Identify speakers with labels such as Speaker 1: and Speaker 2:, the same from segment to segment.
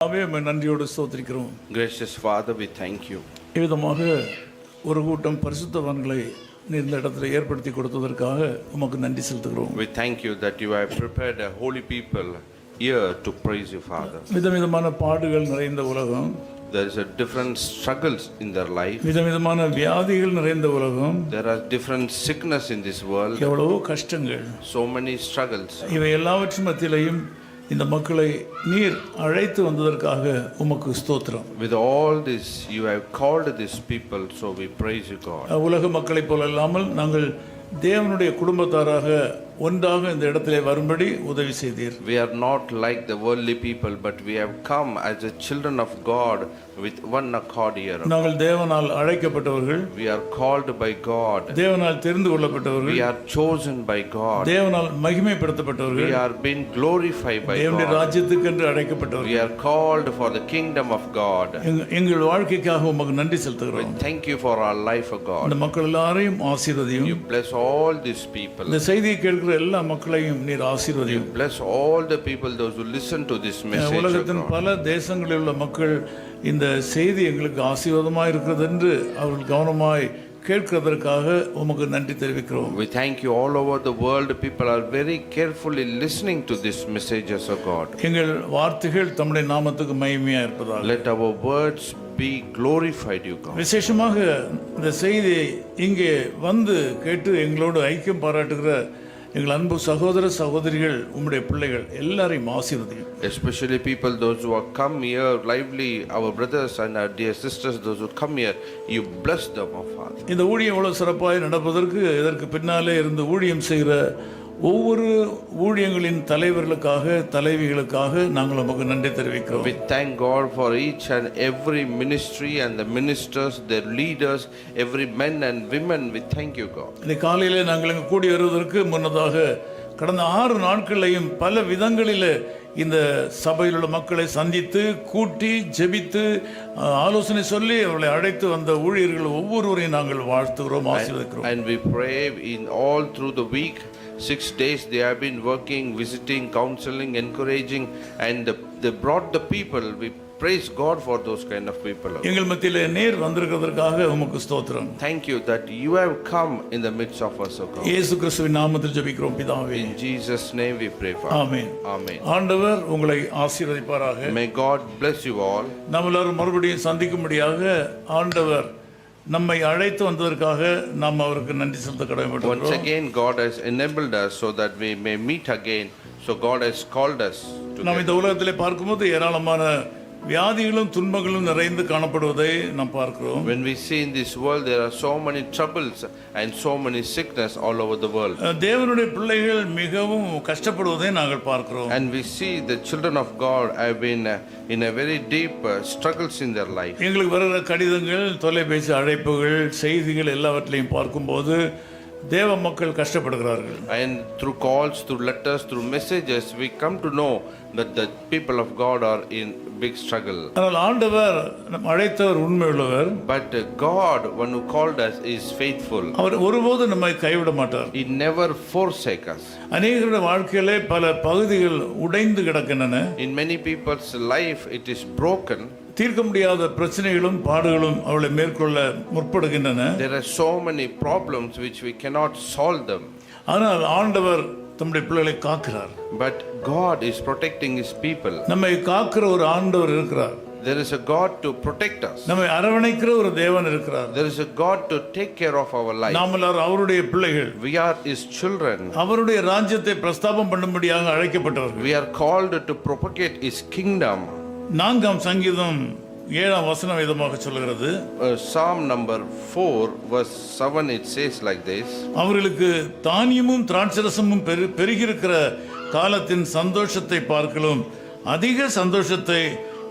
Speaker 1: நன்றியோடு ஸ்தோத்திரிக்கிறோம்.
Speaker 2: Gracious Father, we thank you.
Speaker 1: இவ்விதமாக ஒரு கூட்டம் பரிசுத்தவான்களை இந்த இடத்துல ஏற்படுத்தி கொடுத்ததற்காக உமக்கு நன்றி செலுத்துகிறோம்.
Speaker 2: We thank you that you have prepared a holy people here to praise you, Father.
Speaker 1: விதவிதமான பாடுகள் நிறைந்த உலகம்.
Speaker 2: There is a different struggles in their life.
Speaker 1: விதவிதமான வியாதிகள் நிறைந்த உலகம்.
Speaker 2: There are different sickness in this world.
Speaker 1: எவ்வளவோ கஷ்டங்கள்.
Speaker 2: So many struggles.
Speaker 1: இவை எல்லாவற்றின் மத்தியிலையும் இந்த மக்களை நீர் அழைத்து வந்ததற்காக உமக்கு ஸ்தோத்திரம்.
Speaker 2: With all this you have called these people, so we praise you, God.
Speaker 1: உலக மக்களைப் போல இல்லாமல் நாங்கள் தேவனுடைய குடும்பத்தாராக ஒன்றாக இந்த இடத்திலே வரும்படி உதவி செய்தீர்.
Speaker 2: We are not like the worldly people, but we have come as the children of God with one accord here.
Speaker 1: நாங்கள் தேவனால் அழைக்கப்பட்டவர்கள்.
Speaker 2: We are called by God.
Speaker 1: தேவனால் தெரிந்து கொள்ளப்பட்டவர்கள்.
Speaker 2: We are chosen by God.
Speaker 1: தேவனால் மகிமைப்படுத்தப்பட்டவர்கள்.
Speaker 2: We are being glorified by
Speaker 1: தேவனுடைய
Speaker 2: God.
Speaker 1: ராஜ்யத்துக்கென்று அழைக்கப்பட்டவர்கள்.
Speaker 2: We are called for the kingdom of God.
Speaker 1: எங்கள் வாழ்க்கைக்காக உமக்கு நன்றி செலுத்துகிறோம்.
Speaker 2: We thank you for our life, O God.
Speaker 1: இந்த மக்கள் எல்லாரையும் ஆசீர்வதியும்.
Speaker 2: You bless all these people.
Speaker 1: இந்த செய்தியை கேட்கிற எல்லா மக்களையும் நீர் ஆசீர்வதியும்.
Speaker 2: You bless all the people, those who listen to this message.
Speaker 1: உலகத்தின் பல தேசங்களில் உள்ள மக்கள் இந்த செய்தி எங்களுக்கு ஆசீர்வாதமாக இருக்கிறது என்று அவர்கள் கவனமாய் கேட்கிறதற்காக உமக்கு நன்றி தெரிவிக்கிறோம்.
Speaker 2: We thank you. All over the world people are very carefully listening to this messages of God.
Speaker 1: எங்கள் வார்த்தைகள் தம்முடைய நாமத்துக்கு மகிமையா இருப்பதாக.
Speaker 2: Let our words be glorified, you God.
Speaker 1: விசேஷமாக இந்த செய்தியை இங்கே வந்து கேட்டு எங்களோடு ஐக்கியம் பாராட்டுகிற எங்கள் அன்பு சகோதர சகோதரிகள் உம்முடைய பிள்ளைகள் எல்லாரையும் ஆசீர்வதியும்.
Speaker 2: Especially people, those who are come here lively, our brothers and our dear sisters, those who come here, you bless them, O Father.
Speaker 1: இந்த ஊழியம் எவ்வளவு சிறப்பாக நடப்பதற்கு இதற்கு பின்னாலே இருந்து ஊழியம் செய்கிற ஒவ்வொரு ஊழியங்களின் தலைவர்களுக்காக தலைவிகளுக்காக நாங்கள் நமக்கு நன்றி தெரிவிக்கிறோம்.
Speaker 2: We thank God for each and every ministry and the ministers, their leaders, every men and women. We thank you, God.
Speaker 1: இந்த காலையிலே நாங்கள் இங்கு கூடி வருவதற்கு முன்னதாக கடந்த 6 நாட்களையும் பல விதங்களில் இந்த சபையில் உள்ள மக்களை சந்தித்து கூட்டி ஜெபித்து ஆலோசனை சொல்லி அவர்களை அழைத்து வந்த ஊழியர்கள் ஒவ்வொருவரையும் நாங்கள் வாழ்த்துகிறோம், ஆசீர்வதிக்கிறோம்.
Speaker 2: And we pray in all through the week. 6 days they have been working, visiting, counseling, encouraging, and they brought the people. We praise God for those kind of people.
Speaker 1: எங்கள் மத்தியிலே நேர் வந்திருக்கிறதற்காக உமக்கு ஸ்தோத்திரம்.
Speaker 2: Thank you that you have come in the midst of us, O God.
Speaker 1: இயேசு கிறிஸ்துவின் நாமத்தில் ஜெபிக்கிறோம் பிதாவே.
Speaker 2: In Jesus name we pray, Father.
Speaker 1: Amen.
Speaker 2: Amen.
Speaker 1: ஆண்டவர் உங்களை ஆசீர்வதிப்பாராக.
Speaker 2: May God bless you all.
Speaker 1: நாம் எல்லாரும் மறுபடியும் சந்திக்கும்படியாக ஆண்டவர் நம்மை அழைத்து வந்ததற்காக நாம் அவருக்கு நன்றி செலுத்த கடமைப்பட்டிருக்கிறோம்.
Speaker 2: Once again God has enabled us so that we may meet again. So God has called us to.
Speaker 1: நாம் இந்த உலகத்திலே பார்க்கும்போது ஏராளமான வியாதிகளும் துன்பங்களும் நிறைந்து காணப்படுவதை நாம் பார்க்கிறோம்.
Speaker 2: When we see in this world there are so many troubles and so many sickness all over the world.
Speaker 1: தேவனுடைய பிள்ளைகள் மிகவும் கஷ்டப்படுவதை நாங்கள் பார்க்கிறோம்.
Speaker 2: And we see the children of God have been in a very deep struggles in their life.
Speaker 1: எங்களுக்கு வருகிற கடிதங்கள், தொலைபேசி அழைப்புகள், செய்திகள் எல்லாவற்றையும் பார்க்கும்போது தேவ மக்கள் கஷ்டப்படுகிறார்கள்.
Speaker 2: And through calls, through letters, through messages, we come to know that the people of God are in big struggle.
Speaker 1: ஆனால் ஆண்டவர் அழைத்தவர் உண்மையுள்ளவர்.
Speaker 2: But God, one who called us, is faithful.
Speaker 1: அவர் ஒருபோதும் நம்மை கைவிட மாட்டார்.
Speaker 2: He never forsake us.
Speaker 1: அநேகருடைய வாழ்க்கையிலே பல பகுதிகள் உடைந்து கிடக்கின்றன.
Speaker 2: In many people's life it is broken.
Speaker 1: தீர்க்க முடியாத பிரச்சனைகளும் பாடுகளும் அவளை மேற்கொள்ள முற்படுகின்றன.
Speaker 2: There are so many problems which we cannot solve them.
Speaker 1: ஆனால் ஆண்டவர் தம்முடைய பிள்ளைகளை காக்கிறார்.
Speaker 2: But God is protecting his people.
Speaker 1: நம்மை காக்கிற ஒரு ஆண்டவர் இருக்கிறார்.
Speaker 2: There is a God to protect us.
Speaker 1: நம்மை அரவணைக்கிற ஒரு தேவன் இருக்கிறார்.
Speaker 2: There is a God to take care of our life.
Speaker 1: நாம் எல்லாரும் அவருடைய பிள்ளைகள்.
Speaker 2: We are his children.
Speaker 1: அவருடைய ராஜ்யத்தை பிரஸ்தாபம் பண்ணும்படியாக அழைக்கப்பட்டவர்கள்.
Speaker 2: We are called to propagate his kingdom.
Speaker 1: 4ஆம் சங்கீதம் 7ஆம் வசனம் விதமாக சொல்கிறது.
Speaker 2: Psalm number 4 verse 7 it says like this.
Speaker 1: அவர்களுக்கு தானியமும் திராட்சரசமும் பெருகியிருக்கிற காலத்தின் சந்தோஷத்தை பார்க்கலும் அதிக சந்தோஷத்தை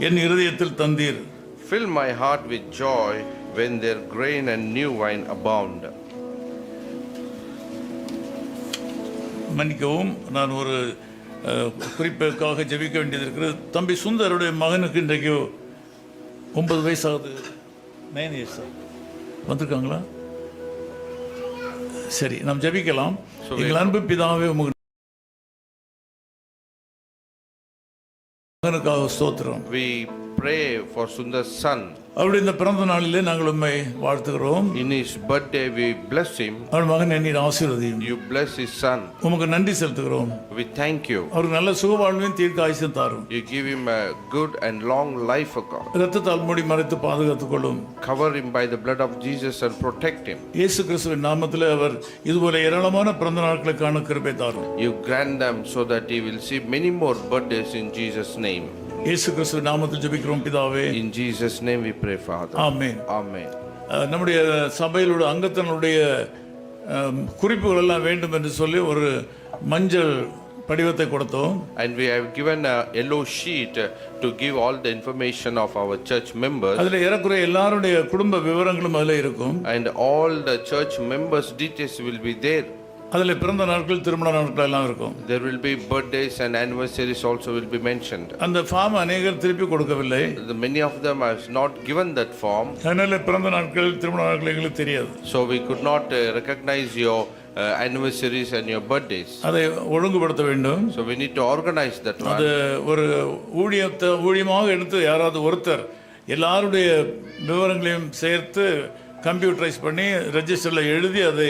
Speaker 1: என் இருதயத்தில் தந்தீர்.
Speaker 2: Fill my heart with joy when their grain and new wine abound.
Speaker 1: மன்னிக்கவும், நான் ஒரு குறிப்பிற்காக ஜெபிக்க வேண்டியது இருக்கிறது. தம்பி சுந்தருடைய மகனுக்கு இன்றைக்கு 9 வயசாகுது. 9 years வந்திருக்காங்களா? சரி, நாம் ஜெபிக்கலாம். எங்கள் அன்பு பிதாவே உமக்கு மகனுக்காக ஸ்தோத்திரம்.
Speaker 2: We pray for Sundar's son.
Speaker 1: அவருடைய இந்த பிறந்த நாளிலே நாங்கள் உம்மை வாழ்த்துகிறோம்.
Speaker 2: In his birthday, we bless him.
Speaker 1: அவர் மகன் என்னை ஆசீர்வதியும்.
Speaker 2: You bless his son.
Speaker 1: உமக்கு நன்றி செலுத்துகிறோம்.
Speaker 2: We thank you.
Speaker 1: அவருக்கு நல்ல சுகவாழ்வையும் தீர்க்க ஆயுசும் தாரும்.
Speaker 2: You give him a good and long life, O God.
Speaker 1: இரத்தத்தால் மூடி மறைத்து பாதுகாத்துக் கொள்ளும்.
Speaker 2: Cover him by the blood of Jesus and protect him.
Speaker 1: இயேசு கிறிஸ்துவின் நாமத்திலே அவர் இதுபோல ஏராளமான பிறந்த நாட்களை காண கிருபை தாரும்.
Speaker 2: You grant them so that he will see many more birthdays in Jesus' name.
Speaker 1: இயேசு கிறிஸ்துவின் நாமத்தில் ஜெபிக்கிறோம் பிதாவே.
Speaker 2: In Jesus' name we pray, Father.
Speaker 1: Amen.
Speaker 2: Amen.
Speaker 1: நம்முடைய சபையிலுள்ள அங்கத்தினுடைய குறிப்புகள் எல்லாம் வேண்டும் என்று சொல்லி ஒரு மஞ்சள் படிவத்தை கொடுத்தோம்.
Speaker 2: And we have given a yellow sheet to give all the information of our church members.
Speaker 1: அதில் ஏறக்குறைய எல்லாருடைய குடும்ப விவரங்களும் அதில் இருக்கும்.
Speaker 2: And all the church members' details will be there.
Speaker 1: அதில் பிறந்த நாட்கள் திருமண நாட்கள் எல்லாம் இருக்கும்.
Speaker 2: There will be birthdays and anniversaries also will be mentioned.
Speaker 1: அந்த ஃபார்ம் அநேகர் திருப்பி கொடுக்கவில்லை.
Speaker 2: Many of them have not given that form.
Speaker 1: அதனால பிறந்த நாட்கள் திருமண நாட்கள் எங்களுக்கு தெரியாது.
Speaker 2: So we could not recognize your anniversaries and your birthdays.
Speaker 1: அதை ஒழுங்குபடுத்த வேண்டும்.
Speaker 2: So we need to organize that one.
Speaker 1: அது ஒரு ஊழியமாக எடுத்து யாராவது ஒருத்தர் எல்லாருடைய விவரங்களையும் சேர்த்து கம்ப்யூட்டரைஸ் பண்ணி ரெஜிஸ்டரில் எழுதி அதை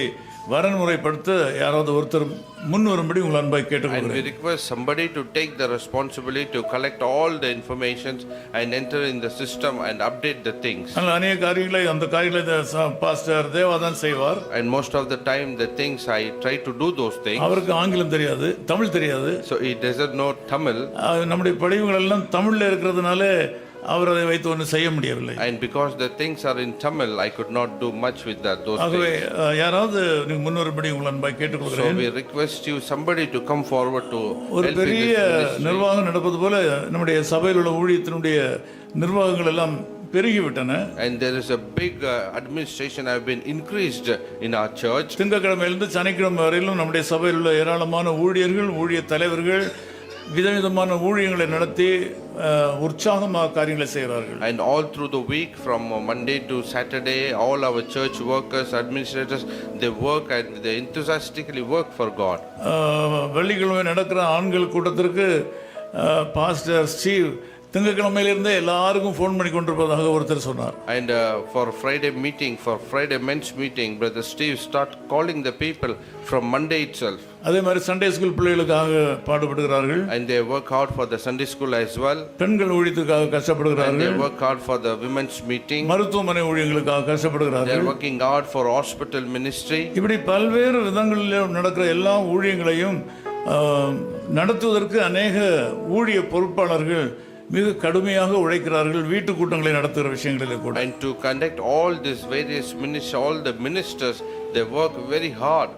Speaker 1: வரன்முறைப்படுத்த யாராவது ஒருத்தர் முன் வரும்படி உங்கள் அன்பாய் கேட்டுக்கொள்கிறேன்.
Speaker 2: And we request somebody to take the responsibility to collect all the information and enter in the system and update the things.
Speaker 1: அநேக காரியங்களை அந்த காரியங்களை பாஸ்டர் தேவாதான் செய்வார்.
Speaker 2: And most of the time the things I try to do those things.
Speaker 1: அவருக்கு ஆங்கிலம் தெரியாது, தமிழ் தெரியாது.
Speaker 2: So he doesn't know Tamil.
Speaker 1: நம்முடைய படிவுகள் எல்லாம் தமிழ்ல இருக்கிறதுனால அவர் அதை வைத்து ஒன்றும் செய்ய முடியவில்லை.
Speaker 2: And because the things are in Tamil, I could not do much with those
Speaker 1: ஆகவே
Speaker 2: things.
Speaker 1: யாராவது நீங்க முன் வரும்படி உங்கள் அன்பாய் கேட்டுக்கொள்கிறேன்.
Speaker 2: So we request you somebody to come forward to
Speaker 1: ஒரு
Speaker 2: help in
Speaker 1: பெரிய
Speaker 2: this ministry.
Speaker 1: நிர்வாகம் நடப்பது போல நம்முடைய சபையில் உள்ள ஊழியத்தினுடைய நிர்வாகங்கள் எல்லாம் பெருகிவிட்டன.
Speaker 2: And there is a big administration have been increased in our church.
Speaker 1: திங்கட்கிழமையிலிருந்து சனிக்கிழமை வரையிலும் நம்முடைய சபையில் உள்ள ஏராளமான ஊழியர்கள், ஊழிய தலைவர்கள் விதவிதமான ஊழியங்களை நடத்தி உற்சாகமாக காரியங்களை செய்கிறார்கள்.
Speaker 2: And all through the week from Monday to Saturday, all our church workers, administrators, they work and they enthusiastically work for God.
Speaker 1: வெள்ளிக்கிழமை நடக்கிற ஆண்கள் கூட்டத்திற்கு பாஸ்டர் ஸ்டீவ் திங்கட்கிழமையிலிருந்தே எல்லாருக்கும் ஃபோன் பண்ணி கொண்டிருப்பதாக ஒருத்தர் சொன்னார்.
Speaker 2: And for Friday meeting, for Friday men's meeting, brother Steve start calling the people from Monday itself.
Speaker 1: அதே மாதிரி சண்டே ஸ்கூல் பிள்ளைகளுக்காக பாடுபடுகிறார்கள்.
Speaker 2: And they work hard for the Sunday school as well.
Speaker 1: பெண்கள் ஊழியத்துக்காக
Speaker 2: And
Speaker 1: கஷ்டப்படுகிறார்கள்.
Speaker 2: they work hard for the women's meeting.
Speaker 1: மருத்துவமனை ஊழியங்களுக்காக
Speaker 2: They are
Speaker 1: கஷ்டப்படுகிறார்கள்.
Speaker 2: working hard for hospital ministry.
Speaker 1: இப்படி பல்வேறு விதங்களில் நடக்கிற எல்லா ஊழியங்களையும் நடத்துவதற்கு அநேக ஊழிய பொறுப்பாளர்கள் மிக கடுமையாக உழைக்கிறார்கள். வீட்டு கூட்டங்களை நடத்துகிற விஷயங்களில் கூட.
Speaker 2: And to conduct all these various ministries, all the ministers, they work very hard.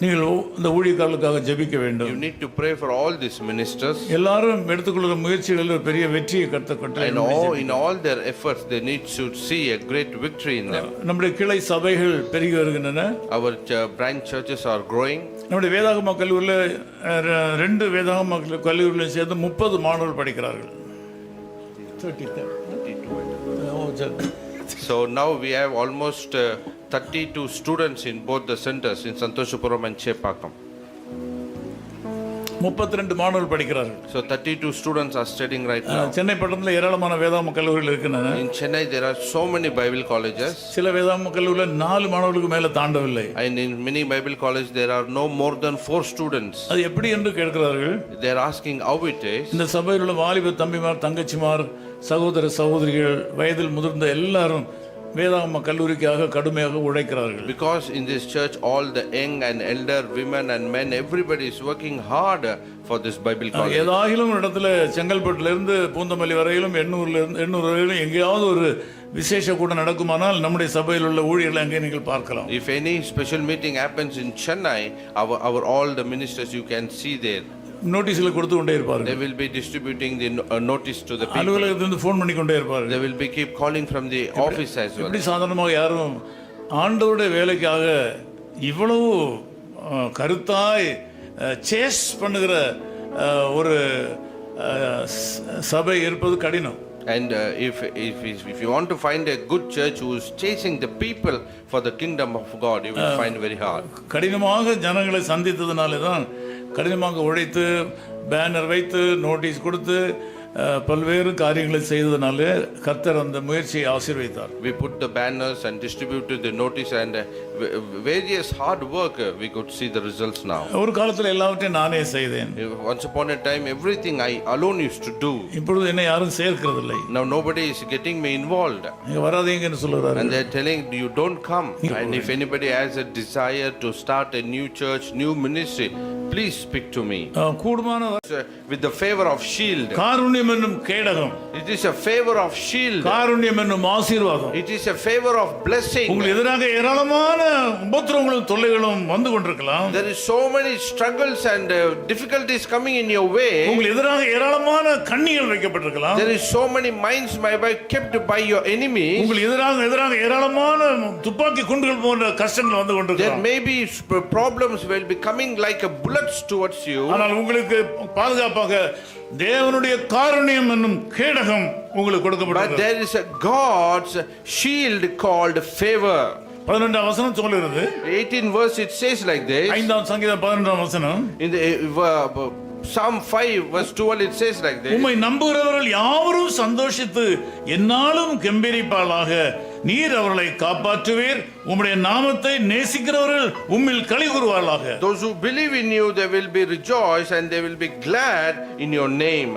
Speaker 1: நீங்கள் இந்த ஊழியக்காரர்களுக்காக ஜெபிக்க வேண்டும்.
Speaker 2: You need to pray for all these ministers.
Speaker 1: எல்லாரும் எடுத்துக்கொள்கிற முயற்சிகளில் ஒரு பெரிய வெற்றியை கற்றுக்கொண்டு
Speaker 2: And in all their efforts, they need to see a great victory in them.
Speaker 1: நம்முடைய கிளை சபைகள் பெருகி வருகின்றன.
Speaker 2: Our branch churches are growing.
Speaker 1: நம்முடைய வேதாகம கல்லூரியில் 2 வேதாகம கல்லூரியில் சேர்ந்து 30 மாணவர்கள் படிக்கிறார்கள்.
Speaker 2: So now we have almost 32 students in both the centers in Santoshapuram and Chepakam.
Speaker 1: 32 மாணவர்கள் படிக்கிறார்கள்.
Speaker 2: So 32 students are studying right now.
Speaker 1: Chennai பட்டணத்தில் ஏராளமான வேதாகம கல்லூரிகள் இருக்கின்றன.
Speaker 2: In Chennai there are so many Bible colleges.
Speaker 1: சில வேதாகம கல்லூரியில் 4 மாணவர்களுக்கு மேல தாண்டவில்லை.
Speaker 2: And in many Bible colleges there are no more than 4 students.
Speaker 1: அது எப்படி என்று கேட்கிறார்கள்.
Speaker 2: They are asking how it is.
Speaker 1: இந்த சபையில் உள்ள வாலிப தம்பிமார், தங்கச்சிமார், சகோதர சகோதரிகள், வயதில் முதிர்ந்த எல்லாரும் வேதாகம கல்லூரிக்காக கடுமையாக உழைக்கிறார்கள்.
Speaker 2: Because in this church all the young and elder women and men, everybody is working hard for this Bible college.
Speaker 1: ஏதாகிலும் இடத்துல செங்கல்பட்டுல இருந்து பூந்தமல்லி வரையிலும் எண்ணூர் வரையிலும் எங்கேயாவது ஒரு விசேஷ கூட்டம் நடக்குமானால் நம்முடைய சபையில் உள்ள ஊழியர்களை அங்கே நீங்கள் பார்க்கலாம்.
Speaker 2: If any special meeting happens in Chennai, our all the ministers you can see there.
Speaker 1: நோட்டீஸ்ல கொடுத்து கொண்டே இருப்பார்கள்.
Speaker 2: They will be distributing the notice to the people.
Speaker 1: அலுவலகத்திலிருந்து ஃபோன் பண்ணி கொண்டே இருப்பார்கள்.
Speaker 2: They will be keep calling from the office as well.
Speaker 1: இப்படி சாதாரணமாக யாரும் ஆண்டவருடைய வேலைக்காக இவ்வளவு கருத்தாய் சேஸ் பண்ணுகிற ஒரு சபை இருப்பது கடினம்.
Speaker 2: And if you want to find a good church who is chasing the people for the kingdom of God, you will find very hard.
Speaker 1: கடினமாக ஜனங்களை சந்தித்ததுனாலே தான் கடினமாக உழைத்து பேனர் வைத்து நோட்டீஸ் கொடுத்து பல்வேறு காரியங்களை செய்ததனால கர்த்தர் அந்த முயற்சியை ஆசீர்வதித்தார்.
Speaker 2: We put the banners and distributed the notice and various hard work, we could see the results now.
Speaker 1: ஒரு காலத்தில் எல்லாவற்றையும் நானே செய்தேன்.
Speaker 2: Once upon a time, everything I alone used to do.
Speaker 1: இப்பொழுது என்னை யாரும் சேர்க்கிறதில்லை.
Speaker 2: Now nobody is getting me involved.
Speaker 1: நீங்க வராதீங்கன்னு சொல்றாரு.
Speaker 2: And they're telling you don't come. And if anybody has a desire to start a new church, new ministry, please speak to me.
Speaker 1: கூடுமான
Speaker 2: With the favor of shield.
Speaker 1: காருண்யம் என்னும் கேடகம்.
Speaker 2: It is a favor of shield.
Speaker 1: காருண்யம் என்னும் ஆசீர்வாதம்.
Speaker 2: It is a favor of blessing.
Speaker 1: உங்களுக்கு எதிராக ஏராளமான உபத்திரவங்களும் தொல்லைகளும் வந்து கொண்டிருக்கலாம்.
Speaker 2: There is so many struggles and difficulties coming in your way.
Speaker 1: உங்களுக்கு எதிராக ஏராளமான கண்ணிகள் வைக்கப்பட்டிருக்கலாம்.
Speaker 2: There is so many mines kept by your enemies.
Speaker 1: உங்களுக்கு எதிராக ஏராளமான துப்பாக்கி குண்டுகள் போன்ற கஷ்டங்கள் வந்து
Speaker 2: There
Speaker 1: கொண்டிருக்கலாம்.
Speaker 2: may be problems will be coming like a bullets towards you.
Speaker 1: ஆனால் உங்களுக்கு பாதுகாப்பாக தேவனுடைய காருண்யம் என்னும் கேடகம் உங்களுக்கு
Speaker 2: But
Speaker 1: கொடுக்கப்பட்டது.
Speaker 2: there is a God's shield called favor.
Speaker 1: 11ஆம் வசனம் சொல்லுகிறது.
Speaker 2: 18 verse it says like this.
Speaker 1: 5ஆம் சங்கீதம் 11ஆம் வசனம்.
Speaker 2: In the Psalm 5 verse 12 it says like this.
Speaker 1: உம்மை நம்புகிறவர்கள் யாவரும் சந்தோஷித்து என்னாலும் கெம்பீரிப்பாளாக. நீர் அவர்களை காப்பாற்றுவீர். உம்முடைய நாமத்தை நேசிக்கிறவர்கள் உம்மில் களி கூறுவார்களாக.
Speaker 2: Those who believe in you, they will be rejoiced and they will be glad in your name.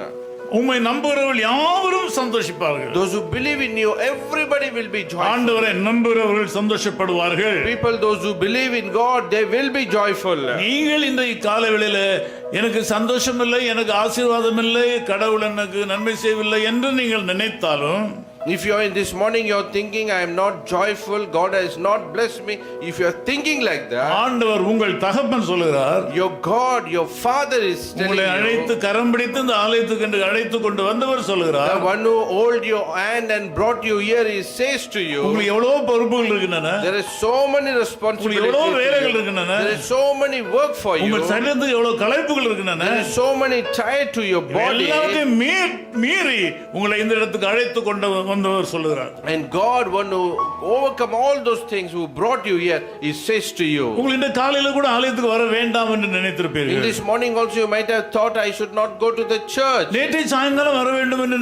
Speaker 1: உம்மை நம்புகிறவர்கள் யாவரும் சந்தோஷிப்பார்கள்.
Speaker 2: Those who believe in you, everybody will be joyful.
Speaker 1: ஆண்டவரை நம்புகிறவர்கள் சந்தோஷப்படுவார்கள்.
Speaker 2: People, those who believe in God, they will be joyful.
Speaker 1: நீங்கள் இந்த காலவெளியில எனக்கு சந்தோஷம் இல்லை, எனக்கு ஆசீர்வாதம் இல்லை, கடவுள் எனக்கு நன்மை செய்யவில்லை என்று நீங்கள் நினைத்தாலும்,
Speaker 2: If you are in this morning, you are thinking, I am not joyful, God has not blessed me. If you are thinking like that,
Speaker 1: ஆண்டவர் உங்கள் தகப்பன் சொல்கிறார்,
Speaker 2: your God, your Father is telling
Speaker 1: உங்களை
Speaker 2: you,
Speaker 1: அழைத்து கரம் பிடித்து இந்த ஆலயத்துக்கு என்று அழைத்து கொண்டு வந்தவர் சொல்கிறார்,
Speaker 2: the one who hold your hand and brought you here, he says to you,
Speaker 1: உங்களுக்கு எவ்வளவு பொறுப்புகள் இருக்கின்றன,
Speaker 2: there is so many responsibilities,
Speaker 1: எவ்வளவு வேலைகள் இருக்கின்றன,
Speaker 2: there is so many work for you,
Speaker 1: உங்கள் சரீரத்துக்கு எவ்வளவு களைப்புகள் இருக்கின்றன,
Speaker 2: there is so many tied to your body,
Speaker 1: எல்லாத்தையும் மீறி உங்களை இந்த இடத்துக்கு அழைத்து கொண்டு வந்தவர் சொல்கிறார்.
Speaker 2: and God want to overcome all those things who brought you here, he says to you.
Speaker 1: உங்கள் இந்த காலையில கூட ஆலயத்துக்கு வர வேண்டாம் என்று
Speaker 2: In
Speaker 1: நினைத்திருப்பீர்கள்.
Speaker 2: this morning also you might have thought I should not go to the church.
Speaker 1: நேற்றை சாயங்காலம் வர வேண்டும் என்று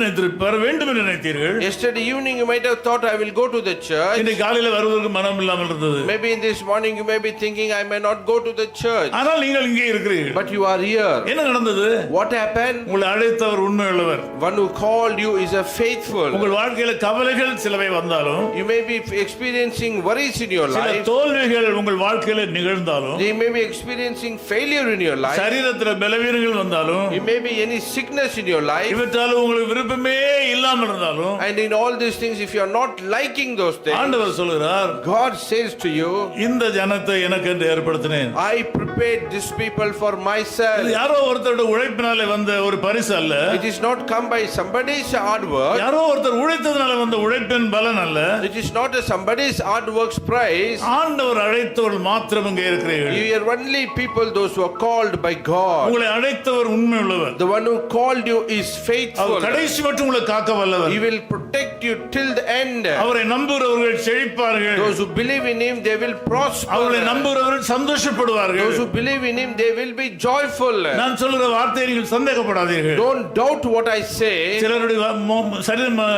Speaker 1: நினைத்தீர்கள்.
Speaker 2: Yesterday evening you might have thought I will go to the church.
Speaker 1: இன்றைக்கு காலையில வருவதற்கு மனம் இல்லாமல் இருந்தது.
Speaker 2: Maybe in this morning you may be thinking I may not go to the church.
Speaker 1: ஆனால் நீங்கள் இங்கே இருக்கிறீர்கள்.
Speaker 2: But you are here.
Speaker 1: என்ன நடந்தது?
Speaker 2: What happened?
Speaker 1: உங்களை அழைத்தவர் உண்மையுள்ளவர்.
Speaker 2: One who called you is a faithful.
Speaker 1: உங்கள் வாழ்க்கையில கவலைகள் சிலவை வந்தாலும்,
Speaker 2: You may be experiencing worries in your
Speaker 1: சில
Speaker 2: life.
Speaker 1: தோல்விகள் உங்கள் வாழ்க்கையில நிகழ்ந்தாலும்,
Speaker 2: You may be experiencing failure in your life.
Speaker 1: சரீரத்தில் பலவீனங்கள் வந்தாலும்,
Speaker 2: You may be any sickness in your life.
Speaker 1: இவற்றால் உங்களுக்கு விருப்பமே இல்லாமல் இருந்தாலும்,
Speaker 2: And in all these things, if you are not liking those things,
Speaker 1: ஆண்டவர் சொல்கிறார்,
Speaker 2: God says to you,
Speaker 1: இந்த ஜனத்தை எனக்கு என்று ஏற்படுத்தினேன்.
Speaker 2: I prepared this people for
Speaker 1: இது
Speaker 2: myself.
Speaker 1: யாரோ ஒருத்தரோட உழைப்பினாலே வந்த ஒரு பரிசு அல்ல.
Speaker 2: It is not come by somebody's hard work.
Speaker 1: யாரோ ஒருத்தர் உழைத்ததுனால வந்த உழைப்பின் பலன் அல்ல.
Speaker 2: It is not a somebody's hard work's prize.
Speaker 1: ஆண்டவர் அழைத்தவர் மாத்திரம் இங்கே இருக்கிறீர்கள்.
Speaker 2: You are only people those who are called by God.
Speaker 1: உங்களை அழைத்தவர் உண்மை உள்ளவர்.
Speaker 2: The one who called you is faithful.
Speaker 1: அவர் கடைசி மட்டும் உங்களை காக்க வல்லவர்.
Speaker 2: He will protect you till the end.
Speaker 1: அவரை நம்புகிறவர்கள் செழிப்பார்கள்.
Speaker 2: Those who believe in him, they will prosper.
Speaker 1: அவரை நம்புகிறவர்கள் சந்தோஷப்படுவார்கள்.
Speaker 2: Those who believe in him, they will be joyful.
Speaker 1: நான் சொல்கிற வார்த்தையை நீங்கள் சந்தேகப்படாதீர்கள்.
Speaker 2: Don't doubt what I say.
Speaker 1: சிலருடைய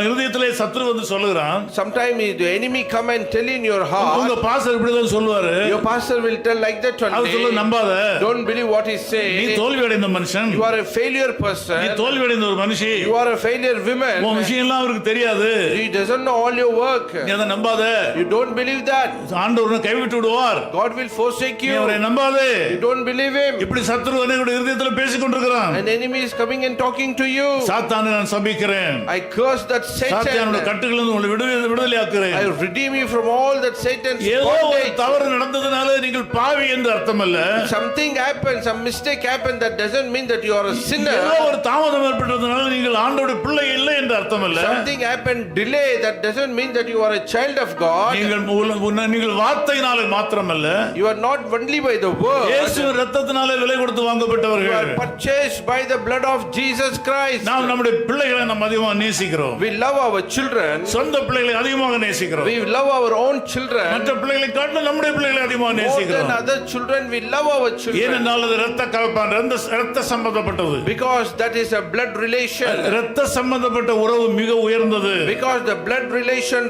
Speaker 1: இருதயத்திலே சத்துரு வந்து சொல்லுகிறான்,
Speaker 2: Sometimes the enemy come and tell in your
Speaker 1: உங்க
Speaker 2: heart.
Speaker 1: பாஸ்டர் இப்படிதான் சொல்லுவாரு.
Speaker 2: Your pastor will tell like that
Speaker 1: அவர் சொல்ல
Speaker 2: only.
Speaker 1: நம்பாத.
Speaker 2: Don't believe what he
Speaker 1: நீ
Speaker 2: says.
Speaker 1: தோல்வி அடைந்த மனுஷன்.
Speaker 2: You are a failure
Speaker 1: நீ
Speaker 2: person.
Speaker 1: தோல்வி அடைந்த ஒரு மனுஷி.
Speaker 2: You are a failure
Speaker 1: உன்
Speaker 2: woman.
Speaker 1: விஷயம் எல்லாம் அவருக்கு தெரியாது.
Speaker 2: He doesn't know all your work.
Speaker 1: நீ அதை நம்பாத.
Speaker 2: You don't believe that.
Speaker 1: ஆண்டவர் உன்னை கைவிட்டு விடுவார்.
Speaker 2: God will forsake
Speaker 1: நீ அவரை
Speaker 2: you.
Speaker 1: நம்பாதே.
Speaker 2: You don't believe him.
Speaker 1: இப்படி சத்துரு என்னுடைய இருதயத்துல பேசிக் கொண்டிருக்கிறான்.
Speaker 2: An enemy is coming and talking to you.
Speaker 1: சாத்தானை நான் சபிக்கிறேன்.
Speaker 2: I curse that
Speaker 1: சாத்தானுடைய
Speaker 2: Satan.
Speaker 1: கட்டுகளிலிருந்து உங்களை விடுதலையாக்குறேன்.
Speaker 2: I redeem you from all that Satan's
Speaker 1: ஏதோ ஒரு
Speaker 2: bondage.
Speaker 1: தவறு நடந்ததுனால நீங்கள் பாவி என்று அர்த்தம் அல்ல.
Speaker 2: Something happened, some mistake happened, that doesn't mean that you are a sinner.
Speaker 1: ஏதோ ஒரு தாமதம் ஏற்பட்டதுனால நீங்கள் ஆண்டவருடைய பிள்ளை இல்லை என்று அர்த்தம் இல்ல.
Speaker 2: Something happened, delay, that doesn't mean that you are a child of God.
Speaker 1: நீங்கள் வார்த்தையினாலே மாத்திரமல்ல,
Speaker 2: You are not only by the word.
Speaker 1: இயேசுவின் இரத்தத்தினாலே விலை கொடுத்து
Speaker 2: You
Speaker 1: வாங்கப்பட்டவர்கள்.
Speaker 2: are purchased by the blood of Jesus Christ.
Speaker 1: நாம் நம்முடைய பிள்ளைகளை நாம் அதிகமாக நேசிக்கிறோம்.
Speaker 2: We love our children.
Speaker 1: சொந்த பிள்ளைகளை அதிகமாக நேசிக்கிறோம்.
Speaker 2: We love our own children.
Speaker 1: மற்ற பிள்ளைகளை காட்டிலும் நம்முடைய பிள்ளைகளை அதிகமாக
Speaker 2: More than
Speaker 1: நேசிக்கிறோம்.
Speaker 2: other children, we love our children.
Speaker 1: ஏனென்றால் அது இரத்த கலப்பான், இரத்த சம்பந்தப்பட்டது.
Speaker 2: Because that is a blood relation.
Speaker 1: இரத்த சம்பந்தப்பட்ட உறவு மிக உயர்ந்தது.
Speaker 2: Because the blood relation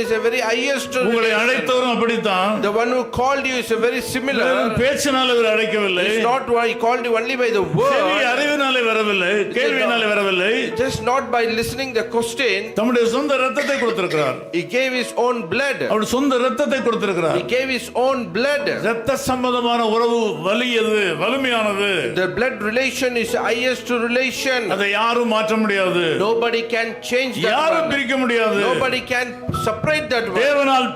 Speaker 2: is a very highest
Speaker 1: உங்களை
Speaker 2: relation.
Speaker 1: அழைத்தவரும் அப்படித்தான்.
Speaker 2: The one who called you is a very similar.
Speaker 1: பேச்சினாலே அவர் அழைக்கவில்லை.
Speaker 2: It's not why he called you only by the
Speaker 1: செவி
Speaker 2: word.
Speaker 1: அறிவினாலே வரவில்லை, கேள்வியினாலே வரவில்லை.
Speaker 2: Just not by listening the question.
Speaker 1: தம்முடைய சொந்த இரத்தத்தை கொடுத்திருக்கிறார்.
Speaker 2: He gave his own blood.
Speaker 1: அவர் சொந்த இரத்தத்தை கொடுத்திருக்கிறார்.
Speaker 2: He gave his own blood.
Speaker 1: இரத்த சம்பந்தமான உறவு வலியது, வலிமையானது.
Speaker 2: The blood relation is highest relation.
Speaker 1: அதை யாரும் மாற்ற முடியாது.
Speaker 2: Nobody can change that
Speaker 1: யாரும்
Speaker 2: one.
Speaker 1: பிரிக்க முடியாது.
Speaker 2: Nobody can separate that one.
Speaker 1: தேவனால்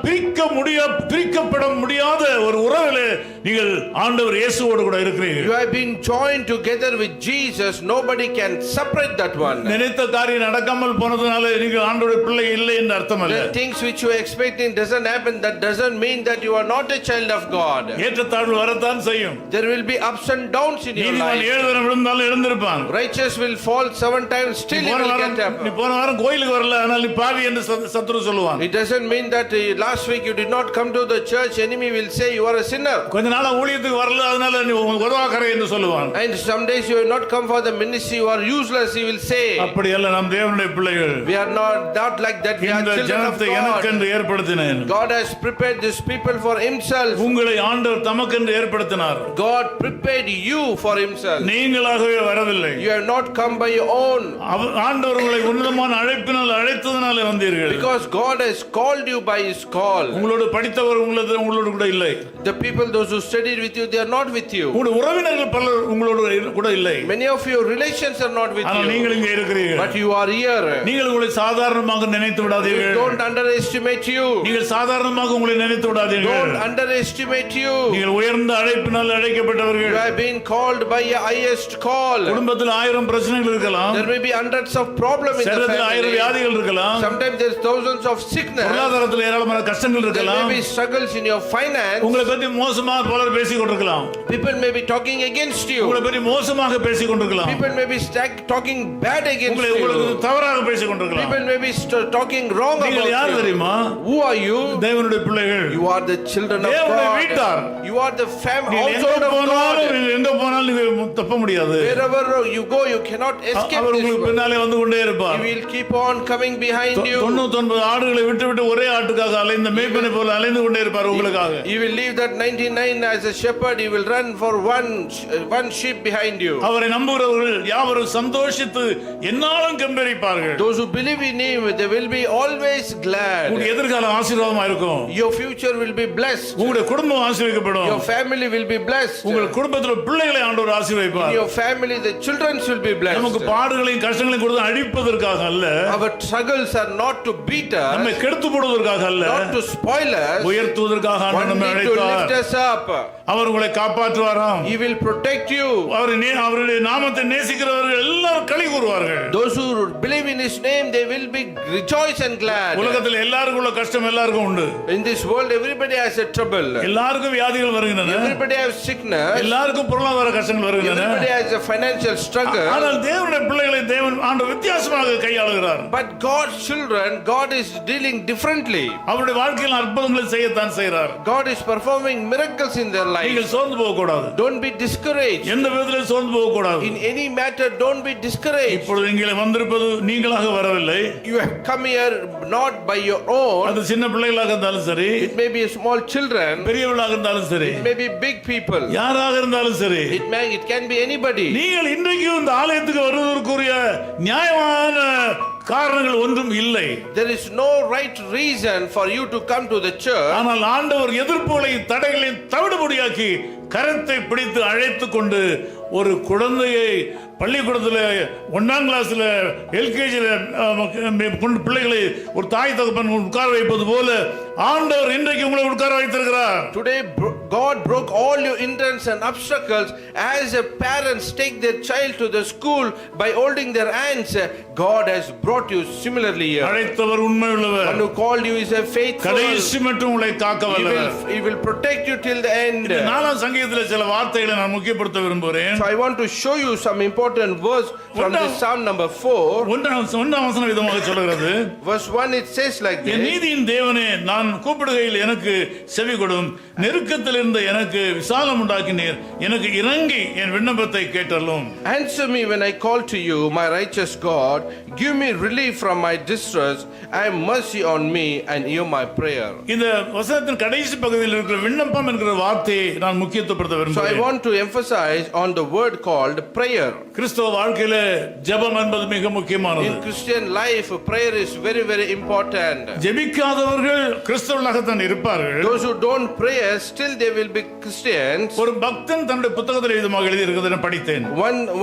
Speaker 1: பிரிக்கப்பட முடியாத ஒரு உறவிலே நீங்கள் ஆண்டவர் இயேசுவோடு கூட இருக்கிறீர்கள்.
Speaker 2: You have been joined together with Jesus. Nobody can separate that one.
Speaker 1: நினைத்த காரியம் நடக்காமல் போனதுனால நீங்கள் ஆண்டவருடைய பிள்ளை இல்லை என்று அர்த்தம் அல்ல.
Speaker 2: The things which you are expecting doesn't happen. That doesn't mean that you are not a child of God.
Speaker 1: ஏற்றத்தாழ்வு வரத்தான் செய்யும்.
Speaker 2: There will be ups and downs in your
Speaker 1: நீதிமான்
Speaker 2: life.
Speaker 1: 7 தரம் விழுந்தாலும் எழுந்திருப்பான்.
Speaker 2: Righteous will fall 7 times, still he will get
Speaker 1: நீ
Speaker 2: up.
Speaker 1: போன வாரம் கோயிலுக்கு வரல, அதனால நீ பாவி என்று சத்துரு சொல்லுவான்.
Speaker 2: It doesn't mean that last week you did not come to the church. Enemy will say you are a sinner.
Speaker 1: கொஞ்ச நாளா ஊழியத்துக்கு வரல, அதனால நீ உதவாக்கரை என்று சொல்லுவான்.
Speaker 2: And some days you have not come for the ministry. You are useless. He will say.
Speaker 1: அப்படி அல்ல, நாம் தேவனுடைய பிள்ளைகள்.
Speaker 2: We are not like that. We are
Speaker 1: இந்த
Speaker 2: children of
Speaker 1: ஜனத்தை
Speaker 2: God.
Speaker 1: எனக்கென்று ஏற்படுத்தினேன்.
Speaker 2: God has prepared these people for Himself.
Speaker 1: உங்களை ஆண்டவர் தமக்கென்று ஏற்படுத்தினார்.
Speaker 2: God prepared you for Himself.
Speaker 1: நீங்களாகவே வரவில்லை.
Speaker 2: You have not come by your own.
Speaker 1: ஆண்டவர் உங்களை உன்னதமான அழைப்பினால் அழைத்ததனாலே வந்தீர்கள்.
Speaker 2: Because God has called you by His call.
Speaker 1: உங்களோடு படித்தவர் உங்களோடு கூட இல்லை.
Speaker 2: The people, those who studied with you, they are not with you.
Speaker 1: உங்களுடைய உறவினர்கள் பலர் உங்களோடு கூட இல்லை.
Speaker 2: Many of your relations are not with
Speaker 1: ஆனால் நீங்கள்
Speaker 2: you.
Speaker 1: இங்கே இருக்கிறீர்கள்.
Speaker 2: But you are here.
Speaker 1: நீங்கள் உங்களை சாதாரணமாக நினைத்து விடாதீர்கள்.
Speaker 2: Don't underestimate you.
Speaker 1: நீங்கள் சாதாரணமாக உங்களை நினைத்து விடாதீர்கள்.
Speaker 2: Don't underestimate you.
Speaker 1: நீங்கள் உயர்ந்த அழைப்பினால் அழைக்கப்பட்டவர்கள்.
Speaker 2: You have been called by a highest call.
Speaker 1: குடும்பத்தில் 1000 பிரச்சனைகள் இருக்கலாம்.
Speaker 2: There may be hundreds of problems in the
Speaker 1: சரீரத்தில் 1000
Speaker 2: family.
Speaker 1: வியாதிகள் இருக்கலாம்.
Speaker 2: Sometimes there's thousands of sickness.
Speaker 1: பொருளாதாரத்தில் ஏராளமான கஷ்டங்கள்
Speaker 2: There
Speaker 1: இருக்கலாம்.
Speaker 2: may be struggles in your finance.
Speaker 1: உங்களை பற்றி மோசமாக பலர் பேசிக் கொண்டிருக்கலாம்.
Speaker 2: People may be talking against you.
Speaker 1: உங்களை பற்றி மோசமாக பேசிக் கொண்டிருக்கலாம்.
Speaker 2: People may be talking bad against
Speaker 1: உங்களுக்கு
Speaker 2: you.
Speaker 1: தவறாக பேசிக் கொண்டிருக்கலாம்.
Speaker 2: People may be talking wrong
Speaker 1: நீங்கள் யார்
Speaker 2: about you.
Speaker 1: தெரியுமா?
Speaker 2: Who are you?
Speaker 1: தேவனுடைய பிள்ளைகள்.
Speaker 2: You are the children of
Speaker 1: தேவனுடைய
Speaker 2: God.
Speaker 1: வீட்டார்.
Speaker 2: You are the
Speaker 1: எங்க
Speaker 2: household of God.
Speaker 1: போனாலும் நீங்க தப்ப முடியாது.
Speaker 2: Wherever you go, you cannot escape
Speaker 1: our
Speaker 2: this
Speaker 1: உங்களுக்கு
Speaker 2: world.
Speaker 1: பின்னாலே வந்து கொண்டே இருப்பார்.
Speaker 2: He will keep on coming behind you.
Speaker 1: 99 ஆடுகளை விட்டு ஒரே ஆட்டுக்காக அலைந்த மேய்ப்பனை போல அலைந்து கொண்டே இருப்பார் உங்களுக்காக.
Speaker 2: He will leave that 99 as a shepherd. He will run for one sheep behind you.
Speaker 1: அவரை நம்புகிறவர்கள் யாவரும் சந்தோஷித்து என்னாலும் கம்பீரிப்பார்கள்.
Speaker 2: Those who believe in Him, they will be always glad.
Speaker 1: உங்களுடைய எதிர்காலம் ஆசீர்வாதமா இருக்கும்.
Speaker 2: Your future will be blessed.
Speaker 1: உங்களுடைய குடும்பம் ஆசீர்வதிக்கப்படும்.
Speaker 2: Your family will be blessed.
Speaker 1: உங்கள் குடும்பத்தில் பிள்ளைகளை ஆண்டவர்
Speaker 2: In
Speaker 1: ஆசீர்வதிப்பார்.
Speaker 2: your family, the children will be
Speaker 1: நமக்கு
Speaker 2: blessed.
Speaker 1: பாடுகளையும் கஷ்டங்களையும் கொடுத்து அழிப்பதற்காக அல்ல,
Speaker 2: Our struggles are not to beat
Speaker 1: நம்மை
Speaker 2: us,
Speaker 1: கெடுத்து போடுவதற்காக அல்ல,
Speaker 2: not to spoil us,
Speaker 1: உயர்த்துவதற்காக ஆண்டவர் நம்மை
Speaker 2: only to
Speaker 1: அழைத்தார்.
Speaker 2: lift us up.
Speaker 1: அவர் உங்களை காப்பாற்றுவாராம்.
Speaker 2: He will protect you.
Speaker 1: அவருடைய நாமத்தை நேசிக்கிறவர்கள் எல்லாரும் களி கூறுவார்கள்.
Speaker 2: Those who believe in His name, they will be rejoice and glad.
Speaker 1: உலகத்தில் எல்லாருக்கும் உள்ள கஷ்டம் எல்லாருக்கும் உண்டு.
Speaker 2: In this world, everybody has a trouble.
Speaker 1: எல்லாருக்கும் வியாதிகள் வருகின்றன.
Speaker 2: Everybody has sickness.
Speaker 1: எல்லாருக்கும் பொருளாதார கஷ்டங்கள் வருகின்றன.
Speaker 2: Everybody has a financial struggle.
Speaker 1: ஆனால் தேவனுடைய பிள்ளைகளை தேவன் ஆண்டவர் வித்தியாசமாக கையாளுகிறார்.
Speaker 2: But God's children, God is dealing differently.
Speaker 1: அவருடைய வாழ்க்கையில் அற்புதங்களை செய்யத்தான் செய்கிறார்.
Speaker 2: God is performing miracles in their
Speaker 1: நீங்கள்
Speaker 2: lives.
Speaker 1: சோர்ந்து போக கூடாது.
Speaker 2: Don't be discouraged.
Speaker 1: எந்த விதத்திலும் சோர்ந்து போக கூடாது.
Speaker 2: In any matter, don't be discouraged.
Speaker 1: இப்பொழுது இங்கே வந்திருப்பது நீங்களாக வரவில்லை.
Speaker 2: You have come here not by your own.
Speaker 1: அது சின்ன பிள்ளைகளாக இருந்தாலும் சரி,
Speaker 2: It may be small children.
Speaker 1: பெரியவர்களாக இருந்தாலும் சரி,
Speaker 2: It may be big people.
Speaker 1: யாராக இருந்தாலும் சரி,
Speaker 2: It can be anybody.
Speaker 1: நீங்கள் இன்றைக்கு இந்த ஆலயத்துக்கு வருவதற்குரிய நியாயமான காரணங்கள் ஒன்றும் இல்லை.
Speaker 2: There is no right reason for you to come to the church.
Speaker 1: ஆனால் ஆண்டவர் எதிர்ப்புகளையும் தடைகளையும் தவிடுபடியாக்கி கரத்தை பிடித்து அழைத்து கொண்டு ஒரு குழந்தையை பள்ளிக்கூடத்தில் 1ஆம் கிளாஸ்ல LKG கொண்டு பிள்ளைகளை ஒரு தாய் தகப்பன் உட்கார வைப்பது போல ஆண்டவர் இன்றைக்கு உங்களை உட்கார வைத்திருக்கிறார்.
Speaker 2: Today, God broke all your hindrances and obstacles. As a parents take their child to the school by holding their hands, God has brought you similarly here.
Speaker 1: அழைத்தவர் உண்மையுள்ளவர்.
Speaker 2: One who called you is a faithful.
Speaker 1: கடைசி மட்டும் உங்களை காக்க வல்லவர்.
Speaker 2: He will protect you till the end.
Speaker 1: நாலாம் சங்கீதத்தில் சில வார்த்தைகளை நான் முக்கியப்படுத்த விரும்புகிறேன்.
Speaker 2: So I want to show you some important verse from this Psalm number 4.
Speaker 1: ஒன்றாம் வசனம் விதமாக சொல்கிறது.
Speaker 2: Verse 1 it says like
Speaker 1: N
Speaker 2: this.
Speaker 1: நீதியின் தேவனே, நான் கூப்பிடுகையில் எனக்கு செவி கொடும். நெருக்கத்தில் இருந்த எனக்கு விசாலம் உண்டாக்கினீர். எனக்கு இறங்கி என் விண்ணப்பத்தை கேட்டருளும்.
Speaker 2: Answer me when I call to you, my righteous God. Give me relief from my distress. Have mercy on me and hear my prayer.
Speaker 1: இந்த வசனத்தின் கடைசி பகுதியில் இருக்கிற விண்ணப்பம் என்கிற வார்த்தையை நான் முக்கியத்துவப்படுத்த
Speaker 2: So I
Speaker 1: விரும்புகிறேன்.
Speaker 2: want to emphasize on the word called prayer.
Speaker 1: கிறிஸ்தவ வாழ்க்கையில ஜெபம் என்பது மிக முக்கியமானது.
Speaker 2: In Christian life, prayer is very, very important.
Speaker 1: ஜெபிக்காதவர்கள் கிறிஸ்தவர்களாகத்தான் இருப்பார்கள்.
Speaker 2: Those who don't pray, still they will be Christians.
Speaker 1: ஒரு பக்தன் தன்னுடைய புத்தகத்தில் விதமாக எழுதி இருக்கிறதை படித்தேன்.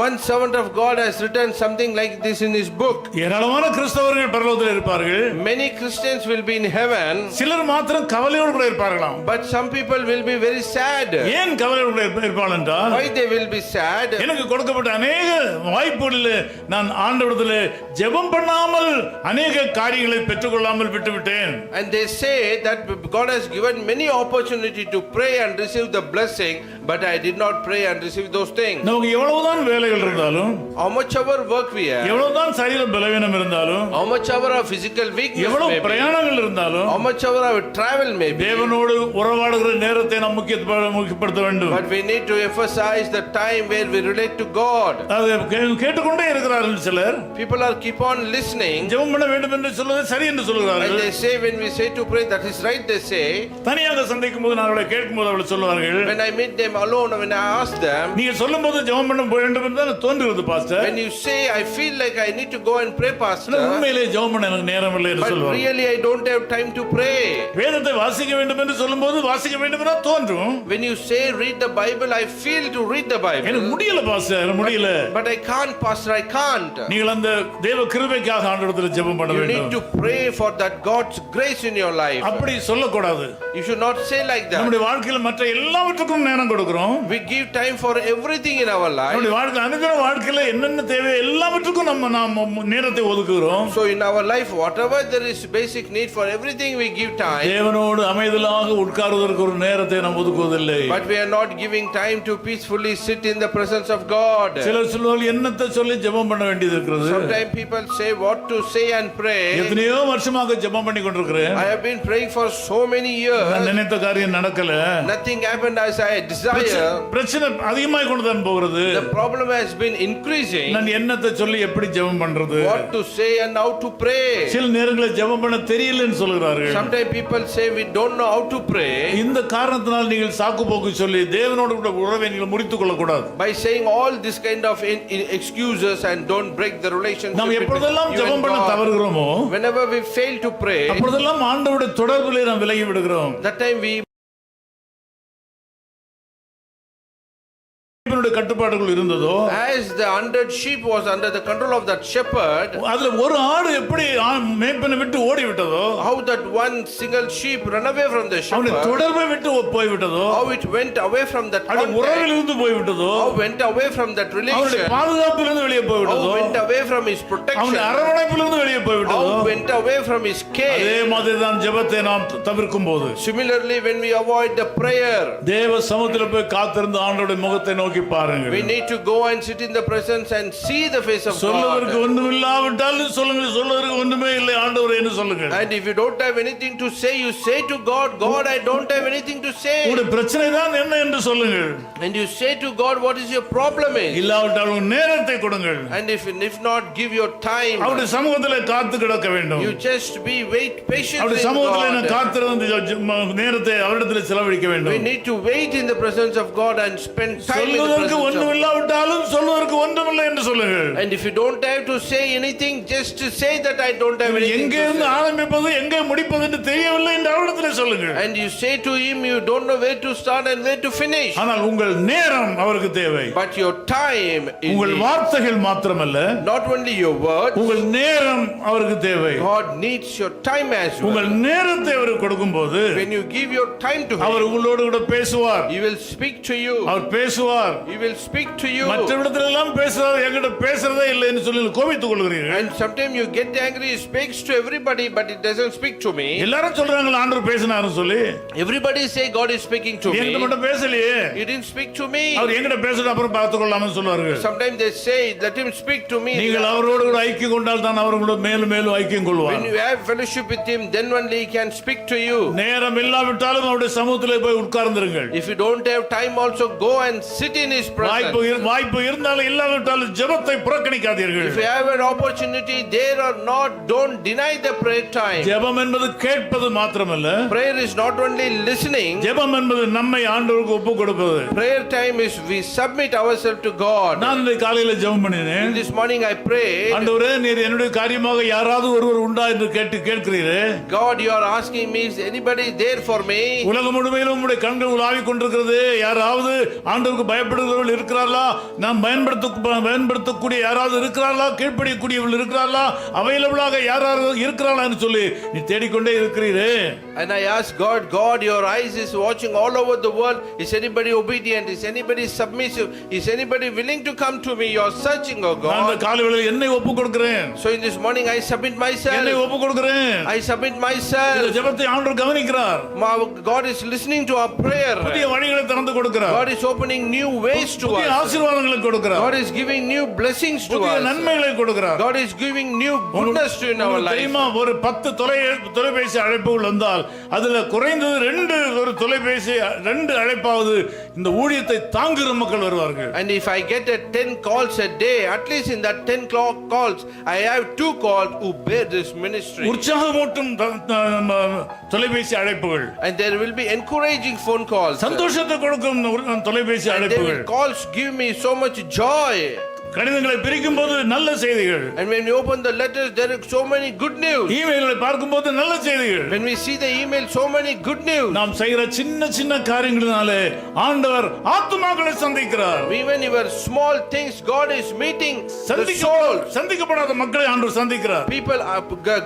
Speaker 2: One servant of God has written something like this in his book.
Speaker 1: ஏராளமான கிறிஸ்தவர்கள் பரலோகத்தில் இருப்பார்கள்.
Speaker 2: Many Christians will be in heaven,
Speaker 1: சிலர் மாத்திரம் கவலையோடு கூட இருப்பார்களாம்.
Speaker 2: but some people will be very sad.
Speaker 1: ஏன் கவலையோடு கூட இருப்பார்கள் என்றால்,
Speaker 2: Why they will be sad?
Speaker 1: எனக்கு கொடுக்கப்பட்ட அநேக வாய்ப்புகளில் நான் ஆண்டவரிடத்தில் ஜெபம் பண்ணாமல் அநேக காரியங்களை பெற்றுக்கொள்ளாமல் விட்டுவிட்டேன்.
Speaker 2: And they say that God has given many opportunity to pray and receive the blessing, but I did not pray and receive those things.
Speaker 1: நமக்கு எவ்வளவுதான் வேலைகள் இருந்தாலும்,
Speaker 2: How much our work we have,
Speaker 1: எவ்வளவுதான் சரீர பலவீனம் இருந்தாலும்,
Speaker 2: how much our physical weakness
Speaker 1: எவ்வளவு
Speaker 2: may be,
Speaker 1: பிரயாணங்கள் இருந்தாலும்,
Speaker 2: how much our travel may be,
Speaker 1: தேவனோடு உறவாடுகிற நேரத்தை நாம் முக்கியப்படுத்த வேண்டும்.
Speaker 2: but we need to emphasize the time where we relate to God.
Speaker 1: அதை கேட்டுக்கொண்டே இருக்கிறார்கள் சிலர்.
Speaker 2: People are keep on listening,
Speaker 1: ஜெபம் பண்ண வேண்டும் என்று சொல்வது சரி என்று
Speaker 2: and
Speaker 1: சொல்கிறார்கள்.
Speaker 2: they say when we say to pray, that is right, they say.
Speaker 1: தனியாக சந்திக்கும் போது நான் அவளை கேட்கும் போது அவள் சொல்வார்கள்,
Speaker 2: When I meet them alone, when I ask them,
Speaker 1: நீங்க சொல்லும் போது ஜெபம் பண்ண வேண்டும் என்று தான் தோன்றுகிறது pastor.
Speaker 2: when you say I feel like I need to go and pray, pastor,
Speaker 1: உண்மையிலே ஜெபம் பண்ண எனக்கு நேரம் இல்லை என்று
Speaker 2: but
Speaker 1: சொல்வார்கள்.
Speaker 2: really I don't have time to pray.
Speaker 1: வேதத்தை வாசிக்க வேண்டும் என்று சொல்லும்போது வாசிக்க வேண்டும் என்று தோன்றும்.
Speaker 2: When you say read the Bible, I feel to read the Bible,
Speaker 1: எனக்கு முடியல பாஸ்டர், முடியல.
Speaker 2: but I can't, pastor, I can't.
Speaker 1: நீங்கள் அந்த தேவ கிருபைக்காக ஆண்டவரிடத்தில் ஜெபம் பண்ண
Speaker 2: You need
Speaker 1: வேண்டும்.
Speaker 2: to pray for that God's grace in your life.
Speaker 1: அப்படி சொல்லக்கூடாது.
Speaker 2: You should not say like that.
Speaker 1: நம்முடைய வாழ்க்கையில் மற்ற எல்லாவற்றுக்கும் நேரம் கொடுக்கிறோம்.
Speaker 2: We give time for everything in our life.
Speaker 1: நம்முடைய வாழ்க்கை அனுதின வாழ்க்கையில என்னென்ன தேவை எல்லாவற்றுக்கும் நாம் நேரத்தை ஒதுக்குகிறோம்.
Speaker 2: So in our life, whatever there is basic need for everything, we give time.
Speaker 1: தேவனோடு அமைதலாக உட்கார்வதற்கு ஒரு நேரத்தை நாம் ஒதுக்குவதில்லை.
Speaker 2: But we are not giving time to peacefully sit in the presence of God.
Speaker 1: சிலர் சொல்லுவார்கள் என்னத்தை சொல்லி ஜெபம் பண்ண வேண்டியது இருக்கிறது.
Speaker 2: Sometimes people say what to say and pray.
Speaker 1: எத்தனையோ வருஷமாக ஜெபம் பண்ணி கொண்டிருக்கிறேன்.
Speaker 2: I have been praying for so many years.
Speaker 1: நான் நினைத்த காரியம் நடக்கல.
Speaker 2: Nothing happened as I desire.
Speaker 1: பிரச்சனை அதிகமாய் கொண்டு தான் போகிறது.
Speaker 2: The problem has been increasing.
Speaker 1: நான் என்னத்தை சொல்லி எப்படி ஜெபம் பண்றது?
Speaker 2: What to say and how to pray.
Speaker 1: சில நேரங்களில் ஜெபம் பண்ண தெரியலன்னு சொல்கிறார்கள்.
Speaker 2: Sometimes people say we don't know how to pray.
Speaker 1: இந்த காரணத்தினால் நீங்கள் சாக்கு போக்கு சொல்லி தேவனோடு கூட உறவை நீங்கள் முறித்துக் கொள்ள கூடாது.
Speaker 2: By saying all this kind of excuses and don't break the relationship.
Speaker 1: நாம் எப்பொழுதெல்லாம்
Speaker 2: between you
Speaker 1: ஜெபம்
Speaker 2: and
Speaker 1: பண்ண
Speaker 2: God.
Speaker 1: தவறுகிறோமோ,
Speaker 2: Whenever we fail to pray,
Speaker 1: அப்பொழுதெல்லாம் ஆண்டவருடைய தொடர்பிலே நாம் விலகி விடுகிறோம்.
Speaker 2: that time we
Speaker 1: கட்டுப்பாடுகள் இருந்ததோ,
Speaker 2: as the 100 sheep was under the control of that shepherd,
Speaker 1: அதுல ஒரு ஆடு எப்படி மேய்ப்பனை விட்டு ஓடி விட்டதோ,
Speaker 2: how that one single sheep ran away from the
Speaker 1: அவனுடைய
Speaker 2: shepherd,
Speaker 1: தொடர்பை விட்டு போய் விட்டதோ,
Speaker 2: how it went away from that
Speaker 1: அது
Speaker 2: contact,
Speaker 1: உறவிலிருந்து போய் விட்டதோ,
Speaker 2: how went away from that
Speaker 1: அவனுடைய
Speaker 2: relation,
Speaker 1: பாதுகாப்பிலிருந்து வெளியே போய்
Speaker 2: how
Speaker 1: விட்டதோ,
Speaker 2: went away from his protection,
Speaker 1: அவனுடைய அரவணைப்பிலிருந்து வெளியே போய் விட்டதோ,
Speaker 2: how went away from his
Speaker 1: அதே
Speaker 2: care.
Speaker 1: மாதிரி தான் ஜெபத்தை நாம் தவிர்க்கும் போது,
Speaker 2: Similarly, when we avoid the prayer,
Speaker 1: தேவ சமூகத்தில் போய் காத்திருந்து ஆண்டவருடைய முகத்தை நோக்கி பாருங்கள்.
Speaker 2: we need to go and sit in the presence and see the face of
Speaker 1: சொல்லுவதற்கு
Speaker 2: God.
Speaker 1: ஒன்றும் இல்லாவிட்டால் சொல்லுங்க, சொல்லுவதற்கு ஒன்றுமே இல்லை ஆண்டவரே என்று சொல்லுங்கள்.
Speaker 2: And if you don't have anything to say, you say to God, God, I don't have anything to say.
Speaker 1: உங்களுடைய பிரச்சனை தான் என்ன என்று சொல்லுங்கள்.
Speaker 2: And you say to God, what is your problem is?
Speaker 1: இல்லாவிட்டால் உங்கள் நேரத்தை கொடுங்கள்.
Speaker 2: And if not, give your time.
Speaker 1: அவருடைய சமூகத்திலே காத்து கிடக்க வேண்டும்.
Speaker 2: You just wait patiently
Speaker 1: அவருடைய
Speaker 2: in
Speaker 1: சமூகத்திலே நான்
Speaker 2: God.
Speaker 1: காத்திருந்து நேரத்தை அவரிடத்தில் செலவழிக்க
Speaker 2: We
Speaker 1: வேண்டும்.
Speaker 2: need to wait in the presence of God and spend time in the
Speaker 1: சொல்லுவதற்கு
Speaker 2: presence
Speaker 1: ஒன்றும்
Speaker 2: of God.
Speaker 1: இல்லாவிட்டாலும் சொல்லுவதற்கு ஒன்றுமில்லை என்று சொல்லுங்கள்.
Speaker 2: And if you don't have to say anything, just to say that I I don't have anything
Speaker 1: எங்கே
Speaker 2: to
Speaker 1: இருந்து
Speaker 2: say.
Speaker 1: ஆரம்பிப்பது எங்கே முடிப்பது என்று தெரியவில்லை என்று அவரிடத்தில் சொல்லுங்கள்.
Speaker 2: And you say to him, you don't know where to start and where to finish.
Speaker 1: ஆனால் உங்கள் நேரம் அவருக்கு தேவை.
Speaker 2: But your time is
Speaker 1: உங்கள் வார்த்தைகள் மாத்திரமல்ல,
Speaker 2: not only your words.
Speaker 1: உங்கள் நேரம் அவருக்கு தேவை.
Speaker 2: God needs your time as well.
Speaker 1: உங்கள் நேரத்தை அவருக்கு கொடுக்கும்போது
Speaker 2: When you give your time to
Speaker 1: our
Speaker 2: him,
Speaker 1: உங்களோடு கூட பேசுவார்.
Speaker 2: he will speak to you.
Speaker 1: அவர் பேசுவார்.
Speaker 2: He will speak to you.
Speaker 1: மற்ற இடத்துல எல்லாம் பேசுறாரு, என்கிட்ட பேசுறதே இல்லை என்று சொல்லி கோபித்துக் கொள்கிறீர்கள்.
Speaker 2: And sometimes you get angry, he speaks to everybody, but it doesn't speak to me.
Speaker 1: எல்லாரும் சொல்றாங்க ஆண்டவர் பேசினாருன்னு சொல்லி,
Speaker 2: Everybody say God is speaking to
Speaker 1: என்கிட்ட
Speaker 2: me.
Speaker 1: மட்டும் பேசலையே,
Speaker 2: He didn't speak to me.
Speaker 1: அவர் என்கிட்ட பேசுறது அப்புறம் பார்த்துக்கொள்ளாமன்னு சொல்லுவார்கள்.
Speaker 2: Sometimes they say, let him speak to me.
Speaker 1: நீங்கள் அவரோடு கூட ஐக்கியம் கொண்டால் தான் அவர்களோட மேலும் மேலும் ஐக்கியம் கொள்வார்.
Speaker 2: When you have fellowship with him, then only he can speak to you.
Speaker 1: நேரம் இல்லாவிட்டாலும் அவருடைய சமூகத்திலே போய் உட்கார்ந்திருங்கள்.
Speaker 2: If you don't have time, also go and sit in his presence.
Speaker 1: வாய்ப்பு இருந்தாலும் இல்லாவிட்டாலும் ஜெபத்தை புறக்கணிக்காதீர்கள்.
Speaker 2: If you have an opportunity there or not, don't deny the prayer time.
Speaker 1: ஜெபம் என்பது கேட்பது மாத்திரமல்ல,
Speaker 2: Prayer is not only listening.
Speaker 1: ஜெபம் என்பது நம்மை ஆண்டவருக்கு ஒப்பு கொடுப்பது.
Speaker 2: Prayer time is we submit ourselves to God.
Speaker 1: நான் இந்த காலையில ஜெபம் பண்ணினேன்.
Speaker 2: This morning I prayed.
Speaker 1: ஆண்டவரே, நீர் என்னுடைய காரியமாக யாராவது ஒருவர் உண்டா என்று கேட்கிறீரே.
Speaker 2: God, you are asking me, is anybody there for me?
Speaker 1: உலகம் முழுமையிலும் உம்முடைய கண்கள் உலாவிக் கொண்டிருக்கிறது. யாராவது ஆண்டவருக்கு பயப்படுகிறவர்கள் இருக்கிறார்களா? நாம் பயன்படுத்தக்கூடிய யாராவது இருக்கிறார்களா? கீழ்ப்படியக்கூடியவர்கள் இருக்கிறார்களா? அவைலபிளாக யாராவது இருக்கிறார்களா என்று சொல்லி நீ தேடிக்கொண்டே இருக்கிறீரே.
Speaker 2: And I asked God, God, your eyes is watching all over the world. Is anybody obedient? Is anybody submissive? Is anybody willing to come to me? You are searching, oh
Speaker 1: நான் இந்த
Speaker 2: God.
Speaker 1: காலையில என்னை ஒப்பு கொடுக்கிறேன்.
Speaker 2: So in this morning I submit
Speaker 1: என்னை
Speaker 2: myself.
Speaker 1: ஒப்பு கொடுக்கிறேன்.
Speaker 2: I submit
Speaker 1: இந்த
Speaker 2: myself.
Speaker 1: ஜெபத்தை ஆண்டவர் கவனிக்கிறார்.
Speaker 2: God is listening to our prayer.
Speaker 1: புதிய வழிகளை திறந்து கொடுக்கிறார்.
Speaker 2: God is opening new ways to
Speaker 1: புதிய
Speaker 2: us.
Speaker 1: ஆசீர்வாதங்களை கொடுக்கிறார்.
Speaker 2: God is giving new blessings to
Speaker 1: புதிய
Speaker 2: us.
Speaker 1: நன்மைகளை கொடுக்கிறார்.
Speaker 2: God is giving new goodness to in our
Speaker 1: உங்களுக்கு
Speaker 2: life.
Speaker 1: தெரியுமா, ஒரு 10 தொலைபேசி அழைப்புகள் வந்தால் அதுல குறைந்தது 2 அழைப்பாவது இந்த ஊழியத்தை தாங்குகிற மக்கள் வருவார்கள்.
Speaker 2: And if I get 10 calls a day, at least in that 10 calls, I have 2 calls who bear this ministry.
Speaker 1: உற்சாகமூட்டும் தொலைபேசி அழைப்புகள்,
Speaker 2: And there will be encouraging phone calls.
Speaker 1: சந்தோஷத்தை கொடுக்கும் தொலைபேசி
Speaker 2: And they
Speaker 1: அழைப்புகள்,
Speaker 2: will calls give me so much joy.
Speaker 1: கடிதங்களை பிரிக்கும் போது நல்ல செய்திகள்,
Speaker 2: And when we open the letters, there are so many good news.
Speaker 1: இமெயில்களை பார்க்கும்போது நல்ல செய்திகள்.
Speaker 2: When we see the email, so many good news.
Speaker 1: நாம் செய்கிற சின்ன சின்ன காரியங்களினாலே ஆண்டவர் ஆத்துமாக்களை சந்திக்கிறார்.
Speaker 2: Even your small things, God is meeting the soul.
Speaker 1: சந்திக்கப்படாத மக்களை ஆண்டவர் சந்திக்கிறார்.
Speaker 2: People,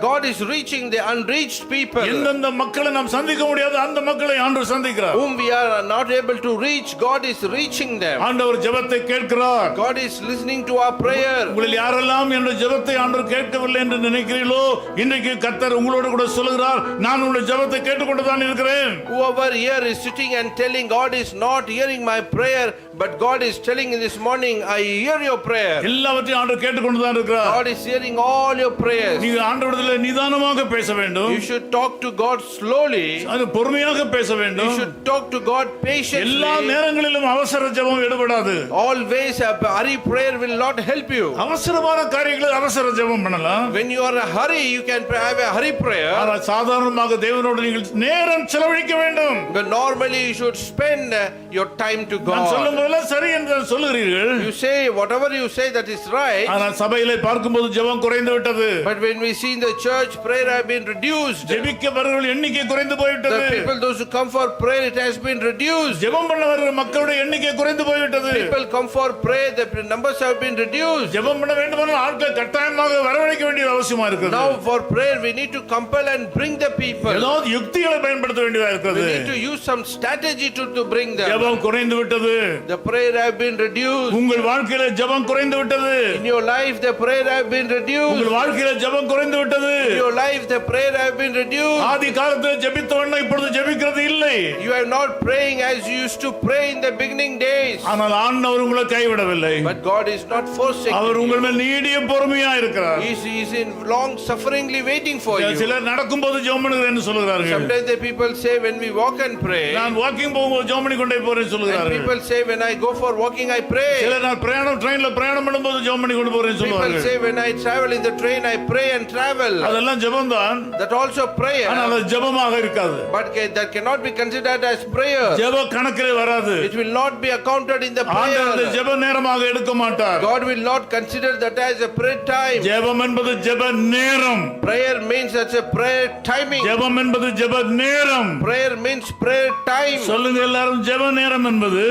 Speaker 2: God is reaching the unreached people.
Speaker 1: எந்தெந்த மக்களை நாம் சந்திக்க முடியாது அந்த மக்களை ஆண்டவர் சந்திக்கிறார்.
Speaker 2: Whom we are not able to reach, God is reaching them.
Speaker 1: ஆண்டவர் ஜெபத்தை கேட்கிறார்.
Speaker 2: God is listening to our prayer.
Speaker 1: உங்களில் யாரெல்லாம் என்ற ஜெபத்தை ஆண்டவர் கேட்கவில்லை என்று நினைக்கிறீர்களோ, இன்றைக்கு கர்த்தர் உங்களோடு கூட சொல்கிறார், நான் உங்களுடைய ஜெபத்தை கேட்டுக்கொண்டுதான் இருக்கிறேன்.
Speaker 2: Whoever here is sitting and telling God is not hearing my prayer, but God is telling in this morning, I hear your prayer.
Speaker 1: எல்லாவற்றையும் ஆண்டவர் கேட்டுக்கொண்டுதான் இருக்கிறார்.
Speaker 2: God is hearing all your prayers.
Speaker 1: நீங்க ஆண்டவரிடத்தில் நிதானமாக பேச வேண்டும்.
Speaker 2: You should talk to God slowly.
Speaker 1: அது பொறுமையாக பேச
Speaker 2: You
Speaker 1: வேண்டும்.
Speaker 2: should talk to God patiently.
Speaker 1: எல்லா நேரங்களிலும் அவசர ஜெபம் எடுபடாது.
Speaker 2: Always a hurry prayer will not help you.
Speaker 1: அவசரமான காரியங்களை அவசர ஜெபம் பண்ணலாம்.
Speaker 2: When you are in a hurry, you can have a hurry prayer.
Speaker 1: ஆனால் சாதாரணமாக தேவனோடு நீங்கள் நேரம் செலவழிக்க வேண்டும்.
Speaker 2: But normally you should spend your time to
Speaker 1: நான் சொல்லும்
Speaker 2: God.
Speaker 1: போதெல்லாம் சரி என்று சொல்லுகிறீர்கள்.
Speaker 2: You say whatever you say that is right.
Speaker 1: ஆனால் சபையிலே பார்க்கும்போது ஜெபம் குறைந்து விட்டது.
Speaker 2: But when we see in the church, prayer have been reduced.
Speaker 1: ஜெபிக்க வருகிற எண்ணிக்கை குறைந்து
Speaker 2: The
Speaker 1: போய்விட்டது.
Speaker 2: people, those who come for prayer, it has been reduced.
Speaker 1: ஜெபம் பண்ண வருகிற மக்களுடைய எண்ணிக்கை குறைந்து போய்விட்டது.
Speaker 2: People come for prayer, the numbers have been reduced.
Speaker 1: ஜெபம் பண்ண வேண்டுமானால் ஆட்களை கட்டாயமாக வரவழைக்க வேண்டியது அவசியமா இருக்கிறது.
Speaker 2: Now for prayer, we need to compel and bring the people.
Speaker 1: ஏதாவது யுக்திகளை பயன்படுத்த வேண்டியதா
Speaker 2: We
Speaker 1: இருக்கிறது.
Speaker 2: need to use some strategy to bring them.
Speaker 1: ஜெபம் குறைந்து விட்டது.
Speaker 2: The prayer have been reduced.
Speaker 1: உங்கள் வாழ்க்கையில ஜெபம் குறைந்து விட்டது.
Speaker 2: In your life, the prayer have been reduced.
Speaker 1: உங்கள் வாழ்க்கையில ஜெபம் குறைந்து விட்டது.
Speaker 2: In your life, the prayer have been reduced.
Speaker 1: ஆதி காலத்தில் ஜெபித்தவண்ணா இப்பொழுது ஜெபிக்கிறது இல்லை.
Speaker 2: You are not praying as you used to pray in the beginning days.
Speaker 1: ஆனால் ஆண்டவர் உங்களை கைவிடவில்லை.
Speaker 2: But God is not forsaking
Speaker 1: our
Speaker 2: you.
Speaker 1: உங்கள் மேல் நீடிய பொறுமையா இருக்கிறார்.
Speaker 2: He is in long sufferingly waiting for you.
Speaker 1: சிலர் நடக்கும்போது ஜெபம் பண்ணுகிறேன்னு சொல்லுகிறார்கள்.
Speaker 2: Sometimes the people say when we walk and pray.
Speaker 1: நான் வாக்கிங் போகும்போது ஜெபம் பண்ணி கொண்டே போறேன்னு
Speaker 2: And
Speaker 1: சொல்லுகிறார்கள்.
Speaker 2: people say when I go for walking I pray.
Speaker 1: சிலர் நான் ட்ரெயின்ல பிரயாணம் பண்ணும்போது ஜெபம் பண்ணி கொண்டு போறேன்னு
Speaker 2: People
Speaker 1: சொல்லுவார்கள்.
Speaker 2: say when I travel in the train I pray and travel.
Speaker 1: அதெல்லாம் ஜெபம்தான்.
Speaker 2: That also prayer.
Speaker 1: ஆனால் அது ஜெபமாக இருக்காது.
Speaker 2: But that cannot be considered as prayer.
Speaker 1: ஜெப கணக்கிலே வராது.
Speaker 2: It will not be accounted in the prayer.
Speaker 1: ஆண்டவர் ஜெப நேரமாக எடுக்க மாட்டார். மாட்டார்.
Speaker 2: God will not consider that as a prayer time.
Speaker 1: ஜெபம் என்பது ஜெப நேரம்.
Speaker 2: Prayer means that's a prayer timing.
Speaker 1: ஜெபம் என்பது ஜெப நேரம்.
Speaker 2: Prayer means prayer time.
Speaker 1: சொல்லுங்க எல்லாரும், ஜெப நேரம் என்பது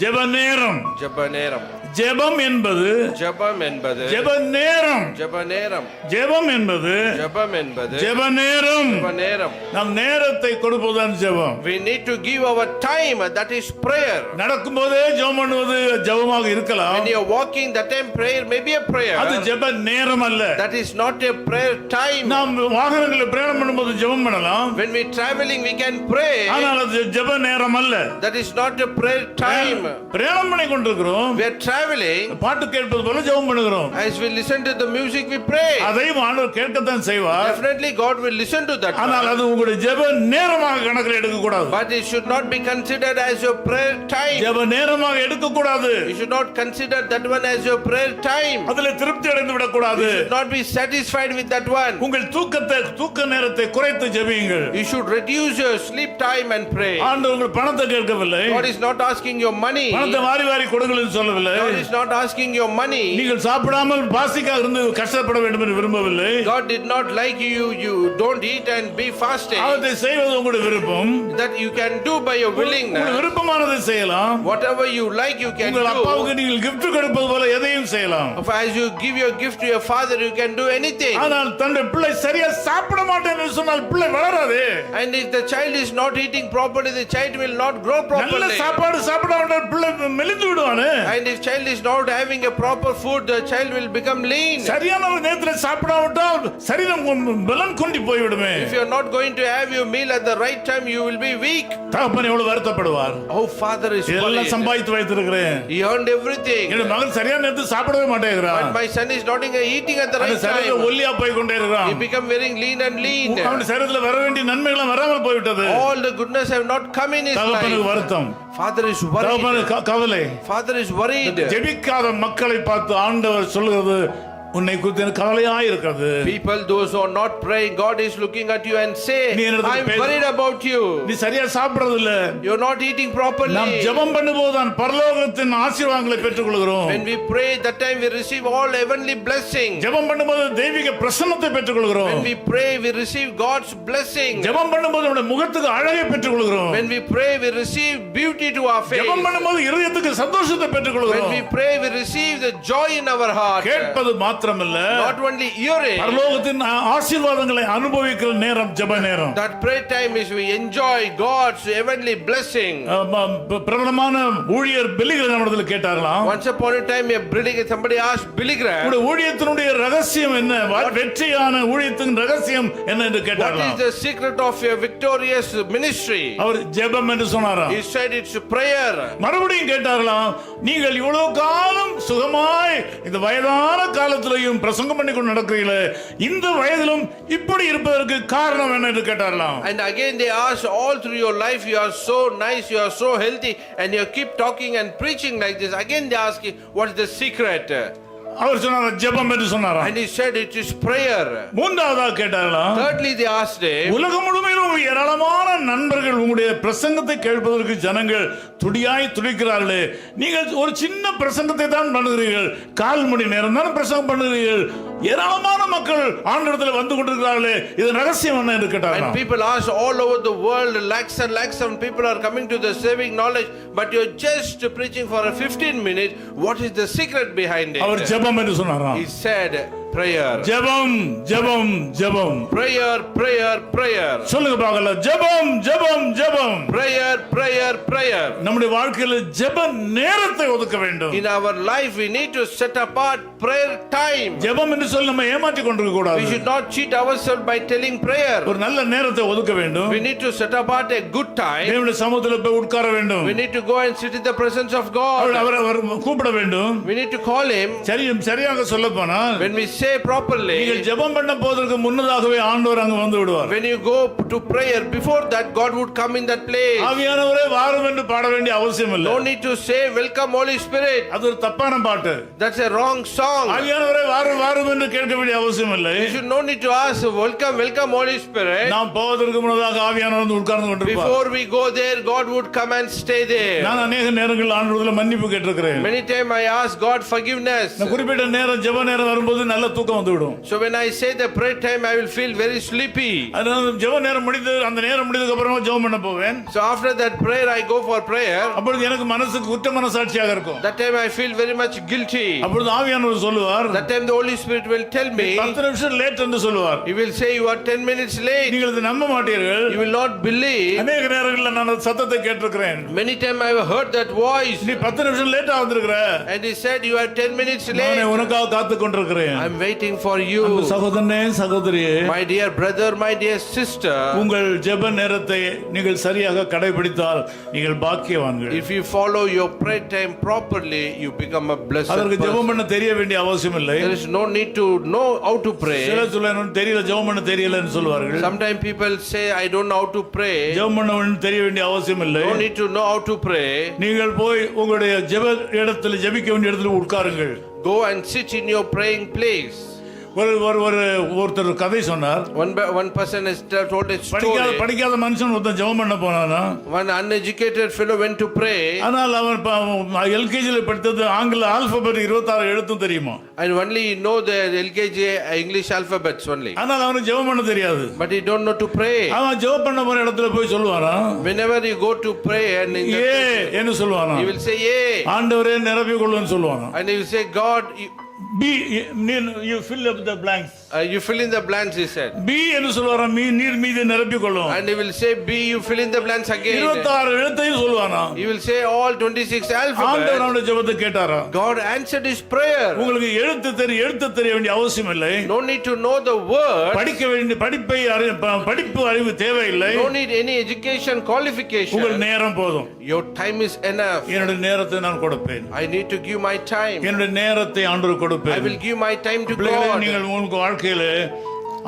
Speaker 1: ஜெப நேரம்.
Speaker 2: Jaba neram.
Speaker 1: ஜெபம் என்பது
Speaker 2: Jabam என்பது
Speaker 1: ஜெப நேரம்.
Speaker 2: ஜப நேரம்.
Speaker 1: ஜெபம் என்பது
Speaker 2: ஜபம் என்பது
Speaker 1: ஜெப நேரம்.
Speaker 2: ஜப நேரம்.
Speaker 1: நம் நேரத்தை கொடுப்பதுதான் ஜெபம்.
Speaker 2: We need to give our time, that is prayer.
Speaker 1: நடக்கும்போதே ஜெபம் பண்ணுவது ஜெபமாக இருக்கலாம்.
Speaker 2: When you are walking, that time prayer may be a prayer.
Speaker 1: அது ஜெப நேரம் அல்ல.
Speaker 2: That is not a prayer time.
Speaker 1: நாம் வாகனங்களில் பிரயாணம் பண்ணும்போது ஜெபம் பண்ணலாம்.
Speaker 2: When we traveling, we can pray.
Speaker 1: ஆனால் அது ஜெப நேரம் அல்ல.
Speaker 2: That is not a prayer time.
Speaker 1: பிரயாணம் பண்ணி கொண்டிருக்கிறோம்.
Speaker 2: We are traveling.
Speaker 1: பாட்டு கேட்பது போல ஜெபம் பண்ணுகிறோம்.
Speaker 2: As we listen to the music, we pray.
Speaker 1: அதையும் ஆண்டவர் கேட்கத்தான் செய்வார்.
Speaker 2: Definitely God will listen to that.
Speaker 1: ஆனால் அது உங்களுடைய ஜெப நேரமாக கணக்கில் எடுக்க கூடாது.
Speaker 2: But it should not be considered as your prayer time.
Speaker 1: ஜெப நேரமாக எடுக்க கூடாது.
Speaker 2: You should not consider that one as your prayer time.
Speaker 1: அதிலே திருப்தி அடைந்து விட கூடாது.
Speaker 2: You should not be satisfied with that one.
Speaker 1: உங்கள் தூக்க நேரத்தை குறைத்து ஜெபியுங்கள்.
Speaker 2: You should reduce your sleep time and pray.
Speaker 1: ஆண்டவர் உங்கள் பணத்தை கேட்கவில்லை.
Speaker 2: God is not asking your money.
Speaker 1: பணத்தை வாரி வாரி கொடுங்கள்னு சொல்லவில்லை.
Speaker 2: God is not asking your money.
Speaker 1: நீங்கள் சாப்பிடாமல் பாசிக்காக இருந்து கஷ்டப்பட வேண்டும் என்று விரும்பவில்லை.
Speaker 2: God did not like you don't eat and be fasting.
Speaker 1: அதை செய்வது உங்களுடைய விருப்பம்.
Speaker 2: That you can do by your willingness.
Speaker 1: உங்கள் விருப்பமானதை செய்யலாம்.
Speaker 2: Whatever you like, you can
Speaker 1: உங்கள் அப்பாவுக்கு
Speaker 2: do.
Speaker 1: நீங்கள் gift கொடுப்பது போல எதையும் செய்யலாம்.
Speaker 2: As you give your gift to your father, you can do anything.
Speaker 1: ஆனால் தன்னுடைய பிள்ளை சரியா சாப்பிட மாட்டேன் என்று சொன்னால் பிள்ளை வளராது.
Speaker 2: And if the child is not eating properly, the child will not grow
Speaker 1: நல்ல
Speaker 2: properly.
Speaker 1: சாப்பாடு சாப்பிடாம பிள்ளை மெலிந்து விடுவானே.
Speaker 2: And if child is not having a proper food, the child will become lean.
Speaker 1: சரியான நேரத்தில் சாப்பிடாவிட்டால் சரீரம் பலன் கொண்டு போய்விடுமே.
Speaker 2: If you are not going to have your meal at the right time, you will be weak.
Speaker 1: தகப்பன் எவ்வளவு வருத்தப்படுவார்.
Speaker 2: Oh, father is
Speaker 1: எல்லாம்
Speaker 2: worried.
Speaker 1: சம்பாதித்து வைத்திருக்கிறேன்.
Speaker 2: He earned everything.
Speaker 1: என் மகன் சரியான நேரத்தில் சாப்பிடவே மாட்டேங்கிறான்.
Speaker 2: But my son is not eating at the
Speaker 1: அவன்
Speaker 2: right
Speaker 1: சரீரம்
Speaker 2: time.
Speaker 1: ஒல்லியா போய் கொண்டே இருக்கிறான்.
Speaker 2: He become very lean and lean.
Speaker 1: அவன் சரீரத்தில் வர வேண்டிய நன்மைகள் வராமல் போய்விட்டது.
Speaker 2: All the goodness have not come in his
Speaker 1: தகப்பனுக்கு
Speaker 2: life.
Speaker 1: வருத்தம்.
Speaker 2: Father is worried.
Speaker 1: தகப்பனுக்கு கவலை.
Speaker 2: Father is worried.
Speaker 1: ஜெபிக்காத மக்களை பார்த்து ஆண்டவர் சொல்கிறது, உன்னை குறித்து எனக்கு கவலையாய் இருக்கிறது.
Speaker 2: People, those who are not praying, God is looking at you and say, I am worried about you.
Speaker 1: நீ சரியா சாப்பிடுறது இல்ல.
Speaker 2: You are not eating properly.
Speaker 1: நாம் ஜெபம் பண்ணும்போதுதான் பரலோகத்தின் ஆசீர்வாதங்களை பெற்றுக்கொள்கிறோம்.
Speaker 2: When we pray, that time we receive all heavenly blessings.
Speaker 1: ஜெபம் பண்ணும்போது தெய்வீக பிரசன்னத்தை பெற்றுக்கொள்கிறோம்.
Speaker 2: When we pray, we receive God's blessing.
Speaker 1: ஜெபம் பண்ணும்போது நம்முடைய முகத்துக்கு அழகை பெற்றுக்கொள்கிறோம்.
Speaker 2: When we pray, we receive beauty to our face.
Speaker 1: ஜெபம் பண்ணும்போது இதயத்துக்கு சந்தோஷத்தை
Speaker 2: When
Speaker 1: பெற்றுக்கொள்கிறோம்.
Speaker 2: we pray, we receive the joy in our heart.
Speaker 1: கேட்பது மாத்திரமல்ல,
Speaker 2: Not only hearing.
Speaker 1: பரலோகத்தின் ஆசீர்வாதங்களை அனுபவிக்கிற நேரம் ஜெப நேரம்.
Speaker 2: That prayer time is we enjoy God's heavenly blessing.
Speaker 1: பிரபலமான ஊழியர் பிலிகிரஹாம் நம்மிடத்தில் கேட்டார்களாம்.
Speaker 2: Once upon a time, somebody asked Billy Graham,
Speaker 1: உங்களுடைய ஊழியத்தினுடைய ரகசியம் என்ன? வெற்றியான ஊழியத்தின் ரகசியம் என்ன என்று
Speaker 2: what
Speaker 1: கேட்டார்களாம்.
Speaker 2: is the secret of your victorious ministry?
Speaker 1: அவர் ஜெபம் என்று சொன்னாராம்.
Speaker 2: He said it's prayer.
Speaker 1: மறுபடியும் கேட்டார்களாம், நீங்கள் இவ்வளவு காலம் சுகமாய் இந்த வயதான காலத்திலையும் பிரசங்கம் பண்ணி கொண்டு நடக்கிறீங்களே, இந்த வயதிலும் இப்படி இருப்பதற்கு காரணம் என்ன என்று கேட்டார்களாம்.
Speaker 2: And again they asked, all through your life you are so nice, you are so healthy, and you keep talking and preaching like this. Again they ask, what is the secret?
Speaker 1: அவர் சொன்னார் ஜெபம் என்று சொன்னாராம்.
Speaker 2: And he said it is prayer.
Speaker 1: மூன்றாவதாக கேட்டார்களாம்.
Speaker 2: Thirdly they asked him,
Speaker 1: உலகம் முழுமையிலும் ஏராளமான நண்பர்கள் உங்களுடைய பிரசங்கத்தை கேட்பதற்கு ஜனங்கள் துடியாய் துடிக்கிறார்களே, நீங்கள் ஒரு சின்ன பிரசங்கத்தை தான் பண்ணுகிறீர்கள், 1/4 மணி நேரம் தான் பிரசங்கம் பண்ணுகிறீர்கள், ஏராளமான மக்கள் ஆண்டவரிடத்தில் வந்து கொண்டிருக்கிறார்களே, இது ரகசியம் என்ன என்று கேட்டார்கள்.
Speaker 2: And people asked all over the world, lakhs and lakhs of people are coming to the saving knowledge, but you're just preaching for a 15 minutes. What is the secret behind it?
Speaker 1: அவர் ஜெபம் என்று சொன்னாராம்.
Speaker 2: He said prayer.
Speaker 1: ஜெபம் ஜெபம் ஜெபம்.
Speaker 2: Prayer, prayer, prayer.
Speaker 1: சொல்லுங்க பார்க்கலாம், ஜெபம் ஜெபம் ஜெபம்.
Speaker 2: Prayer, prayer, prayer.
Speaker 1: நம்முடைய வாழ்க்கையில் ஜெப நேரத்தை ஒதுக்க வேண்டும்.
Speaker 2: In our life we need to set apart prayer time.
Speaker 1: ஜெபம் என்று சொல்லி நம்ம ஏமாற்றி கொண்டிருக்க கூடாது.
Speaker 2: We should not cheat ourselves by telling prayer.
Speaker 1: ஒரு நல்ல நேரத்தை ஒதுக்க வேண்டும்.
Speaker 2: We need to set apart a good time.
Speaker 1: தேவனுடைய சமூகத்தில் போய் உட்கார வேண்டும்.
Speaker 2: We need to go and sit in the presence of God.
Speaker 1: அவர் கூப்பிட வேண்டும்.
Speaker 2: We need to call him.
Speaker 1: சரியாக சொல்ல போனால்,
Speaker 2: When we say say properly,
Speaker 1: நீங்கள் ஜெபம் பண்ண போவதற்கு முன்னதாகவே ஆண்டவர் அங்க வந்து விடுவார்.
Speaker 2: when you go to prayer, before that God would come in that place.
Speaker 1: ஆவியானவரே வாரும் என்று பாட வேண்டிய அவசியம் இல்லை.
Speaker 2: No need to say welcome Holy Spirit.
Speaker 1: அது ஒரு தப்பான பாட்டு.
Speaker 2: That's a wrong song.
Speaker 1: ஆவியானவரே வாரும் வாரும் என்று கேட்க வேண்டிய அவசியம் இல்லை.
Speaker 2: You should no need to ask welcome welcome Holy Spirit.
Speaker 1: நாம் போவதற்கு முன்னதாக ஆவியானவர் வந்து உட்கார்ந்து கொண்டிருப்பார்.
Speaker 2: Before we go there, God would come and stay there.
Speaker 1: நான் அநேக நேரங்களில் ஆண்டவரிடத்தில் மன்னிப்பு கேட்டிருக்கிறேன்.
Speaker 2: Many times I ask God forgiveness.
Speaker 1: நான் குறிப்பிட்ட நேரம் ஜெப நேரம் வரும்போது நல்ல தூக்கம் வந்துவிடும்.
Speaker 2: So when I say the prayer time, I will feel very sleepy.
Speaker 1: அதனால ஜெப நேரம் முடிந்து அந்த நேரம் முடிந்ததுக்கு அப்புறமா ஜெபம் பண்ண போவேன்.
Speaker 2: So after that prayer, I go for prayer.
Speaker 1: அப்பொழுது எனக்கு மனசுக்கு குற்ற மனசாட்சியாக இருக்கும்.
Speaker 2: That time I feel very much guilty.
Speaker 1: அப்பொழுது ஆவியானவர் சொல்லுவார்,
Speaker 2: That time the Holy Spirit will tell me,
Speaker 1: 10 நிமிஷம் லேட் என்று சொல்லுவார்.
Speaker 2: He will say you are 10 minutes late.
Speaker 1: நீங்கள் இதை நம்ப மாட்டீர்கள்.
Speaker 2: You will not believe.
Speaker 1: அநேக நேரங்களில் நான் அந்த சத்தத்தை கேட்டிருக்கிறேன்.
Speaker 2: Many times I have heard that voice.
Speaker 1: நீ 10 நிமிஷம் லேட்டா வந்திருக்கிற.
Speaker 2: And he said you are 10 minutes
Speaker 1: நான்
Speaker 2: late.
Speaker 1: உனக்காக காத்துக் கொண்டிருக்கிறேன்.
Speaker 2: I am waiting for you.
Speaker 1: சகோதரனே சகோதரியே,
Speaker 2: My dear brother, my dear sister,
Speaker 1: உங்கள் ஜெப நேரத்தை நீங்கள் சரியாக கடைபிடித்தால் நீங்கள் பாக்கியவான்கள்.
Speaker 2: if you follow your prayer time properly, you become a blessed
Speaker 1: அதற்கு ஜெபம்
Speaker 2: person.
Speaker 1: பண்ண தெரிய வேண்டிய அவசியம் இல்லை.
Speaker 2: There is no need to know how to pray.
Speaker 1: சில சொல்லணும் தெரியல ஜெபம் பண்ண தெரியலன்னு சொல்வார்கள்.
Speaker 2: Sometimes people say I don't know how to pray.
Speaker 1: ஜெபம் பண்ண தெரிய வேண்டிய அவசியம் இல்லை.
Speaker 2: No need to know how to pray.
Speaker 1: நீங்கள் போய் உங்களுடைய ஜெப இடத்துல ஜெபிக்க வேண்டிய இடத்துல உட்காருங்கள்.
Speaker 2: Go and sit in your praying place.
Speaker 1: ஒருத்தர் கதை சொன்னார்.
Speaker 2: One person has told a story.
Speaker 1: படிக்காத மனுஷன் ஒருத்தன் ஜெபம் பண்ண போனானா.
Speaker 2: One uneducated fellow went to pray.
Speaker 1: ஆனால் அவன் எல்கேஜில படித்தது ஆங்கில ஆல்பபெட் 26 எழுத்தும் தெரியுமா.
Speaker 2: And only he know the LKG English alphabets only.
Speaker 1: ஆனால் அவனுக்கு ஜெபம் பண்ண தெரியாது.
Speaker 2: But he don't know to pray.
Speaker 1: அவன் ஜெபம் பண்ண போற இடத்துல போய் சொல்லுவானா.
Speaker 2: Whenever you go to pray and in
Speaker 1: என்ன சொல்லுவானா.
Speaker 2: he will say yeah.
Speaker 1: ஆண்டவரே நிரப்பிக் கொள்ளுன்னு சொல்லுவானா.
Speaker 2: And he will say God
Speaker 1: you fill up the blanks.
Speaker 2: You fill in the blanks, he said.
Speaker 1: B என்று சொல்வாரா. நீர் மீது நிரப்பிக் கொள்ளும்.
Speaker 2: And he will say B, you fill in the blanks again.
Speaker 1: 26 எழுத்தையும் சொல்லுவானா.
Speaker 2: He will say all 26 alphabets.
Speaker 1: ஆண்டவர் அவனுடைய ஜெபத்தை கேட்டாரா.
Speaker 2: God answered his prayer.
Speaker 1: உங்களுக்கு எழுத்து தெரிய வேண்டிய அவசியம் இல்லை.
Speaker 2: No need to know the word.
Speaker 1: படிப்பு அறிவு தேவையில்லை.
Speaker 2: No need any education qualification.
Speaker 1: உங்கள் நேரம் போதும்.
Speaker 2: Your time is enough.
Speaker 1: என்னுடைய நேரத்தை நான் கொடுப்பேன்.
Speaker 2: I need to give my time.
Speaker 1: என்னுடைய நேரத்தை ஆண்டவருக்கு கொடுப்பேன்.
Speaker 2: I will give my time to
Speaker 1: பிள்ளைகளே,
Speaker 2: God.
Speaker 1: நீங்கள் உங்கள் வாழ்க்கையிலே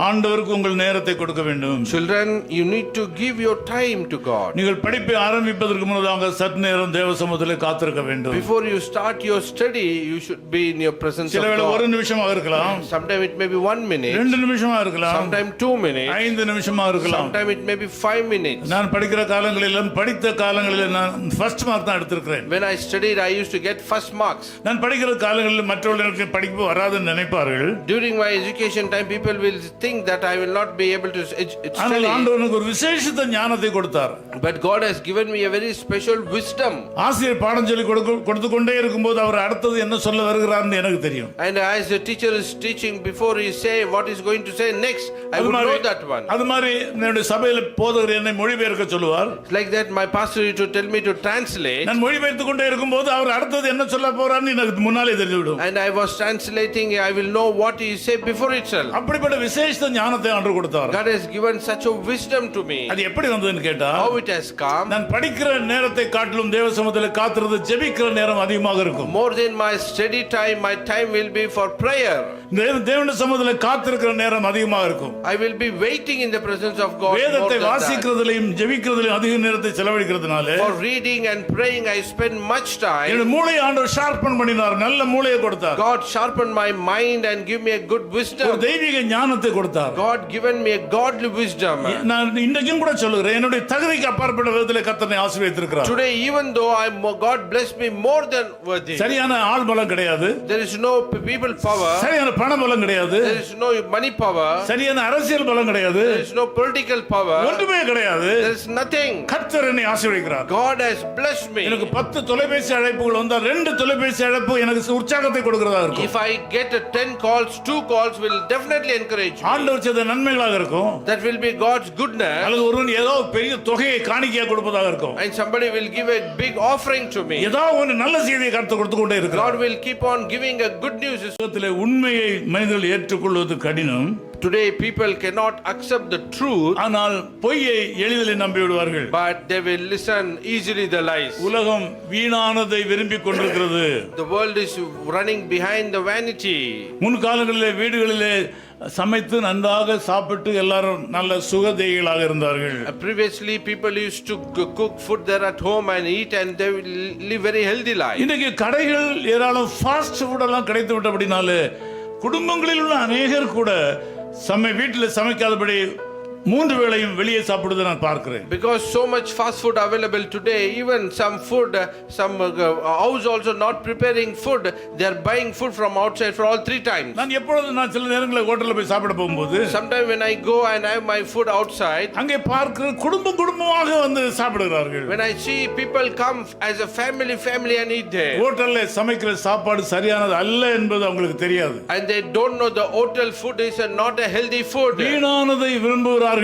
Speaker 1: ஆண்டவருக்கு உங்கள் நேரத்தை கொடுக்க வேண்டும்.
Speaker 2: Children, you need to give your time to God.
Speaker 1: நீங்கள் படிப்பை ஆரம்பிப்பதற்கு முன்னதாக சற்று நேரம் தேவ சமூகத்திலே காத்திருக்க வேண்டும்.
Speaker 2: Before you start your study, you should be in your presence of
Speaker 1: சிலவேளை
Speaker 2: God.
Speaker 1: 1 நிமிஷமாக இருக்கலாம்.
Speaker 2: Sometime it may be 1 minute.
Speaker 1: 2 நிமிஷமாக இருக்கலாம்.
Speaker 2: Sometime 2 minutes.
Speaker 1: 5 நிமிஷமாக இருக்கலாம்.
Speaker 2: Sometime it may be 5 minutes.
Speaker 1: நான் படிக்கிற காலங்களில் படித்த காலங்களில் நான் ஃபர்ஸ்ட் மார்க் தான் எடுத்திருக்கிறேன்.
Speaker 2: When I studied, I used to get first marks.
Speaker 1: நான் படிக்கிற காலங்களில் மற்றவர்களுக்கு படிப்பு வராதுன்னு நினைப்பார்கள்.
Speaker 2: During my education time, people will think that I will not be able to
Speaker 1: ஆனால்
Speaker 2: study.
Speaker 1: ஆண்டவர் எனக்கு ஒரு விசேஷித்த ஞானத்தை கொடுத்தார்.
Speaker 2: But God has given me a very special wisdom.
Speaker 1: ஆசிரியர் பாடம் சொல்லி கொடுத்து கொண்டே இருக்கும்போது அவர் அடுத்தது என்ன சொல்ல வருகிறார்னு எனக்கு தெரியும்.
Speaker 2: And as the teacher is teaching, before he say what is going to say next, I would know that one.
Speaker 1: அது மாதிரி என்னுடைய சபையில போதகர் என்னை மொழிபெயர்க்க சொல்லுவார்.
Speaker 2: Like that my pastor used to tell me to translate.
Speaker 1: நான் மொழிபெயர்த்து கொண்டே இருக்கும்போது அவர் அடுத்தது என்ன சொல்ல போறார்னு எனக்கு முன்னாலே தெரிந்துவிடும்.
Speaker 2: And I was translating, I will know what he say before itself.
Speaker 1: அப்படிப்பட்ட விசேஷித்த ஞானத்தை ஆண்டவர் கொடுத்தார்.
Speaker 2: God has given such a wisdom to me.
Speaker 1: அது எப்படி வந்ததுன்னு கேட்டா,
Speaker 2: How it has come?
Speaker 1: நான் படிக்கிற நேரத்தை காட்டிலும் தேவ சமூகத்தில் காத்திருந்து ஜெபிக்கிற நேரம் அதிகமாக இருக்கும்.
Speaker 2: More than my study time, my time will be for prayer.
Speaker 1: தேவனுடைய சமூகத்தில் காத்திருக்கிற நேரம் அதிகமாக இருக்கும்.
Speaker 2: I will be waiting in the presence of God.
Speaker 1: வேதத்தை வாசிக்கிறதிலும் ஜெபிக்கிறதிலும் அதிக நேரத்தை செலவழிக்கிறதுனால
Speaker 2: For reading and praying, I spend much time.
Speaker 1: என்னுடைய மூளையை ஆண்டவர் ஷார்ப்பன் பண்ணினார். நல்ல மூளையை கொடுத்தார்.
Speaker 2: God sharpened my mind and give me a good wisdom.
Speaker 1: ஒரு தெய்வீக ஞானத்தை கொடுத்தார்.
Speaker 2: God given me a godly wisdom.
Speaker 1: நான் இன்றைக்கும் கூட சொல்லுகிறேன், என்னுடைய தகுதிக்கு அப்பாற்பட்ட விதத்தில் கர்த்தரை ஆசீர்வதித்திருக்கிறார்.
Speaker 2: Today, even though God blessed me more than worthy.
Speaker 1: சரியான ஆள் பலம் கிடையாது.
Speaker 2: There is no people power.
Speaker 1: சரியான பண பலம் கிடையாது.
Speaker 2: There is no money power.
Speaker 1: சரியான அரசியல் பலம் கிடையாது.
Speaker 2: There is no political power.
Speaker 1: ஒன்றுமே கிடையாது.
Speaker 2: There is nothing.
Speaker 1: கர்த்தர் என்னை ஆசீர்வதிக்கிறார்.
Speaker 2: God has blessed me.
Speaker 1: எனக்கு 10 தொலைபேசி அழைப்புகள் வந்தா 2 தொலைபேசி அழைப்பு எனக்கு உற்சாகத்தை கொடுக்கிறதா இருக்கும்.
Speaker 2: If I get 10 calls, 2 calls will definitely encourage me.
Speaker 1: ஆண்டவர் செய்த நன்மைகளாக இருக்கும்.
Speaker 2: That will be God's goodness.
Speaker 1: அல்லது ஒருவன் ஏதோ பெரிய தொகையை காணிக்கையா கொடுப்பதாக இருக்கும்.
Speaker 2: And somebody will give a big offering to me.
Speaker 1: ஏதோ ஒரு நல்ல செய்தியை கர்த்தர் கொடுத்து கொண்டே இருக்கிறார்.
Speaker 2: God will keep on giving a good news.
Speaker 1: உண்மையை உண்மையை மனிதர்கள் ஏற்றுக்கொள்வது கடினம்.
Speaker 2: Today people cannot accept the truth,
Speaker 1: ஆனால் பொய்யை எளிதில் நம்பி விடுவார்கள்.
Speaker 2: but they will listen easily the lies.
Speaker 1: உலகம் வீணானதை விரும்பிக் கொண்டிருக்கிறது.
Speaker 2: The world is running behind the vanity.
Speaker 1: முன்காலங்களிலே வீடுகளிலே சமைத்து நன்றாக சாப்பிட்டு எல்லாரும் நல்ல சுகதேகிகளாக இருந்தார்கள்.
Speaker 2: Previously people used to cook food there at home and eat, and they will live very healthy life.
Speaker 1: இன்னைக்கு கடைகள் ஏராளம் ஃபாஸ்ட் ஃபுட் எல்லாம் கிடைத்து விட்டபடினாலே குடும்பங்களில் உள்ள அநேகர் கூட வீட்டில் சமைக்காதபடி 3 வேளையும் வெளியே சாப்பிடுவதை நான் பார்க்கிறேன்.
Speaker 2: Because so much fast food available today, even some food, some house also not preparing food, they are buying food from outside for all 3 times.
Speaker 1: நான் சில நேரங்களில் ஹோட்டல்ல போய் சாப்பிட போகும்போது
Speaker 2: Sometimes when I go and I have my food outside,
Speaker 1: அங்கே பார்க்கிற குடும்பமாக வந்து சாப்பிடுகிறார்கள்.
Speaker 2: when I see people come as a family and eat there,
Speaker 1: ஹோட்டல்ல சமைக்கிற சாப்பாடு சரியானது அல்ல என்பது அவங்களுக்கு தெரியாது.
Speaker 2: and they don't know the hotel food is not a healthy food.
Speaker 1: வீணானதை விரும்புகிறார்கள்.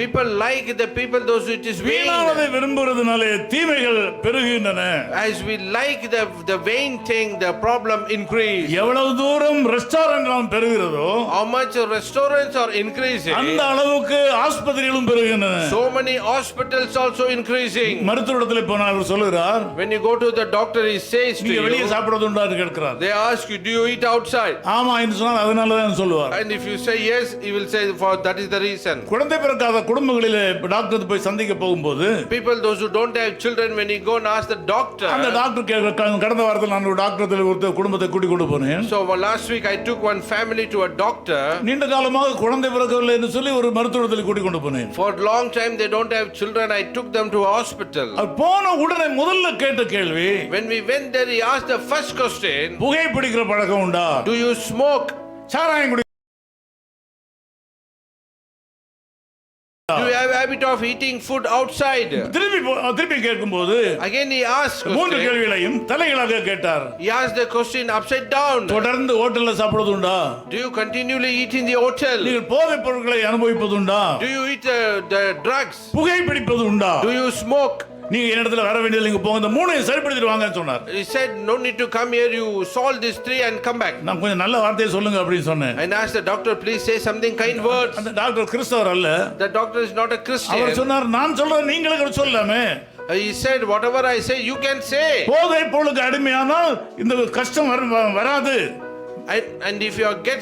Speaker 2: People like the people those it is vain.
Speaker 1: வீணானதை விரும்புறதுனாலே தீமைகள் பெருகுகின்றன.
Speaker 2: As we like the vain thing, the problem increase.
Speaker 1: எவ்வளவு தூரம் ரெஸ்டாரண்ட் நாம் பெருகிறதோ,
Speaker 2: how much restaurants are increasing,
Speaker 1: அந்த அளவுக்கு ஆஸ்பத்திரிகளும் பெருகின்றன.
Speaker 2: so many hospitals also increasing.
Speaker 1: மருத்துவரிடத்தில் போனால் அவர் சொல்லுகிறார்,
Speaker 2: when you go to the doctor, he says to
Speaker 1: நீங்க வெளியே
Speaker 2: you,
Speaker 1: சாப்பிடுறது உண்டா என்று கேட்கிறார்.
Speaker 2: they ask you, do you eat outside?
Speaker 1: ஆமா என்று சொன்னால் அதனால தான் சொல்லுவார்.
Speaker 2: And if you say yes, he will say for that is the reason.
Speaker 1: குழந்தை பிறக்காத குடும்பங்களிலே டாக்டர் போய் சந்திக்க போகும்போது,
Speaker 2: people those who don't have children, when you go and ask the doctor,
Speaker 1: அந்த டாக்டர் கடந்த வாரத்தில் நான் ஒரு டாக்டர் ஒரு குடும்பத்தை கூட்டிக் கொண்டு போனேன்.
Speaker 2: so last week I took one family to a doctor.
Speaker 1: நீண்ட காலமாக குழந்தை பிறக்கவில்லை என்று சொல்லி ஒரு மருத்துவத்தில் கூட்டிக் கொண்டு போனேன்.
Speaker 2: for long time they don't have children, I took them to a hospital.
Speaker 1: போன உடனே முதல்ல கேட்ட கேள்வி,
Speaker 2: when we went there, he asked the first question,
Speaker 1: புகை பிடிக்கிற பழக்கம் உண்டா?
Speaker 2: do you smoke?
Speaker 1: சாராயம் குடி
Speaker 2: do you have habit of eating food outside?
Speaker 1: திருப்பி கேட்கும்போது
Speaker 2: again he asked
Speaker 1: 3 கேள்விகளையும் தலைகளாக கேட்டார்.
Speaker 2: he asked the question upside down.
Speaker 1: தொடர்ந்து ஹோட்டல்ல சாப்பிடுவது உண்டா?
Speaker 2: do you continually eat in the hotel?
Speaker 1: நீங்கள் போதைப் பொருட்களை அனுபவிப்பது உண்டா?
Speaker 2: do you eat the drugs?
Speaker 1: புகை பிடிப்பது உண்டா?
Speaker 2: do you smoke?
Speaker 1: நீங்க என்னிடத்துல வர வேண்டியது, நீங்க போங்க, இந்த 3ஐயும் சரிப்படுத்திட்டு வாங்கன்னு சொன்னார்.
Speaker 2: he said no need to come here, you solve these 3 and come back.
Speaker 1: நான் கொஞ்சம் நல்ல வார்த்தையை சொல்லுங்க அப்படி சொன்னேன்.
Speaker 2: and asked the doctor, please say something kind words.
Speaker 1: அந்த டாக்டர் கிறிஸ்தவர் அல்ல.
Speaker 2: the doctor is not a Christian.
Speaker 1: அவர் சொன்னார், நான் சொல்றேன் நீங்களும் சொல்லலாமே.
Speaker 2: he said whatever I say you can say.
Speaker 1: போதைப் பொருளுக்கு அடிமையானால் இந்த கஷ்டம் வராது.
Speaker 2: and if you get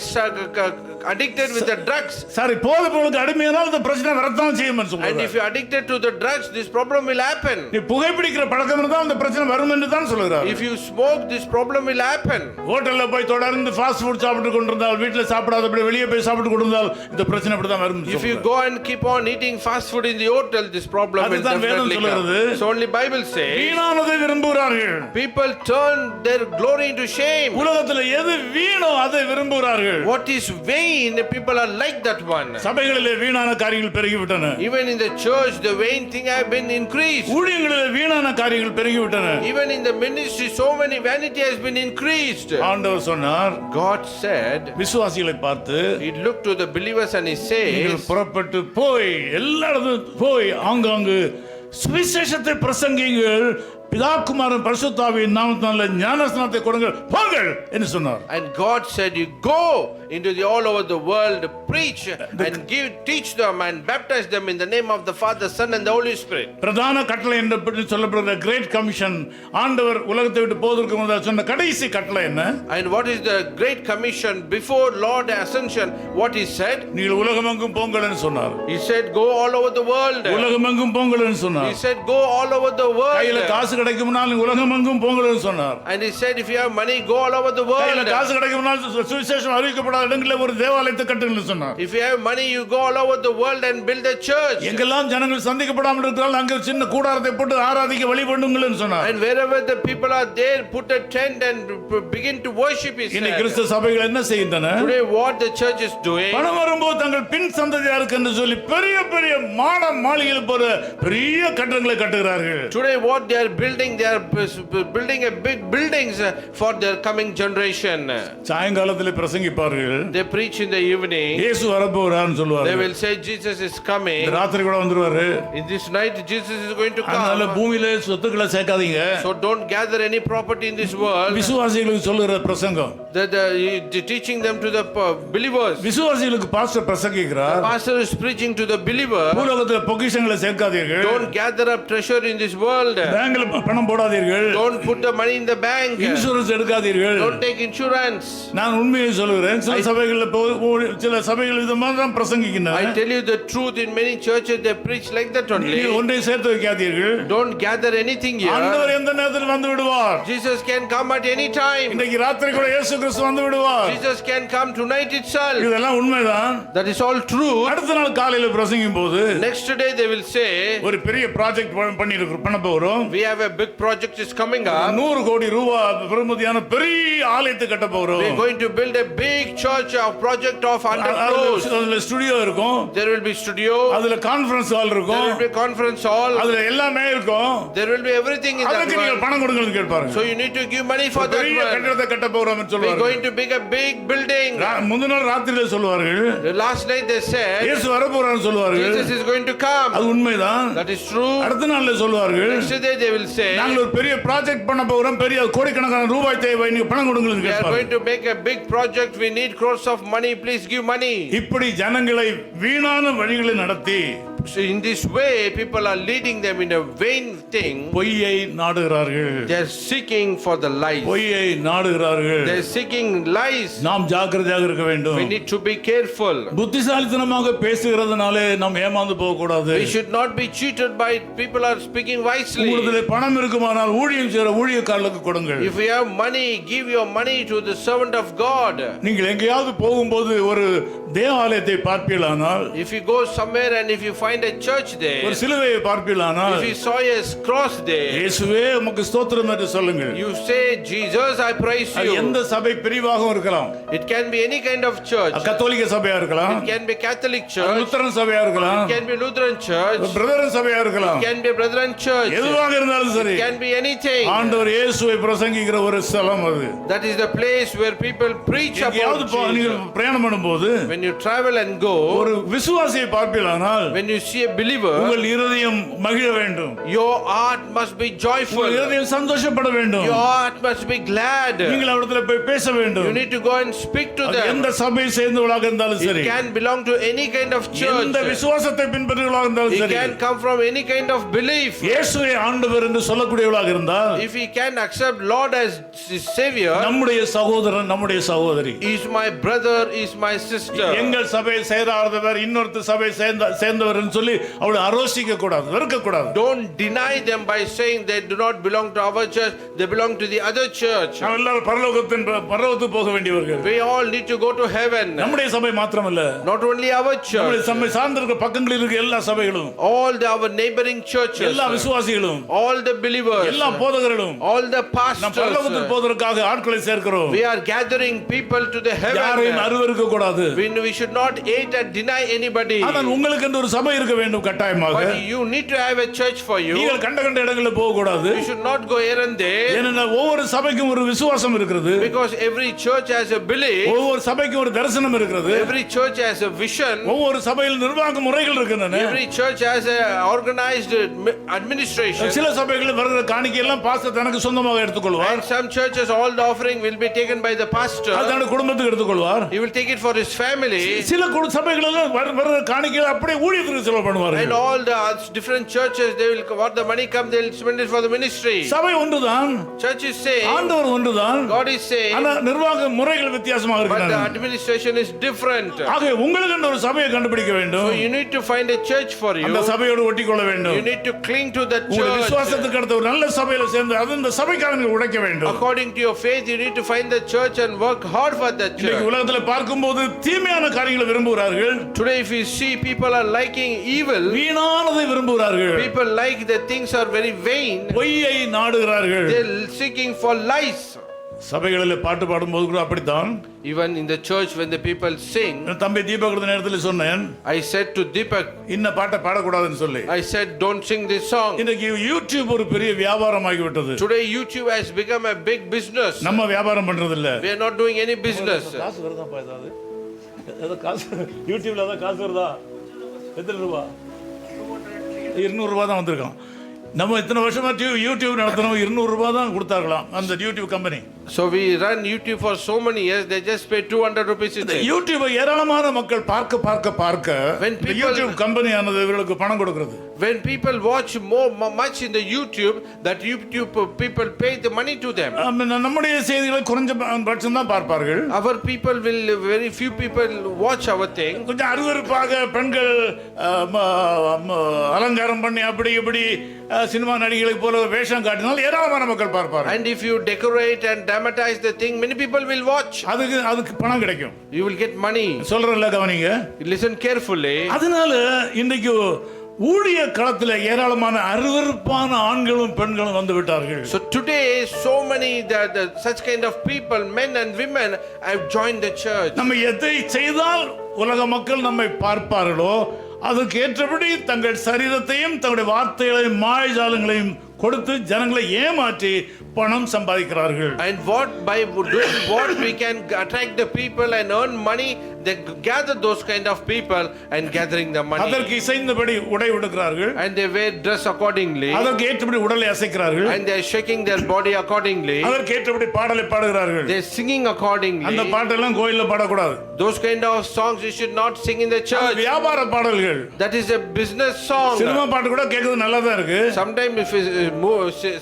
Speaker 2: addicted with the drugs,
Speaker 1: சரி, போதைப் பொருளுக்கு அடிமையானால் இந்த பிரச்சனை வரத்தான் செய்யும் என்று சொல்றார்.
Speaker 2: and if you addicted to the drugs, this problem will happen.
Speaker 1: நீ புகைப்பிடிக்கிற பழக்கம் இருந்தால் இந்த பிரச்சனை வரும் என்று தான் சொல்றார்.
Speaker 2: if you smoke, this problem will happen.
Speaker 1: ஹோட்டல்ல போய் தொடர்ந்து ஃபாஸ்ட் ஃபுட் சாப்பிட்டு கொண்டிருந்தால், வீட்ல சாப்பிடாதபடி வெளியே போய் சாப்பிட்டு கொண்டிருந்தால் இந்த பிரச்சனை அப்படி தான் வரும்.
Speaker 2: if you go and keep on eating fast food in the hotel, this problem will definitely come.
Speaker 1: so
Speaker 2: only Bible says
Speaker 1: வீணானதை விரும்புகிறார்கள்.
Speaker 2: people turn their glory into shame.
Speaker 1: உலகத்தில் எது வீணோ அதை விரும்புகிறார்கள்.
Speaker 2: what is vain, people are like that one.
Speaker 1: சபைகளிலே வீணான காரியங்கள் பெருகிவிட்டன.
Speaker 2: even in the church, the vain thing have been increased.
Speaker 1: ஊழியங்களிலே வீணான காரியங்கள் பெருகிவிட்டன.
Speaker 2: even in the ministry, so many vanity has been increased.
Speaker 1: ஆண்டவர் சொன்னார்,
Speaker 2: God said,
Speaker 1: விசுவாசிகளை பார்த்து,
Speaker 2: he looked to the believers and he says,
Speaker 1: புறப்பட்டு போய் எல்லா இடத்தும் போய் ஆங்காங்கு சுவிசேஷத்தை பிரசங்கியுங்கள், பிதா குமாரன் பரிசுத்தாவியின் நாமத்தினாலே ஞானஸ்நானத்தை கொடுங்கள், போங்கள் என்று சொன்னார்.
Speaker 2: and God said, you go into the all over the world, preach and teach them and baptize them in the name of the Father, Son and the Holy Spirit.
Speaker 1: பிரதான கட்டளை என்று சொல்லப்படுகிற கிரேட் கமிஷன், ஆண்டவர் உலகத்தை விட்டு போவதற்கு முன்னால் சொன்ன கடைசி கட்டளை என்ன?
Speaker 2: and what is the great commission before Lord ascension? what he said?
Speaker 1: நீங்கள் உலகமெங்கும் போங்கள் என்று சொன்னார்.
Speaker 2: he said go all over the world.
Speaker 1: உலகமெங்கும் போங்கள் என்று சொன்னார்.
Speaker 2: he said go all over the world.
Speaker 1: கையில காசு கிடைக்கும்னால் உலகமெங்கும் போங்கள் என்று சொன்னார்.
Speaker 2: and he said if you have money, go all over the world.
Speaker 1: கையில காசு கிடைக்கும்னால் சுவிசேஷம் அறிவிக்கப்படாத இடங்களில் ஒரு தேவாலயத்தை கட்டுங்கள் சொன்னார்.
Speaker 2: if you have money, you go all over the world and build a church.
Speaker 1: எங்கெல்லாம் ஜனங்கள் சந்திக்கப்படாமல் இருக்கிறார்கள் அங்கே சின்ன கூடாரத்தை போட்டு ஆராதிக்க வழிபடுங்கள் என்று சொன்னார்.
Speaker 2: and wherever the people are there, put a tent and begin to worship. he said.
Speaker 1: இன்னைக்கு கிறிஸ்தவ சபைகள் என்ன செய்கின்றன?
Speaker 2: today what the church is doing,
Speaker 1: பணம் வரும்போது தங்கள் அவர்கள் பின் சந்ததியாருக்கு என்று சொல்லி பெரிய பெரிய மாளிகையில் போற பெரிய கட்டடங்களை கட்டுகிறார்கள்.
Speaker 2: Today what they are building a big buildings for their coming generation.
Speaker 1: சாயங்காலத்தில் பிரசங்கிப்பார்கள்.
Speaker 2: They preach in the evening.
Speaker 1: இயேசு வரப்போறார்னு சொல்வார்கள்.
Speaker 2: They will say Jesus is coming.
Speaker 1: ராத்திரி கூட வந்துருவாரு.
Speaker 2: In this night Jesus is going to come.
Speaker 1: அதனால பூமியிலே சொத்துக்களை சேர்க்காதீங்க.
Speaker 2: So don't gather any property in this world.
Speaker 1: விசுவாசிகளுக்கு சொல்லுற பிரசங்கம்.
Speaker 2: The teaching them to the believers.
Speaker 1: விசுவாசிகளுக்கு pastor பிரசங்கிக்கிறார்.
Speaker 2: The pastor is preaching to the believer.
Speaker 1: பூலோகத்தில் பொக்கிஷங்களை சேர்க்காதீர்கள்.
Speaker 2: Don't gather up treasure in this world.
Speaker 1: பேங்க்ல பணம் போடாதீர்கள்.
Speaker 2: Don't put the money in the bank.
Speaker 1: Insurance எடுக்காதீர்கள்.
Speaker 2: Don't take insurance.
Speaker 1: நான் உண்மையை சொல்கிறேன். சில சபைகள் இது மாதிரி தான் பிரசங்கிக்கின்றன.
Speaker 2: I tell you the truth, in many churches they preach like that only.
Speaker 1: நீங்கள் ஒன்றை சேர்த்து வைக்காதீர்கள்.
Speaker 2: Don't gather anything here.
Speaker 1: ஆண்டவர் எந்த நேரத்தில் வந்து விடுவார்.
Speaker 2: Jesus can come at any time.
Speaker 1: இன்னைக்கு ராத்திரி கூட இயேசு கிறிஸ்து வந்து விடுவார்.
Speaker 2: Jesus can come tonight itself.
Speaker 1: இதெல்லாம் உண்மைதான்.
Speaker 2: That is all true.
Speaker 1: அடுத்த நாள் காலையில பிரசங்கிக்கும் போது
Speaker 2: Next day they will say
Speaker 1: ஒரு பெரிய ப்ராஜெக்ட் பண்ண போறோம்.
Speaker 2: we have a big project is coming up.
Speaker 1: 100 கோடி ரூபாய் பெறுமதியான பெரிய ஆலயத்தை கட்ட போறோம்.
Speaker 2: We are going to build a big church, a project of 100 crores.
Speaker 1: அதுல ஸ்டுடியோ இருக்கும்.
Speaker 2: There will be studio.
Speaker 1: அதுல கான்ஃபரன்ஸ் ஹால் இருக்கும்.
Speaker 2: There will be conference hall.
Speaker 1: அதுல எல்லாமே இருக்கும்.
Speaker 2: There will be everything in that.
Speaker 1: அதுக்கு நீங்க பணம் கொடுங்கன்னு கேட்பாங்க.
Speaker 2: So you need to give money for that.
Speaker 1: பெரிய கட்டடத்தை கட்ட போறோம்னு சொல்வாங்க.
Speaker 2: We are going to build a big building.
Speaker 1: முந்தின நாள் ராத்திரியில சொல்வார்கள்.
Speaker 2: The last night they said
Speaker 1: இயேசு வரப்போறார்னு சொல்வார்கள்.
Speaker 2: Jesus is going to come.
Speaker 1: அது உண்மைதான்.
Speaker 2: That is true.
Speaker 1: அடுத்த நாள்ல சொல்வார்கள்.
Speaker 2: Next day they will say
Speaker 1: நாங்கள் ஒரு பெரிய ப்ராஜெக்ட் பண்ண போறோம். பெரிய கோடிக்கணக்கான ரூபாய் தேவை. நீங்க பணம் கொடுங்கன்னு
Speaker 2: we are
Speaker 1: கேட்பாங்க.
Speaker 2: going to make a big project. We need crores of money. Please give money.
Speaker 1: இப்படி ஜனங்களை வீணான வழிகளில் நடத்தி
Speaker 2: So in this way people are leading them in a vain thing.
Speaker 1: பொய்யை நாடுகிறார்கள்.
Speaker 2: They are seeking for the lies.
Speaker 1: பொய்யை நாடுகிறார்கள்.
Speaker 2: They are seeking lies.
Speaker 1: நாம் ஜாக்கிரதையாக இருக்க வேண்டும்.
Speaker 2: We need to be careful.
Speaker 1: புத்திசாலித்தனமாக பேசுகிறதுனாலே நாம் ஏமாந்து போக கூடாது.
Speaker 2: We should not be cheated by people are speaking wisely.
Speaker 1: உங்களுக்கு பணம் இருக்குமானால் ஊழியம் செய்கிற ஊழியக்காரர்களுக்கு கொடுங்கள்.
Speaker 2: If you have money, give your money to the servant of God.
Speaker 1: நீங்கள் எங்கேயாவது போகும்போது ஒரு தேவாலயத்தை பார்ப்பீர்களானால்,
Speaker 2: If you go somewhere and if you find a church there,
Speaker 1: ஒரு சிலுவையை பார்ப்பீர்களானால்,
Speaker 2: if you saw a cross there,
Speaker 1: இயேசுவே உமக்கு ஸ்தோத்திரம் என்று சொல்லுங்கள்.
Speaker 2: you say Jesus I praise you.
Speaker 1: எந்த சபை பிரிவாகவும் இருக்கலாம்.
Speaker 2: It can be any kind of church.
Speaker 1: கத்தோலிக்க சபையா இருக்கலாம்.
Speaker 2: It can be Catholic church.
Speaker 1: Lutheran சபையா இருக்கலாம்.
Speaker 2: It can be Lutheran church.
Speaker 1: Brethren சபையா இருக்கலாம்.
Speaker 2: It can be Brethren church.
Speaker 1: எதுவாக இருந்தாலும் சரி.
Speaker 2: It can be anything.
Speaker 1: ஆண்டவர் இயேசுவை பிரசங்கிக்கிற ஒரு ஸ்தலம் அது.
Speaker 2: That is the place where people preach about
Speaker 1: நீங்கள்
Speaker 2: Jesus.
Speaker 1: பிரயாணம் பண்ணும்போது
Speaker 2: When you travel and go,
Speaker 1: ஒரு விசுவாசியை பார்ப்பீர்களானால்,
Speaker 2: when you see a believer,
Speaker 1: உங்கள் இருதயம் மகிழ வேண்டும்.
Speaker 2: your heart must be joyful.
Speaker 1: உங்கள் இருதயம் சந்தோஷப்பட வேண்டும்.
Speaker 2: Your heart must be glad.
Speaker 1: நீங்கள் அவரிடத்தில் போய் பேச வேண்டும்.
Speaker 2: You need to go and speak to them.
Speaker 1: எந்த சபையை சேர்ந்தவர்களாக இருந்தாலும்
Speaker 2: It
Speaker 1: சரி.
Speaker 2: can belong to any kind of church.
Speaker 1: எந்த விசுவாசத்தை பின்பற்றுவர்களாக இருந்தாலும்
Speaker 2: It
Speaker 1: சரி.
Speaker 2: can come from any kind of belief.
Speaker 1: இயேசுவை ஆண்டவர் என்று சொல்லக்கூடியவர்களாக இருந்தால்,
Speaker 2: If we can accept Lord as his savior,
Speaker 1: நம்முடைய சகோதரன், நம்முடைய சகோதரி,
Speaker 2: is my brother, is my sister.
Speaker 1: எங்கள் சபையை சேராதவர் இன்னொரு சபையை சேர்ந்தவர் சொல்லி அவளை அரோசிக்க கூடாது, வெறுக்க கூடாது.
Speaker 2: Don't deny them by saying they do not belong to our church, they belong to the other church.
Speaker 1: நாம் எல்லாரும் பரலோகத்துக்கு போக வேண்டியவர்கள்.
Speaker 2: We all need to go to heaven.
Speaker 1: நம்முடைய சபை மாத்திரமல்ல,
Speaker 2: Not only our
Speaker 1: நம்முடைய
Speaker 2: church,
Speaker 1: சபை சார்ந்திருக்கிற பக்கங்களில் இருக்க எல்லா சபைகளும்,
Speaker 2: our neighboring churches,
Speaker 1: எல்லா விசுவாசிகளும்,
Speaker 2: all the believers,
Speaker 1: எல்லா போதகர்களும்,
Speaker 2: all the
Speaker 1: நாம் பரலோகத்துக்கு
Speaker 2: pastors.
Speaker 1: போவதற்காக ஆட்களை சேர்க்கிறோம்.
Speaker 2: We are gathering people to the
Speaker 1: யாரையும்
Speaker 2: heaven.
Speaker 1: அருவருக்க கூடாது.
Speaker 2: We should not hate and deny anybody.
Speaker 1: ஆனால் உங்களுக்கு என்று ஒரு சபை இருக்க வேண்டும் கட்டாயமாக.
Speaker 2: But you need to have a church for you.
Speaker 1: நீங்கள் கண்ட இடங்களில் போக கூடாது.
Speaker 2: You should not go here and there.
Speaker 1: ஏனென்றால் ஒவ்வொரு சபைக்கும் ஒரு விசுவாசம் இருக்கிறது.
Speaker 2: Because every church has a belief.
Speaker 1: ஒவ்வொரு சபைக்கும் ஒரு தரிசனம் இருக்கிறது.
Speaker 2: Every church has a vision.
Speaker 1: ஒவ்வொரு சபையில் நிர்வாக முறைகள் இருக்கின்றன.
Speaker 2: Every church has a organized administration.
Speaker 1: சில சபைகளில் வருகிற காணிக்கை எல்லாம் பாஸ்டர் தனக்கு சொந்தமாக எடுத்துக்கொள்வார்.
Speaker 2: And some churches all the offering will be taken by the pastor.
Speaker 1: அதோட குடும்பத்துக்கு எடுத்துக்கொள்வார்.
Speaker 2: He will take it for his family.
Speaker 1: சில சபைகளில் வருகிற காணிக்கை அப்படியே ஊழியத்துக்கு செலவு பண்ணுவார்கள்.
Speaker 2: And all the different churches, they will, what the money comes, they will spend it for the ministry.
Speaker 1: சபை ஒன்றுதான்.
Speaker 2: Church is saying,
Speaker 1: ஆண்டவர் ஒன்றுதான்.
Speaker 2: God is saying,
Speaker 1: ஆனா நிர்வாக முறைகள் வித்தியாசமாக
Speaker 2: but the
Speaker 1: இருக்கின்றன.
Speaker 2: administration is different.
Speaker 1: ஆகவே உங்களுக்கு ஒரு சபையை கண்டுபிடிக்க வேண்டும்.
Speaker 2: So you need to find a church for you.
Speaker 1: அந்த சபையோடு ஒட்டிக்கொள்ள வேண்டும்.
Speaker 2: You need to cling to that
Speaker 1: உங்கள்
Speaker 2: church.
Speaker 1: விசுவாசத்துக்கு அடுத்த ஒரு நல்ல சபையில சேர்ந்து அது இந்த சபைக்காரங்களை உடைக்க வேண்டும்.
Speaker 2: According to your faith, you need to find the church and work hard for that church.
Speaker 1: இன்னைக்கு உலகத்தில் பார்க்கும்போது தீமையான காரியங்களை விரும்புகிறார்கள்.
Speaker 2: Today if you see, people are liking evil.
Speaker 1: வீணானதை விரும்புகிறார்கள்.
Speaker 2: People like the things are very vain.
Speaker 1: பொய்யை நாடுகிறார்கள்.
Speaker 2: They're seeking for lies.
Speaker 1: சபைகளில் பாட்டு பாடும்போது கூட அப்படித்தான்.
Speaker 2: Even in the church when the people sing,
Speaker 1: தம்பி தீபக் நேரத்தில் சொன்னேன்,
Speaker 2: I said to Deepak,
Speaker 1: இன்ன பாட்டை பாடக்கூடாதுன்னு சொல்லி.
Speaker 2: I said don't sing this song.
Speaker 1: இன்னைக்கு யூடியூப் ஒரு பெரிய வியாபாரமாகி விட்டது.
Speaker 2: Today YouTube has become a big business.
Speaker 1: நம்ம வியாபாரம் பண்றது இல்ல.
Speaker 2: We are not doing any business.
Speaker 1: காசு வருதாப்பா ஏதாவது? ஏதாவது காசு யூடியூப்ல ஏதாவது காசு வருதா? எத்தனை ரூபா? 200 ரூபாய் தான் வந்திருக்கான். நம்ம இத்தனை வருஷமா யூடியூப் நடத்துறோம், 200 ரூபாய் தான் கொடுத்தார்களாம் அந்த YouTube company.
Speaker 2: So we run YouTube for so many years, they just pay 200 rupees a day.
Speaker 1: யூடியூபை ஏராளமான மக்கள் பார்க்க
Speaker 2: When people-
Speaker 1: யூடியூப் கம்பெனி ஆனது இவர்களுக்கு பணம் கொடுக்கிறது.
Speaker 2: When people watch much in the YouTube, that YouTube people pay the money to them.
Speaker 1: நம்முடைய செய்திகளை குறைஞ்ச பட்சம் தான் பார்ப்பார்கள்.
Speaker 2: Our people will, very few people watch our thing.
Speaker 1: கொஞ்சம் அருவருப்பாக பெண்கள் அலங்காரம் பண்ணி அப்படி இப்படி சினிமா நடிகைகளை போல வேஷம் காட்டினால் ஏராளமான மக்கள் பார்ப்பார்கள்.
Speaker 2: And if you decorate and dramatize the thing, many people will watch.
Speaker 1: அதுக்கு பணம் கிடைக்கும்.
Speaker 2: You will get money.
Speaker 1: சொல்றேன்ல கவனிங்க.
Speaker 2: Listen carefully.
Speaker 1: அதனால இன்னைக்கு ஊழிய களத்தில் ஏராளமான அருவருப்பான ஆண்களும் பெண்களும் வந்து விட்டார்கள்.
Speaker 2: So today so many such kind of people, men and women, have joined the church.
Speaker 1: நம்ம எதை செய்தால் உலக மக்கள் நம்மை பார்ப்பார்களோ அதுக்கு ஏற்றபடி தங்கள் சரீரத்தையும் தங்களுடைய வார்த்தைகளையும் மாயஜாலங்களையும் கொடுத்து ஜனங்களை ஏமாற்றி பணம் சம்பாதிக்கிறார்கள்.
Speaker 2: And by doing what we can attract the people and earn money, they gather those kind of people and gathering the money.
Speaker 1: அதற்கு இசைந்தபடி உடை உடுக்கிறார்கள்.
Speaker 2: And they wear dress accordingly.
Speaker 1: அதற்கு ஏற்றபடி உடலை அசைக்கிறார்கள்.
Speaker 2: And they are shaking their body accordingly.
Speaker 1: அதற்கு ஏற்றபடி பாடலை பாடுகிறார்கள்.
Speaker 2: They are singing accordingly.
Speaker 1: அந்த பாட்டெல்லாம் கோயில்ல பாடக்கூடாது.
Speaker 2: Those kind of songs you should not sing in the church.
Speaker 1: வியாபார பாடல்கள்.
Speaker 2: That is a business song.
Speaker 1: Cinema பாட்டு கூட கேட்கிறது நல்லா தான் இருக்கு.
Speaker 2: Sometimes if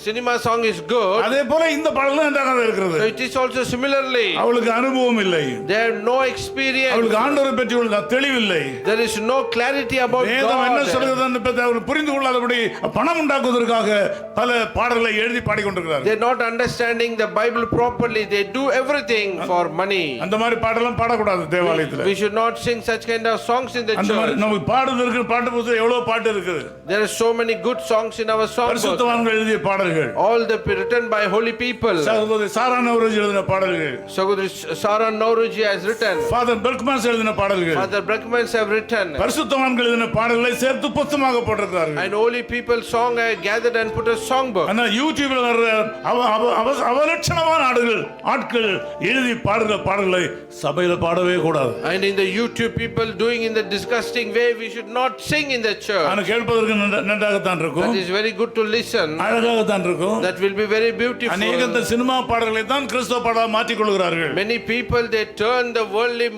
Speaker 2: cinema song is good,
Speaker 1: அதே போல இந்த பாடலும் நன்றாக இருக்கிறது.
Speaker 2: so it is also similarly.
Speaker 1: அவளுக்கு அனுபவம் இல்லை.
Speaker 2: They have no experience.
Speaker 1: அவளுக்கு ஆண்டவரை பற்றி உள்ள தெளிவில்லை.
Speaker 2: There is no clarity about
Speaker 1: வேதம் என்ன
Speaker 2: God.
Speaker 1: சொல்கிறதுன்னு அவர் புரிந்து கொள்ளாதபடி பணம் உண்டாக்குவதற்காக பல பாடல்களை எழுதி பாடிக்கொண்டிருக்கிறார்கள்.
Speaker 2: They are not understanding the Bible properly. They do everything for money.
Speaker 1: அந்த மாதிரி பாடலாம் பாடக்கூடாது தேவாலயத்தில்.
Speaker 2: We should not sing such kind of songs in the
Speaker 1: அந்த மாதிரி
Speaker 2: church.
Speaker 1: நமக்கு பாடுவதற்கு பாட்டு புத்தகம் எவ்வளவு பாட்டு இருக்குது.
Speaker 2: There are so many good songs in our song book.
Speaker 1: பரிசுத்தவான்கள் எழுதிய பாடல்கள்.
Speaker 2: All the written by holy people.
Speaker 1: சகோதரி சாரா நௌரோஜி எழுதின பாடல்கள்.
Speaker 2: Sagodari Sarah Nauruji has written.
Speaker 1: Father Bergmans எழுதின பாடல்கள்.
Speaker 2: Father Brackmans have written.
Speaker 1: பரிசுத்தவான்கள் எழுதின பாடல்களை சேர்த்து புத்தகமாக போட்டிருக்கிறார்கள்.
Speaker 2: And holy people song I gathered and put a song book.
Speaker 1: ஆனா யூடியூப்ல வர்ற அவலட்சணமான ஆட்கள் எழுதி பாடுகிற பாடல்களை சபையில பாடவே கூடாது.
Speaker 2: And in the YouTube people doing in the disgusting way, we should not sing in the church.
Speaker 1: ஆனா கேட்பதற்கு நன்றாகத்தான் இருக்கும்.
Speaker 2: That is very good to listen.
Speaker 1: அழகாகத்தான் இருக்கும்.
Speaker 2: That will be very beautiful.
Speaker 1: அநேக சினிமா பாடல்களை தான் கிறிஸ்தவ பாடலாக மாற்றிக் கொள்கிறார்கள்.
Speaker 2: Many people they turn the worldly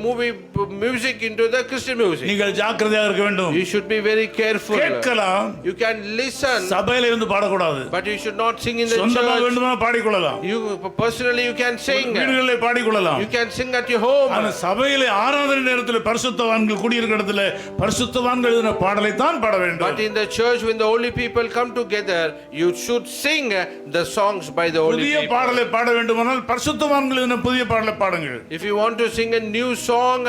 Speaker 2: music into the Christian music.
Speaker 1: நீங்கள் ஜாக்கிரதையாக இருக்க வேண்டும்.
Speaker 2: You should be very careful.
Speaker 1: கேட்கலாம்.
Speaker 2: You can listen.
Speaker 1: சபையில இருந்து பாடக்கூடாது.
Speaker 2: But you should not sing in the
Speaker 1: சொந்தமா
Speaker 2: church.
Speaker 1: வேண்டுமா பாடிக்கொள்ளலாம்.
Speaker 2: You personally you can sing.
Speaker 1: வீடுகளிலே பாடிக்கொள்ளலாம்.
Speaker 2: You can sing at your home.
Speaker 1: ஆனா சபையிலே ஆராதனை நேரத்தில் பரிசுத்தவான்கள் கூடியிருக்கிற இடத்துல பரிசுத்தவான்கள் எழுதின பாடலை தான் பாட வேண்டும்.
Speaker 2: But in the church when the holy people come together, you should sing the songs by the holy
Speaker 1: புதிய
Speaker 2: people.
Speaker 1: பாடலை பாட வேண்டுமானால் பரிசுத்தவான்கள் எழுதின புதிய பாடலை பாடுங்கள்.
Speaker 2: If you want to sing a new song,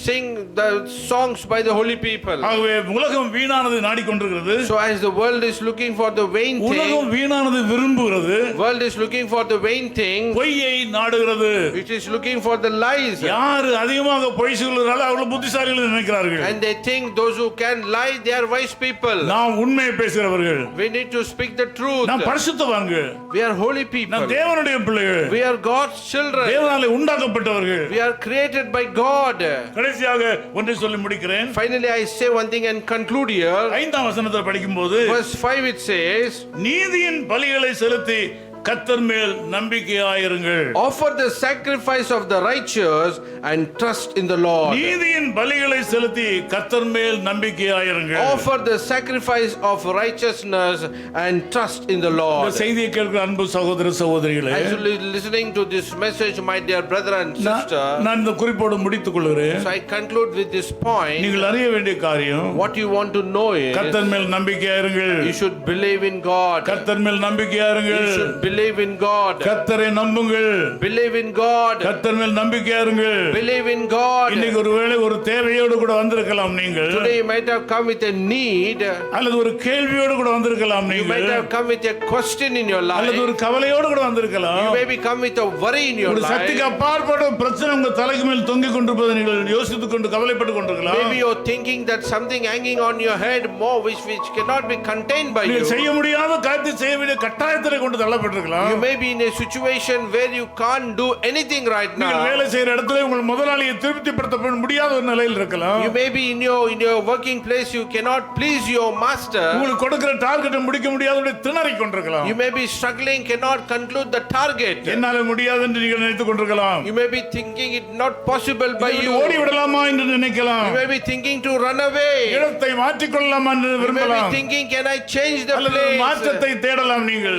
Speaker 2: sing the songs by the holy people.
Speaker 1: ஆகவே உலகம் வீணானது நாடிக்கொண்டிருக்கிறது.
Speaker 2: So as the world is looking for the vain thing,
Speaker 1: உலகம் வீணானது விரும்புகிறது.
Speaker 2: world is looking for the vain thing,
Speaker 1: பொய்யை நாடுகிறது.
Speaker 2: it is looking for the lies.
Speaker 1: யார் அதிகமாக பொய் சொல்கிறார்களோ அவர்கள் புத்திசாலிகள் நினைக்கிறார்கள்.
Speaker 2: And they think those who can lie, they are wise people.
Speaker 1: நாம் உண்மையை பேசுகிறவர்கள்.
Speaker 2: We need to speak the truth.
Speaker 1: நாம் பரிசுத்தவான்கள்.
Speaker 2: We are holy people.
Speaker 1: நாம் தேவனுடைய பிள்ளைகள்.
Speaker 2: We are God's children.
Speaker 1: தேவனாலே உண்டாக்கப்பட்டவர்கள்.
Speaker 2: We are created by God.
Speaker 1: கடைசியாக ஒன்றை சொல்லி முடிக்கிறேன்.
Speaker 2: Finally I say one thing and conclude here.
Speaker 1: 5ஆம் வசனத்தை படிக்கும்போது
Speaker 2: Verse 5 it says,
Speaker 1: நீதியின் பலிகளை செலுத்தி கர்த்தர் மேல் நம்பிக்கையாயிருங்கள்.
Speaker 2: offer the sacrifice of the righteous and trust in the Lord.
Speaker 1: நீதியின் பலிகளை செலுத்தி கர்த்தர் மேல் நம்பிக்கையாயிருங்கள்.
Speaker 2: Offer the sacrifice of righteousness and trust in the
Speaker 1: இந்த
Speaker 2: Lord.
Speaker 1: செய்தியை கேட்கிற அன்பு சகோதர சகோதரிகளே,
Speaker 2: As you listening to this message, my dear brother and sister,
Speaker 1: நான் இந்த குறிப்போடு முடித்துக் கொள்கிறேன்.
Speaker 2: so I conclude with this point.
Speaker 1: நீங்கள் அறிய வேண்டிய காரியம்,
Speaker 2: What you want to know is
Speaker 1: கர்த்தர் மேல் நம்பிக்கையாயிருங்கள்.
Speaker 2: you should believe in God.
Speaker 1: கர்த்தர் மேல் நம்பிக்கையாயிருங்கள்.
Speaker 2: You should believe Believe in God.
Speaker 1: கர்த்தரை நம்புங்கள்.
Speaker 2: Believe in God.
Speaker 1: கர்த்தர் மேல் நம்பிக்கையா இருங்கள்.
Speaker 2: Believe in God.
Speaker 1: இன்னைக்கு ஒருவேளை ஒரு தேவையோடு கூட வந்திருக்கலாம் நீங்கள்.
Speaker 2: Today you might have come with a need.
Speaker 1: அல்லது ஒரு கேள்வியோடு கூட வந்திருக்கலாம்
Speaker 2: You might
Speaker 1: நீங்கள்.
Speaker 2: have come with a question in your life.
Speaker 1: அல்லது ஒரு கவலையோடு கூட
Speaker 2: You
Speaker 1: வந்திருக்கலாம்.
Speaker 2: may be come with a worry in your
Speaker 1: ஒரு
Speaker 2: life.
Speaker 1: சக்திக்கு அப்பாற்பட்ட பிரச்சனை உங்க தலைக்கு மேல் தொங்கிக் கொண்டிருப்பதை நீங்கள் யோசித்துக் கொண்டு கவலைப்பட்டு கொண்டிருக்கலாம்.
Speaker 2: Maybe you're thinking that something hanging on your head more which cannot be contained by you.
Speaker 1: நீங்கள் செய்ய முடியாத காரியத்தை செய்ய வேண்டிய கட்டாயத்திலே கொண்டு தள்ளப்பட்டிருக்கலாம்.
Speaker 2: You may be in a situation where you can't do anything right
Speaker 1: நீங்கள்
Speaker 2: now.
Speaker 1: வேலை செய்யற இடத்துல உங்கள் முதலாளியை திருப்திப்படுத்த முடியாத ஒரு நிலையில் இருக்கலாம்.
Speaker 2: You may be in your working place, you cannot please your master.
Speaker 1: உங்களுக்கு கொடுக்கிற டார்கெட்டை முடிக்க முடியாதபடி திணறிக் கொண்டிருக்கலாம்.
Speaker 2: You may be struggling, cannot conclude the target.
Speaker 1: என்னால முடியாது என்று நீங்கள் நினைத்துக் கொண்டிருக்கலாம்.
Speaker 2: You may be thinking it not possible by
Speaker 1: இதை
Speaker 2: you.
Speaker 1: ஓடி விடலாமா என்று நினைக்கலாம்.
Speaker 2: You may be thinking to run away.
Speaker 1: இடத்தை மாற்றிக் கொள்ளலாமா என்று
Speaker 2: You may be
Speaker 1: விரும்பலாம்.
Speaker 2: thinking, can I change the
Speaker 1: அல்லது ஒரு
Speaker 2: place?
Speaker 1: மாற்றத்தை தேடலாம் நீங்கள்.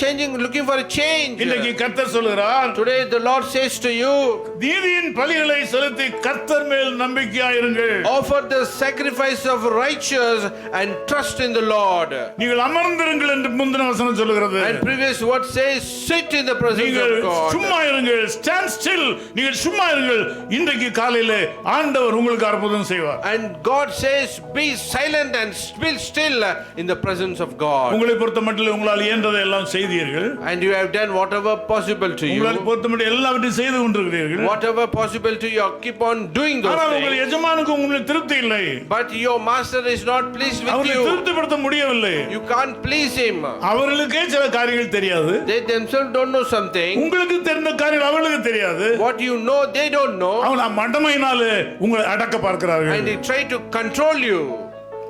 Speaker 2: Can you looking for a change?
Speaker 1: இன்னைக்கு கர்த்தர் சொல்கிறார்,
Speaker 2: Today the Lord says to you,
Speaker 1: நீதியின் பலிகளை செலுத்தி கர்த்தர் மேல் நம்பிக்கையாயிருங்கள்.
Speaker 2: offer the sacrifice of righteous and trust in the Lord.
Speaker 1: நீங்கள் அமர்ந்திருங்கள் என்று முந்தின வசனம் சொல்கிறது.
Speaker 2: And previous word says, sit in the presence
Speaker 1: நீங்கள்
Speaker 2: of God.
Speaker 1: சும்மா இருங்கள், ஸ்டாண்ட் ஸ்டில். நீங்கள் சும்மா இருங்கள். இன்றைக்கு காலையிலே ஆண்டவர் உங்களுக்கு அற்புதம் செய்வார்.
Speaker 2: And God says, be silent and be still in the presence of God.
Speaker 1: உங்களை பொறுத்தமட்டில் உங்களால் இயன்றதை எல்லாம் செய்தீர்கள்.
Speaker 2: And you have done whatever possible to
Speaker 1: உங்களால்
Speaker 2: you.
Speaker 1: பொறுத்தமட்டில் எல்லாவற்றையும் செய்து கொண்டிருக்கிறீர்கள்.
Speaker 2: Whatever possible to you, keep on doing those
Speaker 1: ஆனால் உங்கள்
Speaker 2: things.
Speaker 1: எஜமானுக்கு உங்களுக்கு திருப்தி இல்லை.
Speaker 2: But your master is not pleased with
Speaker 1: அவரை
Speaker 2: you.
Speaker 1: திருப்திப்படுத்த முடியவில்லை.
Speaker 2: You can't please him.
Speaker 1: அவர்களுக்கே சில காரியங்கள் தெரியாது.
Speaker 2: They themselves don't know something.
Speaker 1: உங்களுக்கு தெரிந்த காரியங்கள் அவர்களுக்கு தெரியாது.
Speaker 2: What you know, they don't know.
Speaker 1: அவங்க மடமையினாலே உங்களை அடக்க பார்க்கிறார்கள்.
Speaker 2: And they try to control you.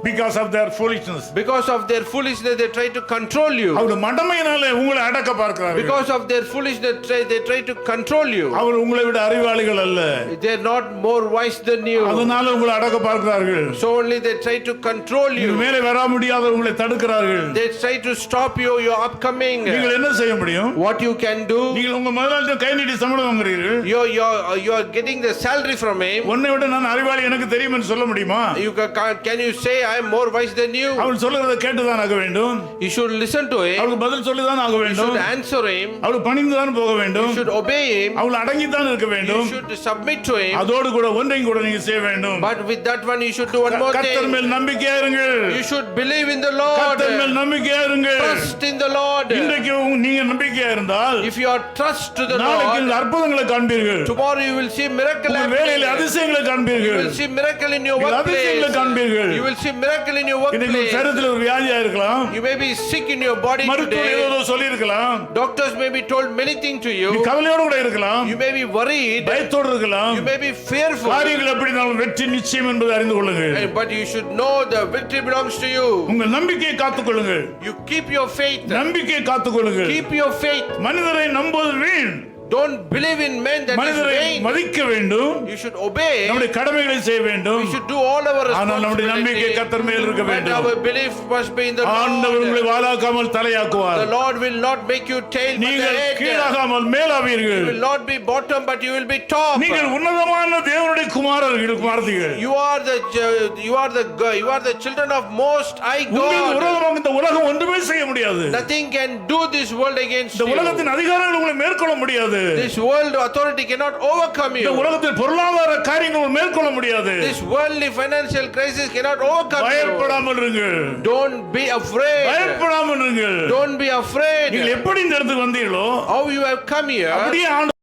Speaker 1: Because of their foolishness.
Speaker 2: Because of their foolishness, they try to control you.
Speaker 1: அவர் மடமையினாலே உங்களை அடக்க பார்க்கிறார்கள்.
Speaker 2: Because of their foolishness, they try to control you.
Speaker 1: அவர் உங்களை விட அறிவாளிகள் அல்ல.
Speaker 2: They are not more wise than you.
Speaker 1: அதனால உங்களை அடக்க பார்க்கிறார்கள்.
Speaker 2: So only they try to control you.
Speaker 1: மேலே வர முடியாத உங்களை தடுக்கிறார்கள்.
Speaker 2: They try to stop you, your upcoming.
Speaker 1: நீங்கள் என்ன செய்ய முடியும்?
Speaker 2: What you can do?
Speaker 1: நீங்கள் உங்க முதலாளிட்ட கை நீட்டி சம்பளம் வாங்குறீர்கள்.
Speaker 2: You are getting the salary from him.
Speaker 1: உன்னை விட நான் அறிவாளி எனக்கு தெரியும் என்று சொல்ல முடியுமா?
Speaker 2: Can you say I am more wise than you?
Speaker 1: அவள் சொல்றதை கேட்டுதான் ஆக வேண்டும்.
Speaker 2: You should listen to him.
Speaker 1: அவளுக்கு பதில் சொல்லிதான் ஆக
Speaker 2: You
Speaker 1: வேண்டும்.
Speaker 2: should answer him.
Speaker 1: அவள் பணிந்துதான் போக வேண்டும்.
Speaker 2: You should obey him.
Speaker 1: அவள் அடங்கித்தான் இருக்க
Speaker 2: You
Speaker 1: வேண்டும்.
Speaker 2: should submit to him.
Speaker 1: அதோடு கூட ஒன்றையும் கூட நீங்க செய்ய வேண்டும்.
Speaker 2: But with that one you should do one more
Speaker 1: கர்த்தர்
Speaker 2: thing.
Speaker 1: மேல் நம்பிக்கையா இருங்கள்.
Speaker 2: You should believe in the Lord.
Speaker 1: கர்த்தர் மேல் நம்பிக்கையா இருங்கள்.
Speaker 2: Trust in the Lord.
Speaker 1: இன்றைக்கு நீங்க நம்பிக்கையா இருந்தால்
Speaker 2: If you are trust to the
Speaker 1: நாளைக்கு
Speaker 2: Lord,
Speaker 1: அற்புதங்களை காண்பீர்கள்.
Speaker 2: tomorrow you will see miracle
Speaker 1: உங்கள்
Speaker 2: happening.
Speaker 1: வேலையில் அதிசயங்களை
Speaker 2: You
Speaker 1: காண்பீர்கள்.
Speaker 2: will see miracle in your
Speaker 1: நீங்கள் அதிசயங்களை
Speaker 2: workplace.
Speaker 1: காண்பீர்கள்.
Speaker 2: You will see miracle in your
Speaker 1: இன்னைக்கு
Speaker 2: workplace.
Speaker 1: சரீரத்தில் ஒரு வியாதியா இருக்கலாம்.
Speaker 2: You may be sick in your body
Speaker 1: மருத்துவர்
Speaker 2: today.
Speaker 1: ஏதோ சொல்லி இருக்கலாம்.
Speaker 2: Doctors may be told many things to
Speaker 1: நீ
Speaker 2: you.
Speaker 1: கவலையோடு கூட இருக்கலாம்.
Speaker 2: You may be worried.
Speaker 1: பயத்தோடு இருக்கலாம்.
Speaker 2: You may be fearful.
Speaker 1: காரியங்கள் எப்படி இருந்தாலும் வெற்றி நிச்சயம் என்பதை அறிந்து கொள்ளுங்கள்.
Speaker 2: But you should know the victory belongs to you.
Speaker 1: உங்கள் நம்பிக்கையை காத்துக்கொள்ளுங்கள்.
Speaker 2: You keep your faith.
Speaker 1: நம்பிக்கையை காத்துக்கொள்ளுங்கள்.
Speaker 2: Keep your faith.
Speaker 1: மனிதரை நம்புவது வீண்.
Speaker 2: Don't believe in men that is
Speaker 1: மனிதரை
Speaker 2: vain.
Speaker 1: மதிக்க வேண்டும்.
Speaker 2: You should obey.
Speaker 1: நம்முடைய கடமைகளை செய்ய வேண்டும்.
Speaker 2: We should do all our
Speaker 1: ஆனால் நம்முடைய நம்பிக்கை
Speaker 2: responsibility.
Speaker 1: கர்த்தர் மேல் இருக்க
Speaker 2: And
Speaker 1: வேண்டும்.
Speaker 2: our belief must be in the
Speaker 1: ஆண்டவர் உங்களை
Speaker 2: Lord.
Speaker 1: வாலாக்காமல்
Speaker 2: The
Speaker 1: தலையாக்குவார்.
Speaker 2: Lord will not make you tail but the
Speaker 1: நீங்கள்
Speaker 2: head.
Speaker 1: கீழாகாமல்
Speaker 2: You
Speaker 1: மேலாவீர்கள்.
Speaker 2: will not be bottom but you will be top.
Speaker 1: நீங்கள் உன்னதமான தேவனுடைய குமாரர்கள் குமாரத்திகள்.
Speaker 2: You are the children of most high
Speaker 1: உங்களுக்கு
Speaker 2: God.
Speaker 1: விரோதமாக இந்த உலகம் ஒன்றுமே செய்ய முடியாது.
Speaker 2: Nothing can do this world against
Speaker 1: இந்த
Speaker 2: you.
Speaker 1: உலகத்தின் அதிகாரங்கள் உங்களை மேற்கொள்ள முடியாது.
Speaker 2: This world authority cannot overcome
Speaker 1: இந்த
Speaker 2: you.
Speaker 1: உலகத்தில் பொருளாதார காரியங்கள் மேற்கொள்ள முடியாது.
Speaker 2: This worldly financial crisis cannot overcome you.
Speaker 1: பயப்படாமல் இருங்கள்.
Speaker 2: Don't be afraid.
Speaker 1: பயப்படாமல் இருங்கள்.
Speaker 2: Don't be afraid.
Speaker 1: நீங்கள் எப்படி இந்த இடத்துக்கு வந்தீங்களோ
Speaker 2: How you have come here,
Speaker 1: அப்படியே ஆண்டவர்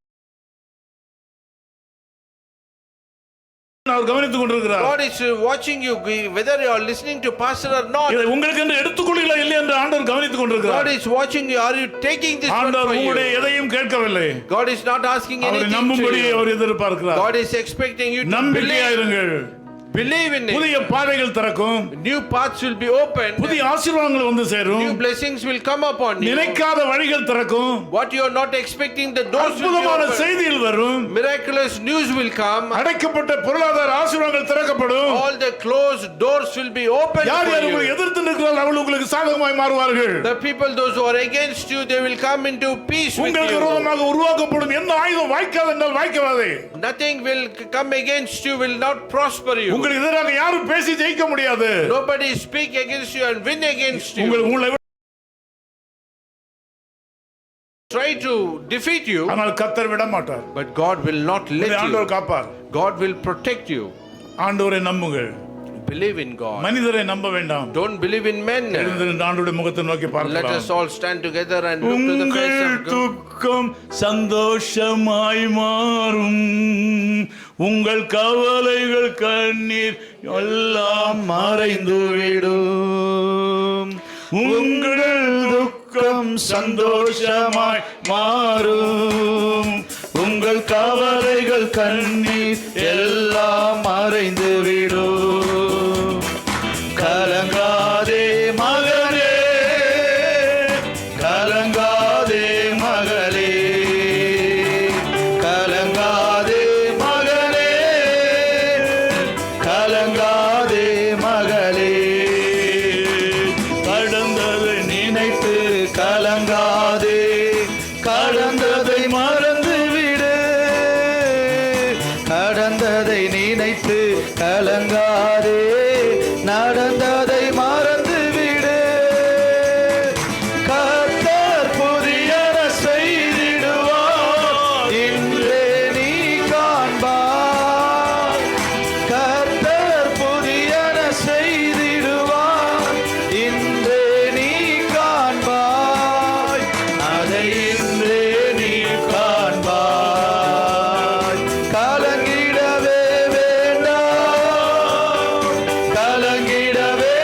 Speaker 1: அவர் கவனித்துக் கொண்டிருக்கிறார்.
Speaker 2: God is watching you, whether you are listening to pastor or not.
Speaker 1: இதை உங்களுக்கு என்று எடுத்துக்கொள்ளீங்களா இல்லை என்று ஆண்டவர் கவனித்துக்
Speaker 2: God
Speaker 1: கொண்டிருக்கிறார்.
Speaker 2: is watching you. Are you taking this one
Speaker 1: ஆண்டவர்
Speaker 2: for
Speaker 1: உங்களுடைய
Speaker 2: you?
Speaker 1: எதையும் கேட்கவில்லை.
Speaker 2: God is not asking
Speaker 1: அவரை
Speaker 2: anything to
Speaker 1: நம்பும்படி
Speaker 2: you.
Speaker 1: அவர் எதிர்பார்க்கிறார்.
Speaker 2: God is expecting you to
Speaker 1: நம்பிக்கையா
Speaker 2: believe.
Speaker 1: இருங்கள்.
Speaker 2: Believe in it.
Speaker 1: புதிய பாதைகள் திறக்கும்.
Speaker 2: New paths will be opened.
Speaker 1: புதிய ஆசீர்வாதங்கள் வந்து சேரும்.
Speaker 2: New blessings will come upon you.
Speaker 1: நினைக்காத வழிகள் திறக்கும்.
Speaker 2: What you are not expecting, the doors will be
Speaker 1: அற்புதமான
Speaker 2: opened.
Speaker 1: செய்திகள் வரும்.
Speaker 2: Miraculous news will come.
Speaker 1: அடைக்கப்பட்ட பொருளாதார ஆசீர்வாதங்கள் திறக்கப்படும்.
Speaker 2: All the closed doors will be opened
Speaker 1: யார்
Speaker 2: for
Speaker 1: யார் உங்களை
Speaker 2: you.
Speaker 1: எதிர்த்து நிற்கிறார்கள் அவர்கள் உங்களுக்கு சாதகமாய் மாறுவார்கள்.
Speaker 2: The people, those who are against you, they will come into peace with
Speaker 1: உங்களுக்கு
Speaker 2: you.
Speaker 1: விரோதமாக உருவாக்கப்படும் எந்த ஆயுதம் வாய்க்காது என்றால் வாய்க்காதே.
Speaker 2: Nothing will come against you, will not prosper you.
Speaker 1: உங்களுக்கு எதிராக யாரும் பேசி ஜெயிக்க முடியாது.
Speaker 2: Nobody speak against you and win against you.
Speaker 1: உங்களை
Speaker 2: try to defeat you,
Speaker 1: ஆனால் கர்த்தர் விட மாட்டார்.
Speaker 2: but God will not let you.
Speaker 1: ஆண்டவர் காப்பார்.
Speaker 2: God will protect you.
Speaker 1: ஆண்டவரை நம்புங்கள்.
Speaker 2: Believe in God.
Speaker 1: மனிதரை நம்ப வேண்டாம்.
Speaker 2: Don't believe in men.
Speaker 1: எழுந்து ஆண்டவருடைய முகத்தை நோக்கி பார்க்கலாம்.
Speaker 2: Let us all stand together and look to the face of God.
Speaker 1: துக்கம் சந்தோஷமாய் மாறும், உங்கள் கவலைகள் கண்ணீர் எல்லாம் மறைந்துவிடும். உங்கள் துக்கம் சந்தோஷமாய் மாறும், உங்கள் கவலைகள் கண்ணீர் எல்லாம் மறைந்துவிடும். கலங்காதே மகனே, கலங்காதே மகளே, கலங்காதே மகனே, கலங்காதே மகளே. கடந்ததை நினைத்து கலங்காதே, கடந்ததை மறந்துவிடு. கடந்ததை நினைத்து கலங்காதே, நடந்ததை மறந்துவிடு. கர்த்தர் புதியன செய்திடுவார், இன்றே நீ காண்பாய். கர்த்தர் புதியன செய்திடுவார், இன்றே நீ காண்பாய். அதை இன்றே நீ காண்பாய். கலங்கிடவே வேண்டாம், கலங்கிடவே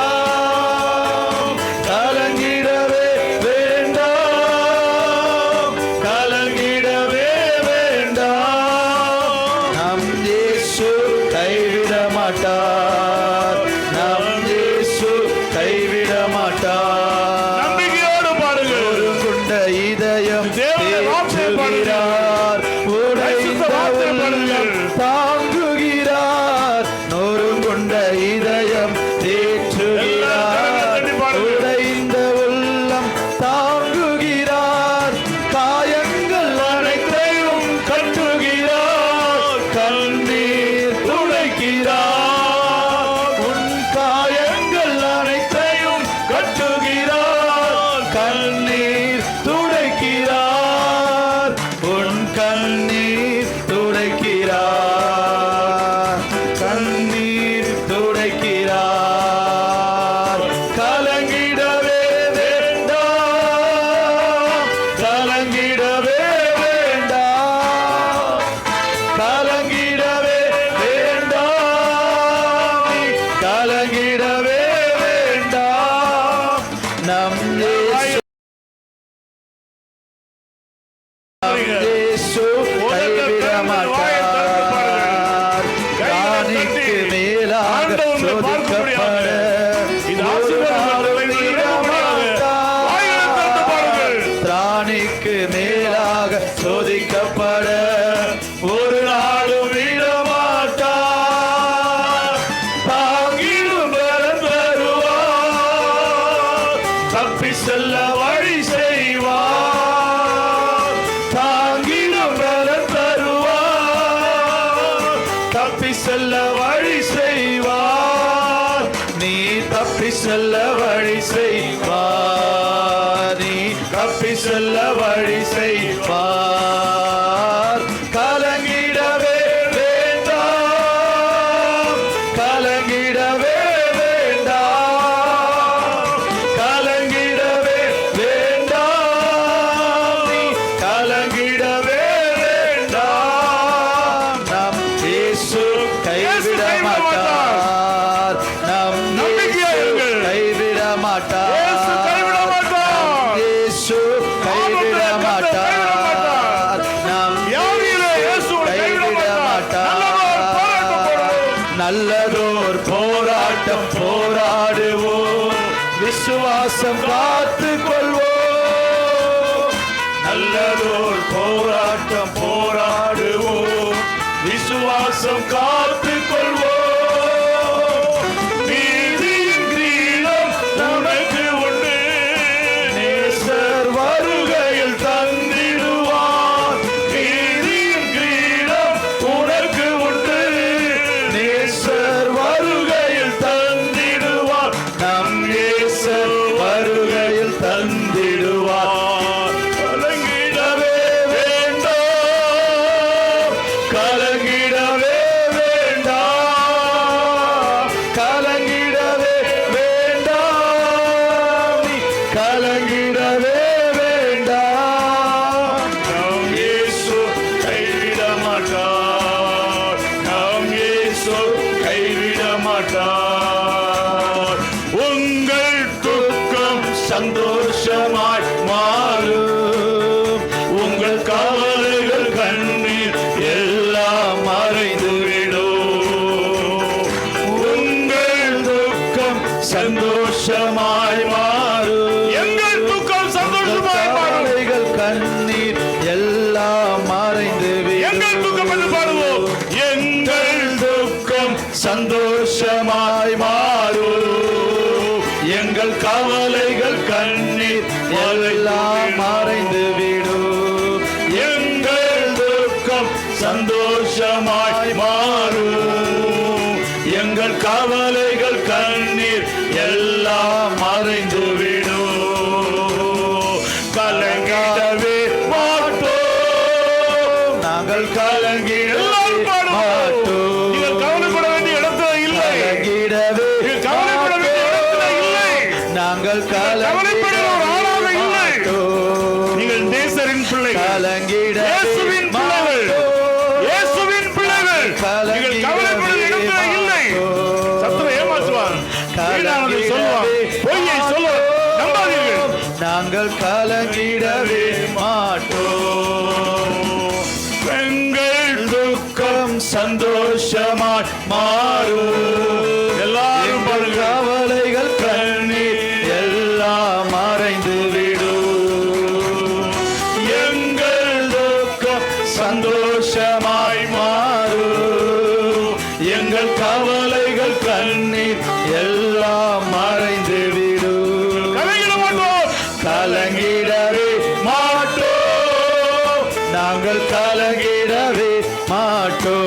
Speaker 1: வேண்டாம், கலங்கிடவே வேண்டாம், கலங்கிடவே வேண்டாம். நம் இயேசு கைவிட மாட்டார், நம் இயேசு கைவிட மாட்டார். நம்பிக்கையோடு பாருங்கள். ஒரு கொண்ட இதயம் தேற்றுகிறார், உடைந்த உள்ளம் தாங்குகிறார். நொறுங்குண்ட இதயம் தேற்றுகிறார், உடைந்த உள்ளம் தாங்குகிறார். காயங்கள் அனைத்தையும் கட்டுகிறார், கண்ணீர் துடைக்கிறார். உன் காயங்கள் அனைத்தையும் கட்டுகிறார், கண்ணீர் துடைக்கிறார். உன் கண்ணீர் துடைக்கிறார், கண்ணீர் துடைக்கிறார். கலங்கிடவே வேண்டாம், கலங்கிடவே வேண்டாம், கலங்கிடவே வேண்டாம், நீ கலங்கிடவே வேண்டாம். நம் இயேசு கைவிட மாட்டார். ராணிக்கு மேலாக சோதிக்கப்பட ராணிக்கு மேலாக சோதிக்கப்பட ஒரு நாளும் விட மாட்டார். தாங்கிடும் பலம் தருவார், தப்பி செல்ல வழி செய்வார். தாங்கிடும் பலம் தருவார், தப்பி செல்ல வழி செய்வார். நீ தப்பி செல்ல வழி செய்வார், நீ தப்பி செல்ல வழி செய்வார். கலங்கிடவே வேண்டாம், கலங்கிடவே வேண்டாம், கலங்கிடவே வேண்டாம், நீ கலங்கிடவே வேண்டாம். நம் இயேசு கைவிட மாட்டார், நம் இயேசு கைவிட மாட்டார், இயேசு கைவிட மாட்டார், நம் இயேசு கைவிட மாட்டார். நல்லதோர் போராட்டம் போராடுவோம், விசுவாசம் காத்துக் கொள்வோம். நல்லதோர் போராட்டம் போராடுவோம், விசுவாசம் காத்துக் கொள்வோம். நீதியின் கிரீடம் உனக்கு உண்டு, நேசர் வருகையில் தந்திடுவார். நீதியின் கிரீடம் உனக்கு உண்டு, நேசர் வருகையில் தந்திடுவார். நம் நேசர் வருகையில் தந்திடுவார். மாட்டார். உங்கள் துக்கம் சந்தோஷமாய் மாறும். உங்கள் கவலைகள் கண்ணீர் எல்லாம் மறைந்துவிடும். உங்கள் துக்கம் சந்தோஷமாய் மாறும். எங்கள் துக்கம் சந்தோஷமாய் மாறும்.
Speaker 3: கண்ணீர் எல்லாம் மறைந்துவிடும்.
Speaker 1: எங்கள் துக்கம் என்று பாடுவோம். எங்கள் துக்கம் சந்தோஷமாய் மாறும். எங்கள் கவலைகள் கண்ணீர்
Speaker 3: எல்லாம் மறைந்துவிடும்.
Speaker 1: எங்கள் துக்கம் சந்தோஷமாய் மாறும். எங்கள் கவலைகள் கண்ணீர் எல்லாம் மறைந்துவிடும். கலங்கிடவே மாட்டோம்.
Speaker 3: நாங்கள்
Speaker 1: எல்லாரும் பாடுவோம். நீங்கள் கவலைப்பட வேண்டிய இடத்துல இல்லை.
Speaker 3: கலங்கிடவே
Speaker 1: நீங்கள் கவலைப்பட வேண்டிய இடத்துல இல்லை.
Speaker 3: நாங்கள்
Speaker 1: கவலைப்படுகிற ஒரு ஆளாக இல்லை. நீங்கள் நேசரின் பிள்ளைகள், இயேசுவின் பிள்ளைகள், இயேசுவின் பிள்ளைகள். நீங்கள் கவலைப்படுகிற இடத்துல இல்லை. சத்துரு ஏமாற்றுவார், வீணானதை சொல்லுவார், பொய்யை சொல்லுவார். நம்பாதீர்கள்.
Speaker 3: நாங்கள் கலங்கிடவே மாட்டோம்.
Speaker 1: எங்கள் துக்கம் சந்தோஷமாய் மாறும். எல்லாரும் பாருங்க.
Speaker 3: கவலைகள்
Speaker 1: கண்ணீர்
Speaker 3: எல்லாம் மறைந்துவிடும்.
Speaker 1: எங்கள் துக்கம் சந்தோஷமாய் மாறும். எங்கள் கவலைகள் கண்ணீர்
Speaker 3: எல்லாம் மறைந்துவிடும்.
Speaker 1: கலங்கிட மாட்டோம்.
Speaker 3: கலங்கிடவே
Speaker 1: மாட்டோம்.
Speaker 3: நாங்கள் கலங்கிடவே மாட்டோம்.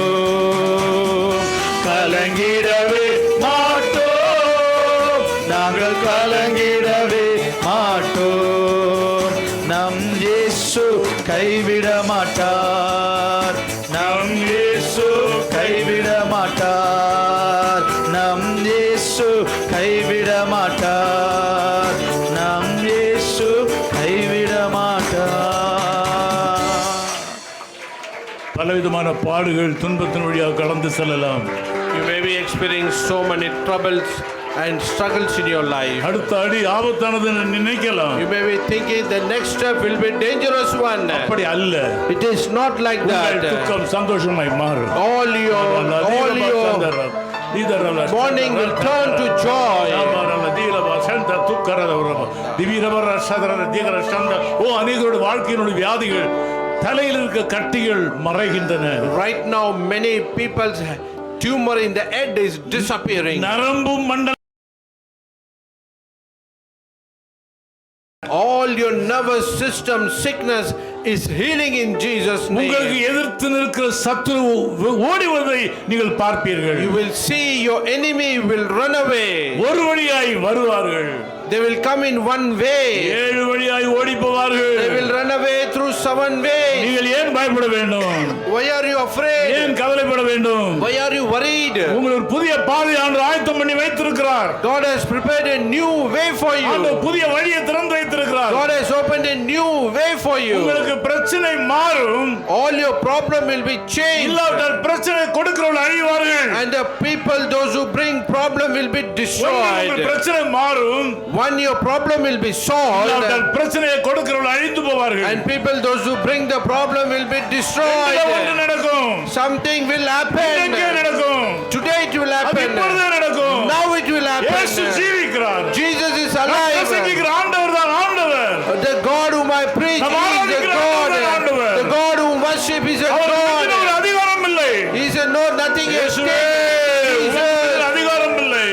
Speaker 1: கலங்கிடவே மாட்டோம்.
Speaker 3: நாங்கள் கலங்கிடவே மாட்டோம். நம் இயேசு கைவிட மாட்டார்.
Speaker 1: நம் இயேசு
Speaker 3: கைவிட மாட்டார். நம் இயேசு கைவிட மாட்டார். நம் இயேசு கைவிட மாட்டார்.
Speaker 1: பலவிதமான பாடுகள் துன்பத்தின் வழியாக கடந்து செல்லலாம்.
Speaker 4: You may be experiencing so many troubles and struggles in your life.
Speaker 1: அடுத்த அடி ஆபத்தானது நினைக்கலாம்.
Speaker 4: You may be thinking the next step will be dangerous one.
Speaker 1: அப்படி அல்ல.
Speaker 4: It is not like
Speaker 1: உங்கள்
Speaker 4: that.
Speaker 1: துக்கம் சந்தோஷமாய் மாறும்.
Speaker 4: All your morning will turn to joy.
Speaker 1: ஓ, அநேகருடைய வாழ்க்கையினுடைய வியாதிகள், தலையில் இருக்க கட்டிகள் மறைகின்றன.
Speaker 4: Right now many people's tumor in the head is disappearing.
Speaker 1: நரம்பு மண்டல
Speaker 4: All your nervous system sickness is healing in Jesus
Speaker 1: உங்களுக்கு
Speaker 4: name.
Speaker 1: எதிர்த்து நிற்கிற சத்துரு ஓடி வருவதை நீங்கள் பார்ப்பீர்கள்.
Speaker 4: You will see your enemy will run away.
Speaker 1: ஒரு வழியாய் வருவார்கள்.
Speaker 4: They will come in one way.
Speaker 1: ஏழு வழியாய் ஓடி போவார்கள்.
Speaker 4: They will run away through 7 ways.
Speaker 1: நீங்கள் ஏன் பயப்பட வேண்டும்?
Speaker 4: Why are you afraid?
Speaker 1: ஏன் கவலைப்பட வேண்டும்?
Speaker 4: Why are you worried?
Speaker 1: உங்களுக்கு ஒரு புதிய பாதையை ஆண்டவர் ஆயத்தம் பண்ணி வைத்திருக்கிறார்.
Speaker 4: God has prepared a new way for
Speaker 1: ஆண்டவர்
Speaker 4: you.
Speaker 1: புதிய வழியை திறந்து வைத்திருக்கிறார்.
Speaker 4: God has opened a new way for you.
Speaker 1: உங்களுக்கு பிரச்சனை மாறும்.
Speaker 4: All your problem will be changed.
Speaker 1: இல்லாவிட்டால் பிரச்சனை கொடுக்கிறவர்கள் அழிவார்கள்.
Speaker 4: And the people, those who bring problem will be
Speaker 1: உங்களுக்கு
Speaker 4: destroyed.
Speaker 1: பிரச்சனை மாறும்.
Speaker 4: One, your problem will be solved.
Speaker 1: இல்லாவிட்டால் பிரச்சனையை கொடுக்கிறவர்கள் அழிந்து போவார்கள்.
Speaker 4: And people, those who bring the problem will be
Speaker 1: ஒன்று
Speaker 4: destroyed.
Speaker 1: நடக்கும்.
Speaker 4: Something will happen.
Speaker 1: இன்றைக்கே நடக்கும்.
Speaker 4: Today it will
Speaker 1: அது
Speaker 4: happen.
Speaker 1: இப்பொழுதே நடக்கும்.
Speaker 4: Now it will
Speaker 1: இயேசு
Speaker 4: happen.
Speaker 1: ஜீவிக்கிறார்.
Speaker 4: Jesus is
Speaker 1: நாம்
Speaker 4: alive.
Speaker 1: பிரசங்கிக்கிற ஆண்டவர் தான் ஆண்டவர்.
Speaker 4: The God whom I preach
Speaker 1: நாம்
Speaker 4: is the
Speaker 1: ஆராதிக்கிற
Speaker 4: God.
Speaker 1: ஆண்டவர் ஆண்டவர்.
Speaker 4: The God whom worship is a
Speaker 1: அவர் மீது ஒரு
Speaker 4: God.
Speaker 1: அதிகாரம் இல்லை.
Speaker 4: He said, no, nothing is
Speaker 1: இயேசுவே,
Speaker 4: Jesus.
Speaker 1: உமக்கு அதிகாரம் இல்லை.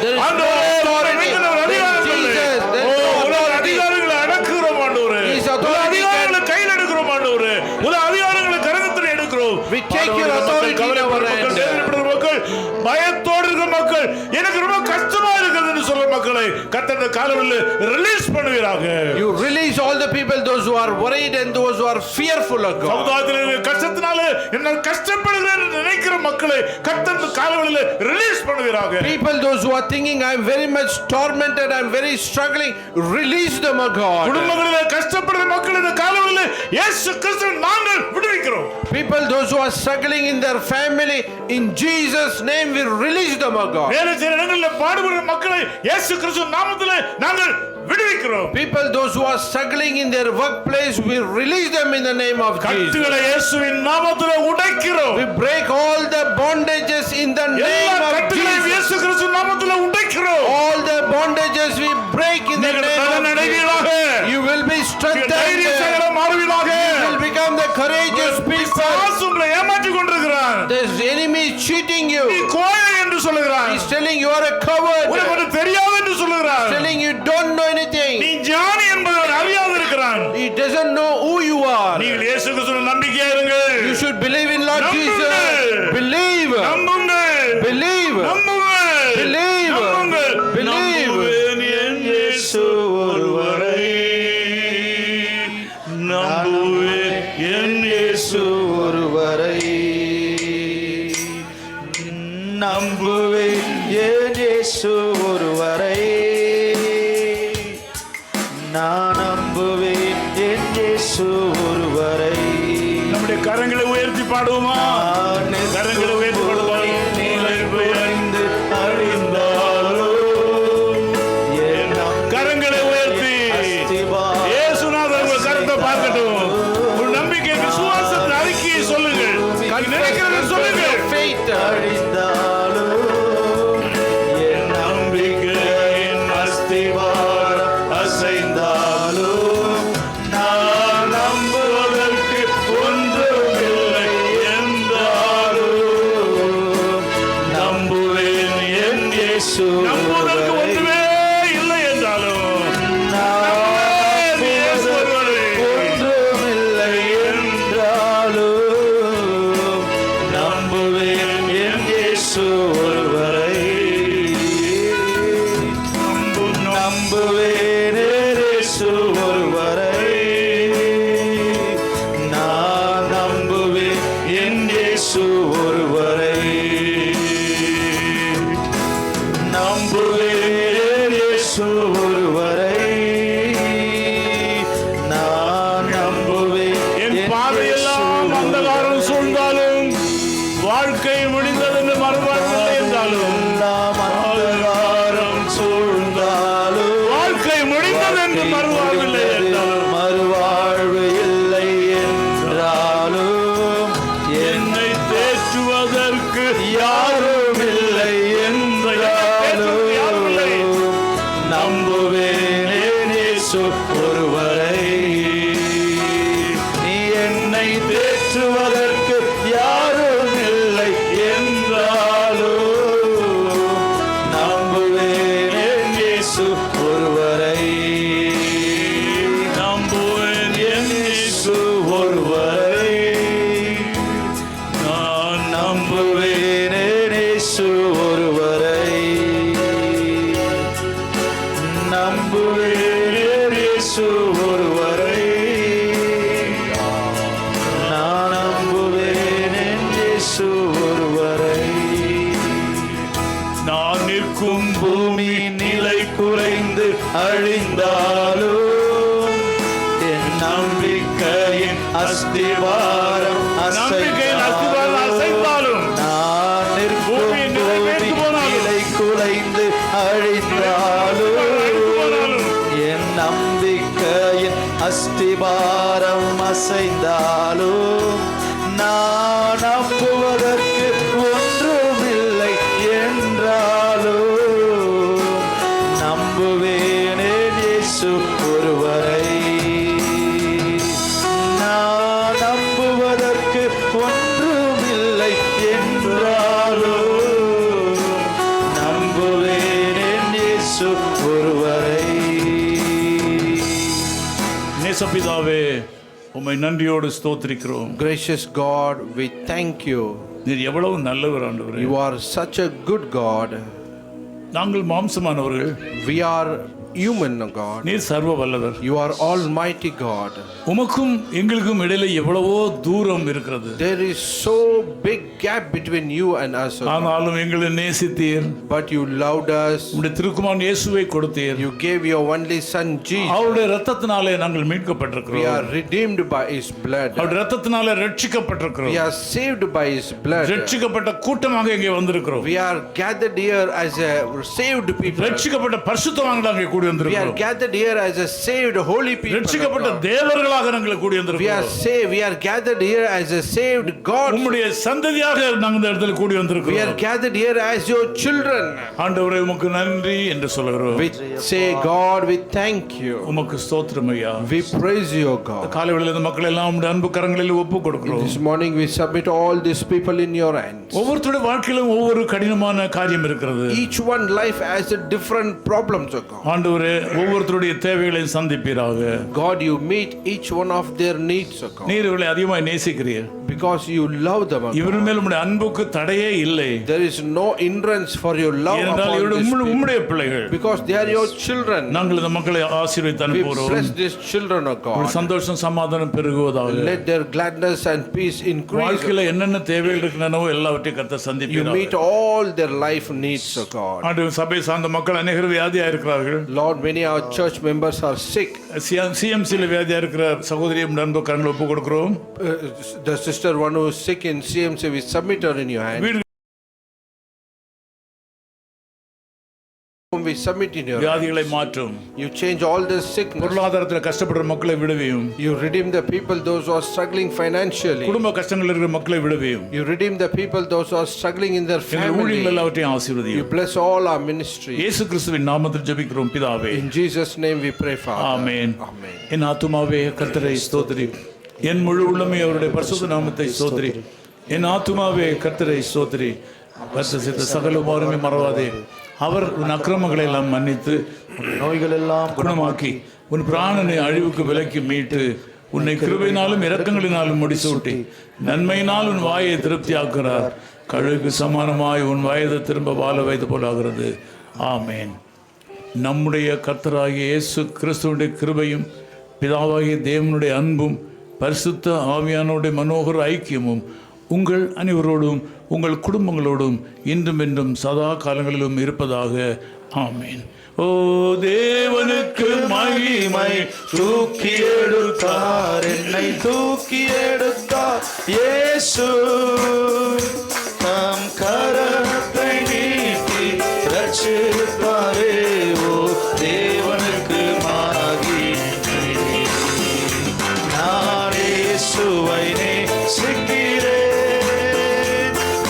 Speaker 4: There is
Speaker 1: ஆண்டவரே,
Speaker 4: no
Speaker 1: உமக்கு
Speaker 4: authority.
Speaker 1: மீது ஒரு அதிகாரம்
Speaker 4: There is
Speaker 1: இல்லை.
Speaker 4: Jesus. There is
Speaker 1: O,
Speaker 4: no
Speaker 1: உலக
Speaker 4: authority.
Speaker 1: அதிகாரங்களை அடக்குகிறோம் ஆண்டவரே.
Speaker 4: He is
Speaker 1: உலக
Speaker 4: authority.
Speaker 1: அதிகாரங்களை கையில் எடுக்கிறோம் ஆண்டவரே. உலக அதிகாரங்களை கரகத்தில் எடுக்கிறோம்.
Speaker 4: We take your
Speaker 1: ஆண்டவரே,
Speaker 4: authority
Speaker 1: மக்கள்,
Speaker 4: in our
Speaker 1: கவலைப்படுற மக்கள்,
Speaker 4: hands.
Speaker 1: வேதனைப்படுற மக்கள், பயத்தோடு இருக்கிற மக்கள், எனக்கு ரொம்ப கஷ்டமா இருக்குது என்று சொல்ற மக்களை கர்த்தருடைய காலவெளியில் release பண்ணுவீராக.
Speaker 4: You release all the people, those who are worried and those who are fearful of God.
Speaker 1: சமுதாயத்தில் இருக்கிற கஷ்டத்தினால என்ன கஷ்டப்படுகிறேன் என்று நினைக்கிற மக்களை கர்த்தருடைய காலவெளியில் release பண்ணுவீராக.
Speaker 4: People, those who are thinking, I am very much tormented, I am very struggling, release them, O God.
Speaker 1: குடும்பங்களிலே கஷ்டப்படுகிற மக்கள் இந்த காலவெளியில் இயேசு கிறிஸ்துவை நாங்கள் விடுவிக்கிறோம்.
Speaker 4: People, those who are struggling in their family, in Jesus' name we release them, O God.
Speaker 1: வேலை செய்யற இடங்களில் பாடுபடுற மக்களை இயேசு கிறிஸ்து நாமத்திலே நாங்கள் விடுவிக்கிறோம்.
Speaker 4: People, those who are struggling in their workplace, we release them in the name of Jesus.
Speaker 1: கட்டுகளை இயேசுவின் நாமத்திலே உடைக்கிறோம்.
Speaker 4: We break all the bondages in the name of
Speaker 1: கட்டுகளை
Speaker 4: Jesus.
Speaker 1: இயேசு கிறிஸ்து நாமத்திலே உடைக்கிறோம்.
Speaker 4: All the bondages we break in the name of Jesus. You will be strengthened.
Speaker 1: தைரியசாலிகளாக மாறுவீர்களாக.
Speaker 4: You will become the courageous people.
Speaker 1: பிசாசு உங்களை ஏமாற்றிக் கொண்டிருக்கிறான்.
Speaker 4: The enemy is cheating you.
Speaker 1: நீ கோழை என்று சொல்லுகிறான்.
Speaker 4: He is telling you are a coward.
Speaker 1: உனக்கு ஒன்றும் தெரியாது என்று சொல்லுகிறான்.
Speaker 4: He is telling you don't know anything.
Speaker 1: நீ ஞானி என்பதை அவன் அறியாது இருக்கிறான்.
Speaker 4: He doesn't know who you are.
Speaker 1: நீங்கள் இயேசு கிறிஸ்துவின் நம்பிக்கையா இருங்கள்.
Speaker 4: You should believe in Lord
Speaker 1: நம்புங்கள்.
Speaker 4: Jesus. Believe.
Speaker 1: நம்புங்கள்.
Speaker 4: Believe.
Speaker 1: நம்புங்கள்.
Speaker 4: Believe.
Speaker 1: நம்புங்கள்.
Speaker 4: Believe.
Speaker 1: நம்புவேன் என் இயேசு ஒருவரை. நம்புவேன் என் இயேசு
Speaker 3: ஒருவரை நம்புவேன் என் இயேசு ஒருவரை நான் நம்புவேன் என் இயேசு ஒருவரை.
Speaker 1: நம்முடைய கரங்களை உயர்த்தி பாடுவோமா? கரங்களை உயர்த்தி பாடுவோம்.
Speaker 3: குறைந்து அழிந்தாலோ
Speaker 1: கரங்களை உயர்த்தி இயேசுநாதர் உங்கள் கரத்தை பார்க்கட்டும். உங்கள் நம்பிக்கை விசுவாசத்தின் அறிக்கையை சொல்லுங்கள். நினைக்கிறதை சொல்லுங்கள்.
Speaker 4: Faith.
Speaker 3: அழிந்தாலோ என் நம்பிக்கையின் அஸ்திவாரம் அசைந்தாலோ நான் நம்புவதற்கு ஒன்றுமில்லை என்றாலோ நம்புவேன் என் இயேசு
Speaker 1: நம்புவதற்கு ஒன்றுமே இல்லை என்றாலும் நம்புவேன் இயேசு ஒருவரை.
Speaker 3: ஒன்றுமில்லை என்றாலோ நம்புவேன் என் இயேசு ஒருவரை நம்புவேன் என் இயேசு ஒருவரை நான் நம்புவேன் என் இயேசு ஒருவரை நம்புவேன் என் இயேசு ஒருவரை நான் நம்புவேன்
Speaker 1: என் பாதையெல்லாம் அந்தகாரம் சூழ்ந்தாலும் வாழ்க்கை முடிந்தது என்று மறுவாழ்வில்லை என்றாலும்
Speaker 3: எல்லாம் அந்தகாரம் சூழ்ந்தாலும்
Speaker 1: வாழ்க்கை முடிந்தது என்று மறுவாழ்வில்லை என்றாலும்
Speaker 3: மறுவாழ்வு இல்லை என்றாலும்
Speaker 1: என்னை தேற்றுவதற்கு
Speaker 3: யாரும் இல்லை என்றாலும் நம்புவேன் என் இயேசு ஒருவரை. நீ என்னை தேற்றுவதற்கு யாரும் இல்லை என்றாலும் நம்புவேன் என் இயேசு ஒருவரை.
Speaker 1: நம்புவேன் என் இயேசு
Speaker 3: ஒருவரை
Speaker 1: நான்
Speaker 3: நம்புவேன் என் இயேசு ஒருவரை நம்புவேன் என் இயேசு ஒருவரை நான் நம்புவேன் என் இயேசு ஒருவரை.
Speaker 1: நான் நிற்கும்
Speaker 3: பூமி நிலை குறைந்து அழிந்தாலும் என் நம்பிக்கையின் அஸ்திவாரம்
Speaker 1: நம்பிக்கையின் அஸ்திவாரம் அசைந்தாலும்
Speaker 3: நான் நிற்கும்
Speaker 1: பூமியின் நிலை
Speaker 3: பூமி
Speaker 1: பெயர்ந்து போனாலும்
Speaker 3: நிலை குலைந்து அழிந்தாலும் என் நம்பிக்கையின் அஸ்திவாரம் அசைந்தாலும் நான் நம்புவதற்கு ஒன்றுமில்லை என்றாலும் நம்புவேன் என் இயேசு ஒருவரை. நான் நம்புவதற்கு ஒன்றுமில்லை என்றாலும் நம்புவேன் என் இயேசு ஒருவரை.
Speaker 1: நேசப்பிதாவே உம்மை நன்றியோடு ஸ்தோத்திரிக்கிறோம்.
Speaker 4: Gracious God, we thank you.
Speaker 1: நீர் எவ்வளவு நல்லவர் ஆண்டவரே.
Speaker 4: You are such a good God.
Speaker 1: நாங்கள் மாம்சமானவர்கள்.
Speaker 4: We are
Speaker 2: human, O God.
Speaker 1: நீர் சர்வ வல்லவர்.
Speaker 2: You are Almighty God.
Speaker 1: உமக்கும் எங்களுக்கும் இடையில எவ்வளவோ தூரம் இருக்கிறது.
Speaker 2: There is so big gap between you and us, O God.
Speaker 1: ஆனாலும் எங்களை நேசித்தீர்.
Speaker 2: But you loved us.
Speaker 1: உம்முடைய திருக்குமாரன் இயேசுவை கொடுத்தீர்.
Speaker 2: You gave your only son Jesus.
Speaker 1: அவருடைய இரத்தத்தினாலே நாங்கள்
Speaker 2: We
Speaker 1: மீட்கப்பட்டிருக்கிறோம்.
Speaker 2: are redeemed by his blood.
Speaker 1: அவருடைய இரத்தத்தினாலே ரட்சிக்கப்பட்டிருக்கிறோம்.
Speaker 2: We are saved by his blood.
Speaker 1: ரட்சிக்கப்பட்ட கூட்டமாக இங்கே வந்திருக்கிறோம்.
Speaker 2: We are gathered here as a saved people.
Speaker 1: ரட்சிக்கப்பட்ட பரிசுத்தவான்களாக இங்கே கூடி
Speaker 2: We are
Speaker 1: வந்திருக்கிறோம்.
Speaker 2: gathered here as a saved holy people.
Speaker 1: ரட்சிக்கப்பட்ட தேவர்களாக நாங்கள் கூடி
Speaker 2: We are
Speaker 1: வந்திருக்கிறோம்.
Speaker 2: saved. We are gathered here as a saved God.
Speaker 1: உம்முடைய சந்ததியாக நாங்கள் இந்த இடத்துல கூடி
Speaker 2: We are
Speaker 1: வந்திருக்கிறோம்.
Speaker 2: gathered here as your children.
Speaker 1: ஆண்டவரே உமக்கு நன்றி என்று சொல்கிறோம்.
Speaker 2: We say, God, we thank you.
Speaker 1: உமக்கு ஸ்தோத்திரம் ஐயா.
Speaker 2: We praise you, O God.
Speaker 1: காலை வேளையில் இந்த மக்கள் எல்லாம் உம்முடைய அன்பு கரங்களில் ஒப்பு கொடுக்கிறோம்.
Speaker 2: This morning we submit all these people in your hands.
Speaker 1: ஒவ்வொருத்தருடைய வாழ்க்கையிலும் ஒவ்வொரு கடினமான காரியம் இருக்கிறது.
Speaker 2: Each one life has a different problems, O God.
Speaker 1: ஆண்டவரே ஒவ்வொருத்தருடைய தேவைகளை சந்திப்பீராக.
Speaker 2: God, you meet each one of their needs, O God.
Speaker 1: நீர் இவர்களை அதிகமாய் நேசிக்கிறீர்.
Speaker 2: Because you love them, O God.
Speaker 1: இவர்கள் மேல் உம்முடைய அன்புக்கு தடையே இல்லை.
Speaker 2: There is no hindrance for your love
Speaker 1: ஏனென்றால்
Speaker 2: upon
Speaker 1: இவர்கள்
Speaker 2: these people.
Speaker 1: உம்முடைய பிள்ளைகள்.
Speaker 2: Because they are your children.
Speaker 1: நாங்கள் இந்த மக்களை ஆசீர்வதித்து
Speaker 2: We
Speaker 1: அனுப்புகிறோம்.
Speaker 2: bless these children, O
Speaker 1: ஒரு
Speaker 2: God.
Speaker 1: சந்தோஷம் சமாதானம் பெருகுவதாக.
Speaker 2: Let their gladness and peace increase.
Speaker 1: வாழ்க்கையில என்னென்ன தேவைகள் இருக்கின்றனவோ எல்லாவற்றையும் கர்த்தர்
Speaker 2: You
Speaker 1: சந்திப்பீராக.
Speaker 2: meet all their life needs, O God.
Speaker 1: ஆண்டவர் சபை சார்ந்த மக்கள் அநேகர் வியாதியா இருக்கிறார்கள்.
Speaker 2: Lord, many of our church members are sick.
Speaker 1: சிஎம்சியில் வியாதியா இருக்கிற சகோதரியை அன்பு கரங்களை ஒப்பு கொடுக்கிறோம்.
Speaker 2: The sister one who is sick in CMC, we submit her in your hand.
Speaker 1: வீடு
Speaker 2: We submit in your hand.
Speaker 1: வியாதிகளை மாற்றும்.
Speaker 2: You change all the sickness.
Speaker 1: பொருளாதாரத்தில் கஷ்டப்படுற மக்களை விடுவியும்.
Speaker 2: You redeem the people, those who are struggling financially.
Speaker 1: குடும்ப கஷ்டங்கள் இருக்கிற மக்களை விடுவியும்.
Speaker 2: You redeem the people, those who are struggling in their
Speaker 1: எங்கள் ஊழியர்கள்
Speaker 2: family.
Speaker 1: எல்லாவற்றையும்
Speaker 2: You
Speaker 1: ஆசீர்வதியும்.
Speaker 2: bless all our ministry.
Speaker 1: இயேசு கிறிஸ்துவின் நாமத்தில் ஜெபிக்கிறோம் பிதாவே.
Speaker 2: In Jesus' name we pray, Father.
Speaker 1: Amen.
Speaker 2: Amen.
Speaker 1: என் ஆத்துமாவே கர்த்தரை ஸ்தோத்திரி. என் முழு உள்ளமே அவருடைய பரிசுத்த நாமத்தை ஸ்தோத்திரி. என் ஆத்துமாவே கர்த்தரை ஸ்தோத்திரி. கர்த்தர் செய்த சகல உபகாரங்களை மறவாதே. அவர் உன் அக்கிரமங்களை எல்லாம் மன்னித்து
Speaker 3: நோய்கள் எல்லாம்
Speaker 1: குணமாக்கி உன் பிராணனை அழிவுக்கு விலக்கி மீட்டு உன்னை கிருபையினாலும் இரக்கங்களினாலும் முடிசூட்டி நன்மையினால் உன் வாயை திருப்தியாக்குறார். கழுகு சமானமாய் உன் வயது திரும்ப வாழ வைத்து போலாகிறது. ஆமேன். நம்முடைய கர்த்தராகிய இயேசு கிறிஸ்துவுடைய கிருபையும் பிதாவாகிய தேவனுடைய அன்பும் பரிசுத்த ஆவியானோடைய மனோகர ஐக்கியமும் உங்கள் அனைவரோடும் உங்கள் குடும்பங்களோடும் இன்றும் என்றும் சதா காலங்களிலும் இருப்பதாக. ஆமேன். ஓ தேவனுக்கு மகிமை.
Speaker 3: தூக்கி எடுத்தார், என்னை தூக்கி எடுத்தார் இயேசு. தம் கரத்தை நீட்டி ரட்சிப்பாரே. ஓ தேவனுக்கு மகிமை. நான் இயேசுவை நேசிக்கிறேன்,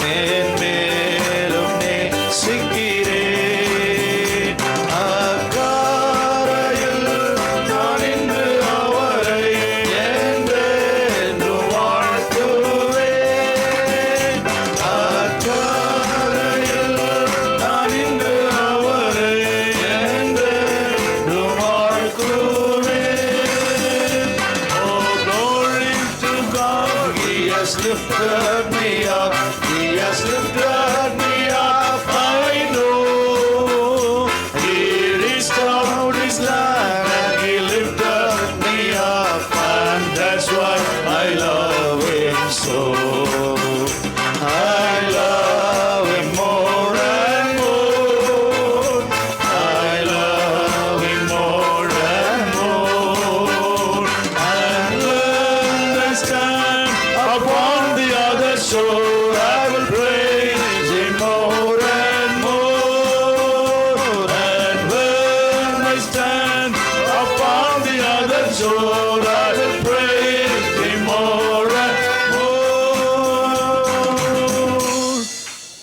Speaker 3: மேன்மேலும் நேசிக்கிறேன். அக்காரையில் நான் இன்று அவரை என்றென்றும் வாழ்த்துவேன். அக்காரையில் நான் இன்று அவரை என்றென்றும் வாழ்த்துவேன். Oh, glory to God, He has lifted me up, He has lifted me up. I know He restored His land and He lifted me up, and that's why I love Him so. I love Him more and more. I love Him more and more. And when I stand upon the other shore, I will praise Him more and more. And when I stand upon the other shore, I will praise Him more and more.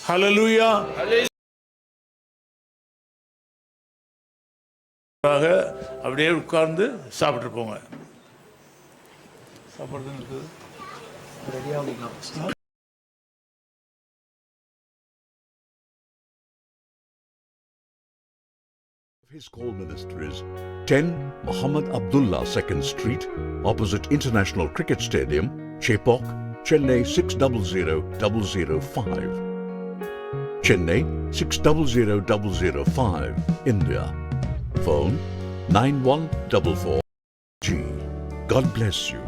Speaker 1: ஹல்லேலூயா. அப்படியே உட்கார்ந்து சாப்பிட்டு போங்க. சாப்பாடு தான் இருக்குது.
Speaker 5: His call ministries 10 Muhammad Abdullah 2nd Street, opposite International Cricket Stadium, Chepauk, Chennai 600005. Chennai 600005, India. Phone 9144G. God bless you.